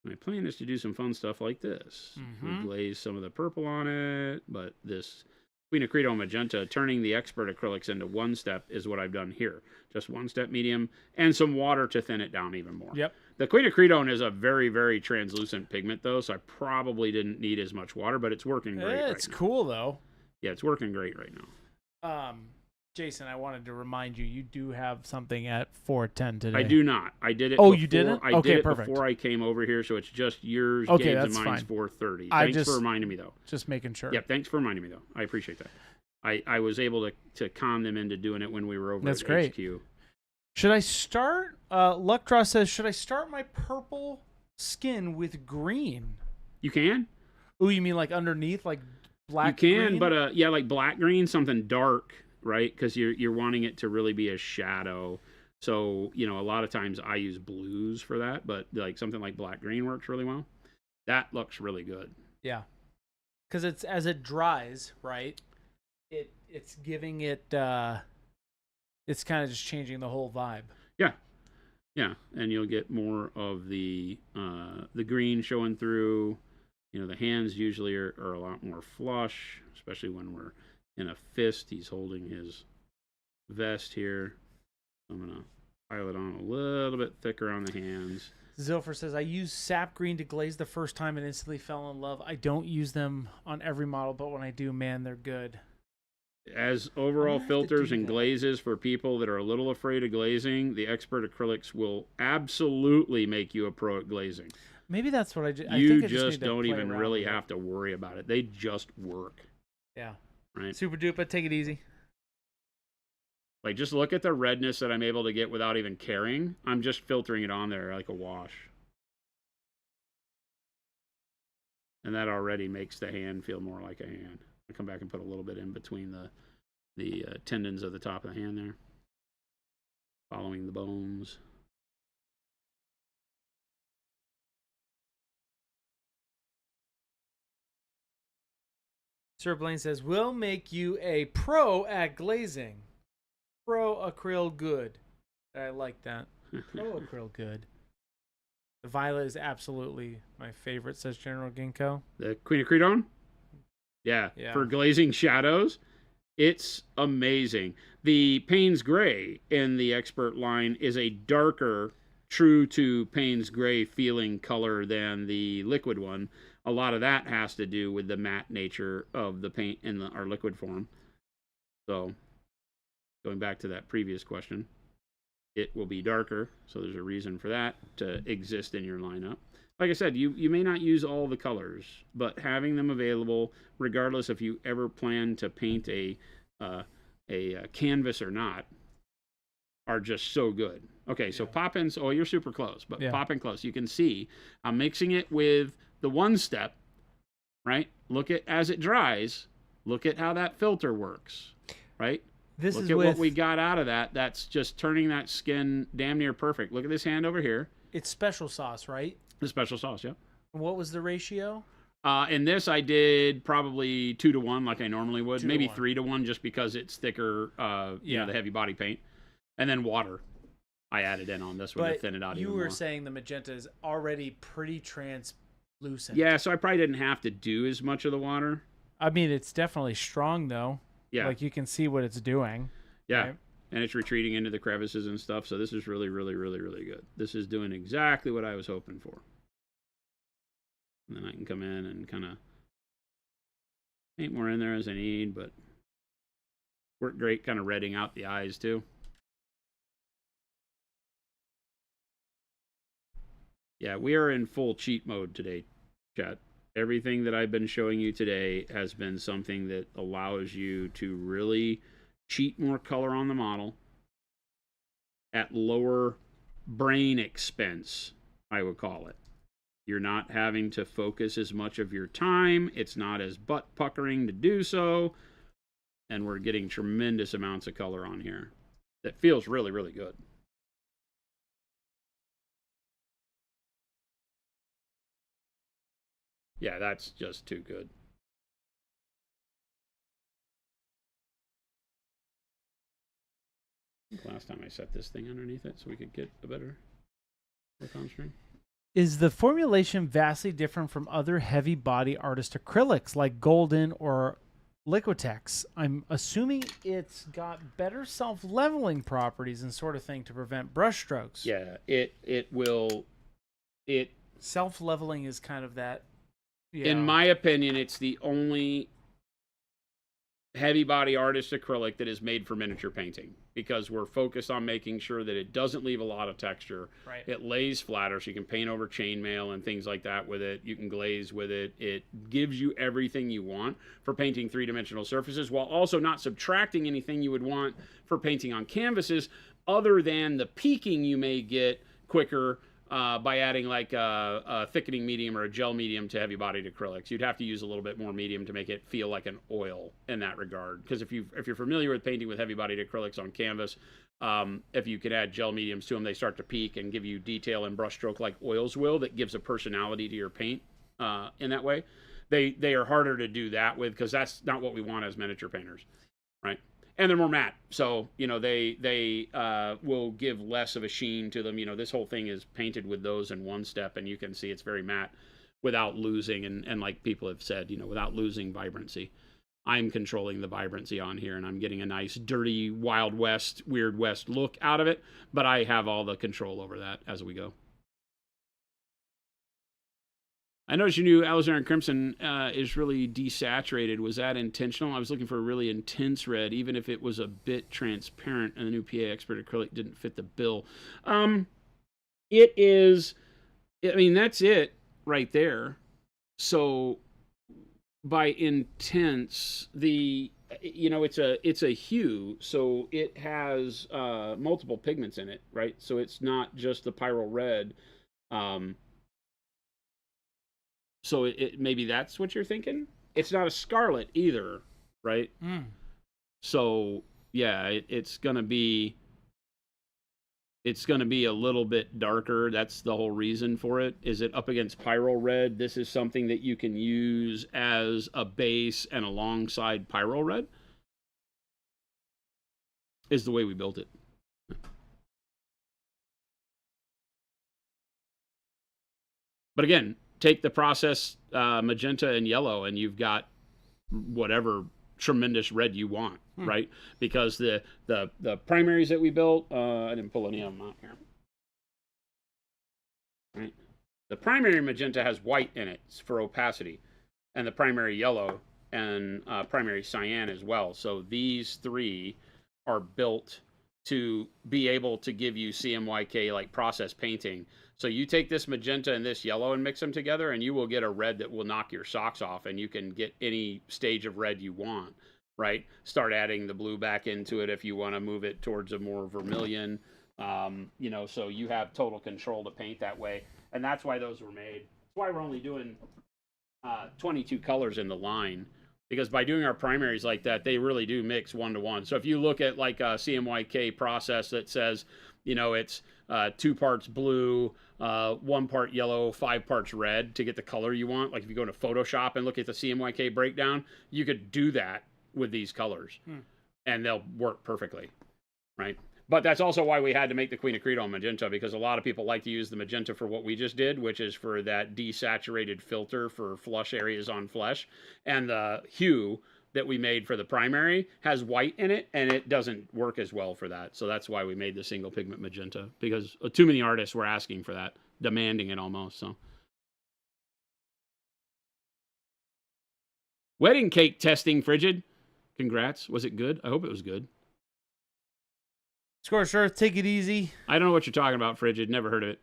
My plan is to do some fun stuff like this. We glaze some of the purple on it, but this Quinacridone Magenta, turning the expert acrylics into one step is what I've done here. Just one step medium and some water to thin it down even more. Yep. The Quinacridone is a very, very translucent pigment, though, so I probably didn't need as much water, but it's working great It's right now. cool, though. Yeah, it's working great right now. Jason, I wanted to remind you, you do have something at 4:10 today. I do not. I did it. Oh, before, you didn't? I Okay, did it perfect. before I came over here, so it's just yours, Okay, Gabe's, and that's mine's fine. 4:30. I Thanks just- for reminding me, though. Just making sure. Yeah, thanks for reminding me, though. I appreciate that. I was able to con them into doing it when we were over That's at great. HQ. Should I start? Luckdraw says, should I start my purple skin with green? You can? Oh, you mean like underneath, like black? You can, green? but yeah, like black green, something dark, right? Because you're wanting it to really be a shadow. So a lot of times I use blues for that, but like something like black green works really well. That looks really good. Yeah, because it's as it dries, right? It's giving it. It's kind of just changing the whole vibe. Yeah, and you'll get more of the green showing through. The hands usually are a lot more flush, especially when we're in a fist. He's holding his vest here. I'm going to pile it on a little bit thicker on the hands. Zilfer says, I used sap green to glaze the first time and instantly fell in love. I don't use them on every model, but when I do, man, they're good. As overall have to filters do and that. glazes for people that are a little afraid of glazing, the expert acrylics will absolutely make you a pro at glazing. Maybe that's what I You think I need just to don't play even around really with it. have to worry about it. They just work, Yeah. right? Super duper. Take it easy. Like, just look at the redness that I'm able to get without even caring. I'm just filtering it on there like a wash. And that already makes the hand feel more like a hand. I come back and put a little bit in between the tendons of the top of the hand there. Following the bones. Sir Blaine says, we'll make you a pro at glazing. Pro acryl good. I like that. Pro acryl good. The violet is absolutely my favorite, says General Ginkgo. The Quinacridone? Yeah, for glazing shadows, it's amazing. The Payne's Gray in the Expert line is a darker, true to Payne's Gray feeling color than the liquid one. A lot of that has to do with the matte nature of the paint in our liquid form. So, going back to that previous question, it will be darker, so there's a reason for that to exist in your lineup. Like I said, you may not use all the colors, but having them available, regardless if you ever plan to paint a canvas or not, are just so good. Okay, so pop in. Oh, you're super close, but pop in close. You can see I'm mixing it with the one step, right? Look at as it dries. Look at how that filter works, right? Look at what we got out of that. That's just turning that skin damn near perfect. Look at this hand over here. It's special sauce, right? The special sauce, yeah. What was the ratio? In this, I did probably 2 to 1, like I normally would. 2 to Maybe 1. 3 to 1, just because it's thicker. The heavy body paint, and then water. I added in on this one to thin it out even more. You were saying the magenta is already pretty translucent. Yeah, so I probably didn't have to do as much of the water. I mean, it's definitely strong though. Yeah. Like you can see what it's doing. Yeah. Right? and it's retreating into the crevices and stuff. So this is really, really, really, really good. This is doing exactly what I was hoping for. And then I can come in and kind of paint more in there as I need, but work great kind of redding out the eyes too. Yeah, we are in full cheat mode today, chat. Everything that I've been showing you today has been something that allows you to really cheat more color on the model at lower brain expense, I would call it. You're not having to focus as much of your time. It's not as butt puckering to do so. And we're getting tremendous amounts of color on here. That feels really, really good. Yeah, that's just too good. I think last time I set this thing underneath it so we could get a better look on screen. Is the formulation vastly different from other heavy body artist acrylics like Golden or Liquitex? I'm assuming it's got better self-leveling properties and sort of thing to prevent brush strokes. Yeah, it will. Self-leveling is kind of that. Yeah. In my opinion, it's the only heavy body artist acrylic that is made for miniature painting, because we're focused on making sure that it doesn't leave a lot of texture. Right. It lays flatter, so you can paint over chainmail and things like that with it. You can glaze with it. It gives you everything you want for painting three-dimensional surfaces, while also not subtracting anything you would want for painting on canvases, other than the peaking you may get quicker by adding like a thickening medium or a gel medium to heavy-bodied acrylics. You'd have to use a little bit more medium to make it feel like an oil in that regard. Because if you're familiar with painting with heavy-bodied acrylics on canvas, if you could add gel mediums to them, they start to peak and give you detail and brushstroke like oils will. That gives a personality to your paint in that way. They are harder to do that with, because that's not what we want as miniature painters, right? And they're more matte, so they will give less of a sheen to them. This whole thing is painted with those in one step, and you can see it's very matte without losing, and like people have said, without losing vibrancy. I'm controlling the vibrancy on here, and I'm getting a nice dirty Wild West, Weird West look out of it, but I have all the control over that as we go. I noticed your new alizarin crimson is really desaturated. Was that intentional? I was looking for a really intense red, even if it was a bit transparent, and the new PA Expert acrylic didn't fit the bill. It is, I mean, that's it right there. So by intense, it's a hue, so it has multiple pigments in it, right? So it's not just the pyrrole red. So it maybe that's what you're thinking. It's not a scarlet either, right? So yeah, it's gonna be a little bit darker. That's the whole reason for it. Is it up against pyrrole red? This is something that you can use as a base and alongside pyrrole red. Is the way we built it. But again, take the process magenta and yellow, and you've got whatever tremendous red you want, right? Because the primaries that we built, I didn't pull any of them out here. Right? The primary magenta has white in it for opacity, and the primary yellow and primary cyan as well. So these three are built to be able to give you CMYK like process painting. So you take this magenta and this yellow and mix them together, and you will get a red that will knock your socks off, and you can get any stage of red you want, right? Start adding the blue back into it if you want to move it towards a more vermilion, so you have total control to paint that way. And that's why those were made. That's why we're only doing 22 colors in the line, because by doing our primaries like that, they really do mix 1-to-1. So if you look at like a CMYK process that says, it's 2 parts blue, 1 part yellow, 5 parts red to get the color you want. Like if you go to Photoshop and look at the CMYK breakdown, you could do that with these colors and they'll work perfectly, right? But that's also why we had to make the Queen of Credo magenta, because a lot of people like to use the magenta for what we just did, which is for that desaturated filter for flush areas on flesh. And the hue that we made for the primary has white in it, and it doesn't work as well for that. So that's why we made the single pigment magenta, because too many artists were asking for that, demanding it almost. So wedding cake testing, Frigid. Congrats. Was it good? I hope it was good. Scorched Earth, take it easy. I don't know what you're talking about, Frigid. Never heard of it.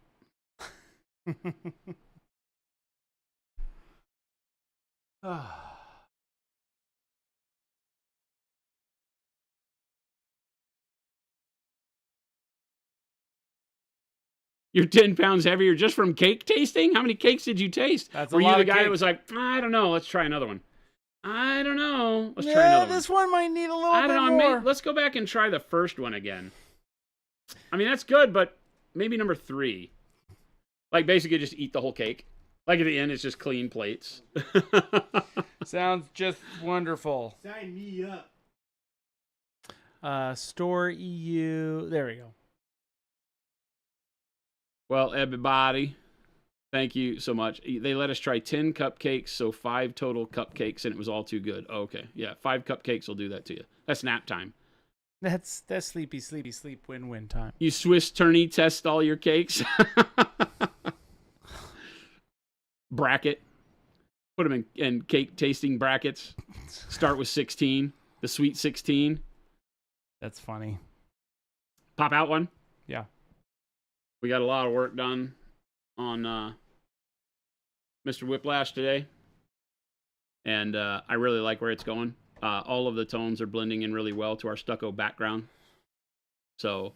You're 10 pounds heavier just from cake tasting? How many cakes did you taste? That's Were a you lot the of guy cake. that was like, I don't know, let's try another one? I don't know. Let's try another this one might need a little one. I bit don't know. more. Let's go back and try the first one again. I mean, that's good, but maybe number 3. Like, basically just eat the whole cake. Like, at the end, it's just clean plates. Sounds just wonderful. Sign me up. Store EU. There we go. Well, everybody, thank you so much. They let us try 10 cupcakes, so 5 total cupcakes, and it was all too good. Oh, okay, yeah, 5 cupcakes will do that to you. That's nap time. That's sleepy, sleep, win time. You Swiss tourney test all your cakes. Bracket. Put them in cake tasting brackets. Start with 16, the sweet 16. That's funny. Pop out one. Yeah. We got a lot of work done on Mr. Whiplash today. And I really like where it's going. All of the tones are blending in really well to our stucco background. So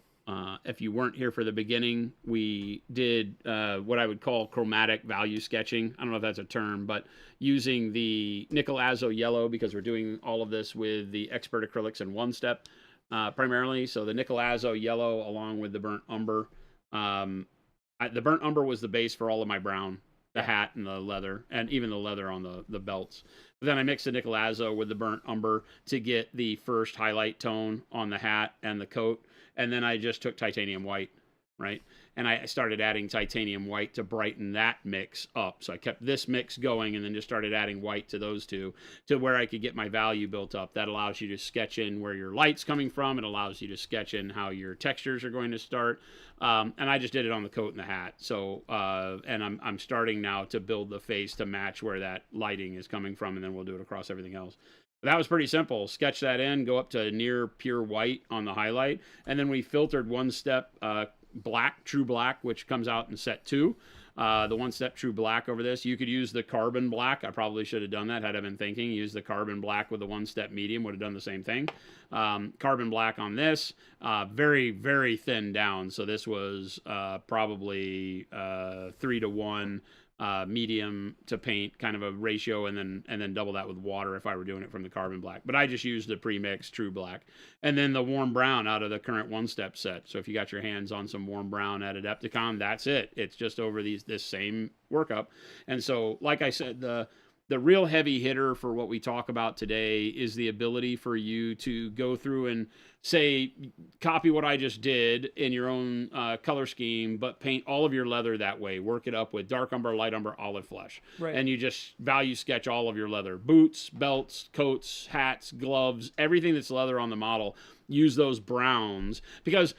if you weren't here for the beginning, we did what I would call chromatic value sketching. I don't know if that's a term, but using the nickel azo yellow, because we're doing all of this with the expert acrylics in one step primarily. So the nickel azo yellow along with the burnt umber. The burnt umber was the base for all of my brown, the hat and the leather, and even the leather on the belts. But then I mixed the nickel azo with the burnt umber to get the first highlight tone on the hat and the coat. And then I just took titanium white, right? And I started adding titanium white to brighten that mix up. So I kept this mix going and then just started adding white to those two to where I could get my value built up. That allows you to sketch in where your light's coming from. It allows you to sketch in how your textures are going to start. And I just did it on the coat and the hat. So, and I'm starting now to build the face to match where that lighting is coming from, and then we'll do it across everything else. That was pretty simple. Sketch that in, go up to near pure white on the highlight, and then we filtered one step black, true black, which comes out in set 2. The one step true black over this. You could use the carbon black. I probably should have done that had I been thinking. Use the carbon black with the one step medium, would have done the same thing. Carbon black on this, very, very thin down. So this was probably 3-to-1 medium to paint kind of a ratio, and then double that with water if I were doing it from the carbon black. But I just used the pre-mix true black, and then the warm brown out of the current one step set. So if you got your hands on some warm brown at Adepticon, that's it. It's just over this same workup. And so, like I said, the real heavy hitter for what we talk about today is the ability for you to go through and say, copy what I just did in your own color scheme, but paint all of your leather that way. Work it up with dark umber, light umber, olive flesh. Right. And you just value sketch all of your leather. Boots, belts, coats, hats, gloves, everything that's leather on the model. Use those browns. Because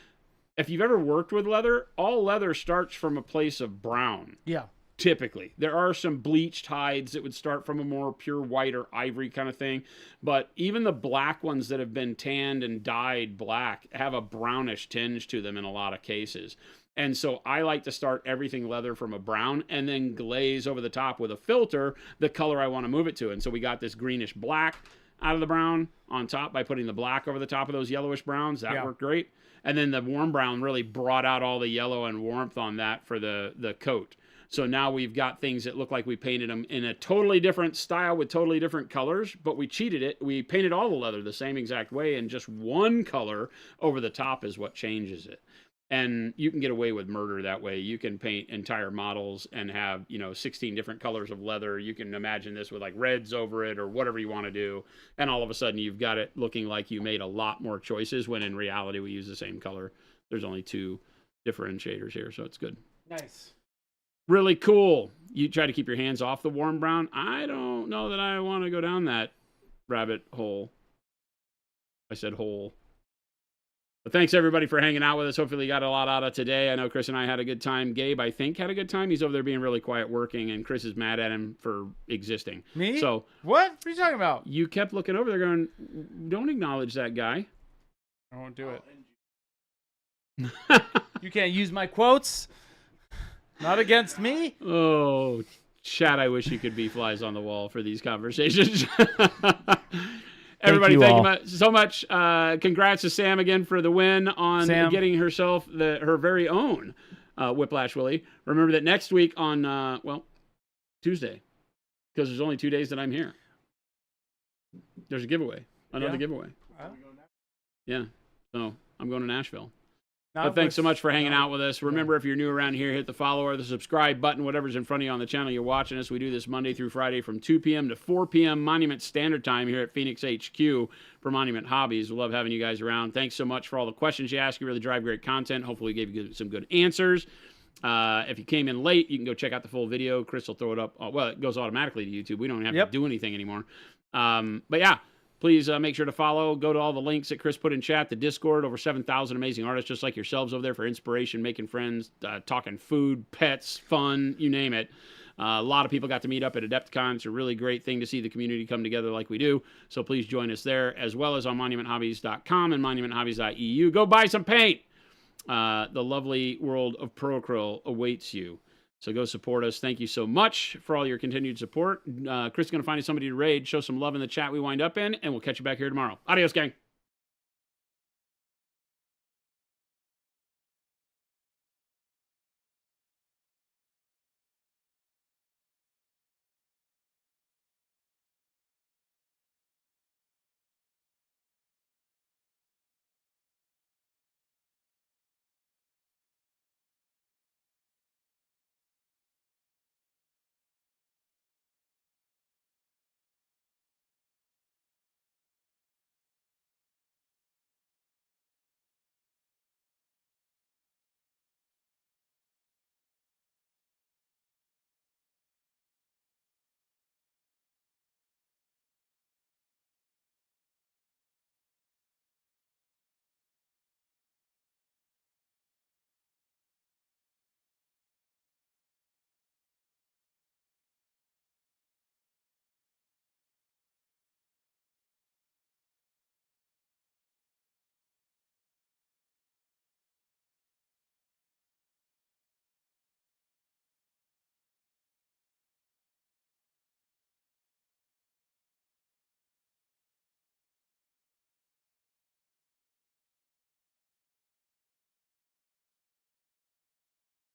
if you've ever worked with leather, all leather starts from a place of brown. Yeah. Typically, there are some bleached hides that would start from a more pure white or ivory kind of thing, but even the black ones that have been tanned and dyed black have a brownish tinge to them in a lot of cases. And so I like to start everything leather from a brown and then glaze over the top with a filter the color I want to move it to. And so we got this greenish black out of the brown on top by putting the black over the top of those yellowish browns. That worked great. And then the warm brown really brought out all the yellow and warmth on that for the coat. So now we've got things that look like we painted them in a totally different style with totally different colors, but we cheated it. We painted all the leather the same exact way, and just one color over the top is what changes it. And you can get away with murder that way. You can paint entire models and have, 16 different colors of leather. You can imagine this with like reds over it or whatever you want to do. And all of a sudden you've got it looking like you made a lot more choices when in reality we use the same color. There's only 2 differentiators here, so it's good. Nice. Really cool. You try to keep your hands off the warm brown. I don't know that I want to go down that rabbit hole. I said hole. But thanks, everybody, for hanging out with us. Hopefully you got a lot out of today. I know Chris and I had a good time. Gabe, I think, had a good time. He's over there being really quiet working, and Chris is mad at him for existing. Me? So What are you talking about? you kept looking over there going, don't acknowledge that guy. I won't do it. You can't use my quotes. Not against me. Oh, chat, I wish you could be flies on the wall for these conversations. Everybody, thank you so much. Congrats to Sam again for the win on getting herself her very own Whiplash Willy. Remember that next week on, Tuesday, because there's only 2 days that I'm here. There's a giveaway. Another giveaway. Yeah. So I'm going to Nashville. But thanks so much for hanging out with us. Remember, if you're new around here, hit the follow or the subscribe button, whatever's in front of you on the channel you're watching us. We do this Monday through Friday from 2 p.m. to 4 p.m. Monument Standard Time here at Phoenix HQ for Monument Hobbies. We love having you guys around. Thanks so much for all the questions you ask. You really drive great content. Hopefully, we gave you some good answers. If you came in late, you can go check out the full video. Chris will throw it up. Well, it goes automatically to YouTube. We don't have to do anything anymore. But yeah. Please make sure to follow. Go to all the links that Chris put in chat. The Discord, over 7,000 amazing artists just like yourselves over there for inspiration, making friends, talking food, pets, fun, you name it. A lot of people got to meet up at Adepticon. It's a really great thing to see the community come together like we do. So please join us there, as well as on monumenthobbies.com and monumenthobbies.eu. Go buy some paint. The lovely world of Procryl awaits you. So go support us. Thank you so much for all your continued support. Chris is going to find somebody to raid. Show some love in the chat we wind up in, and we'll catch you back here tomorrow. Adios, gang.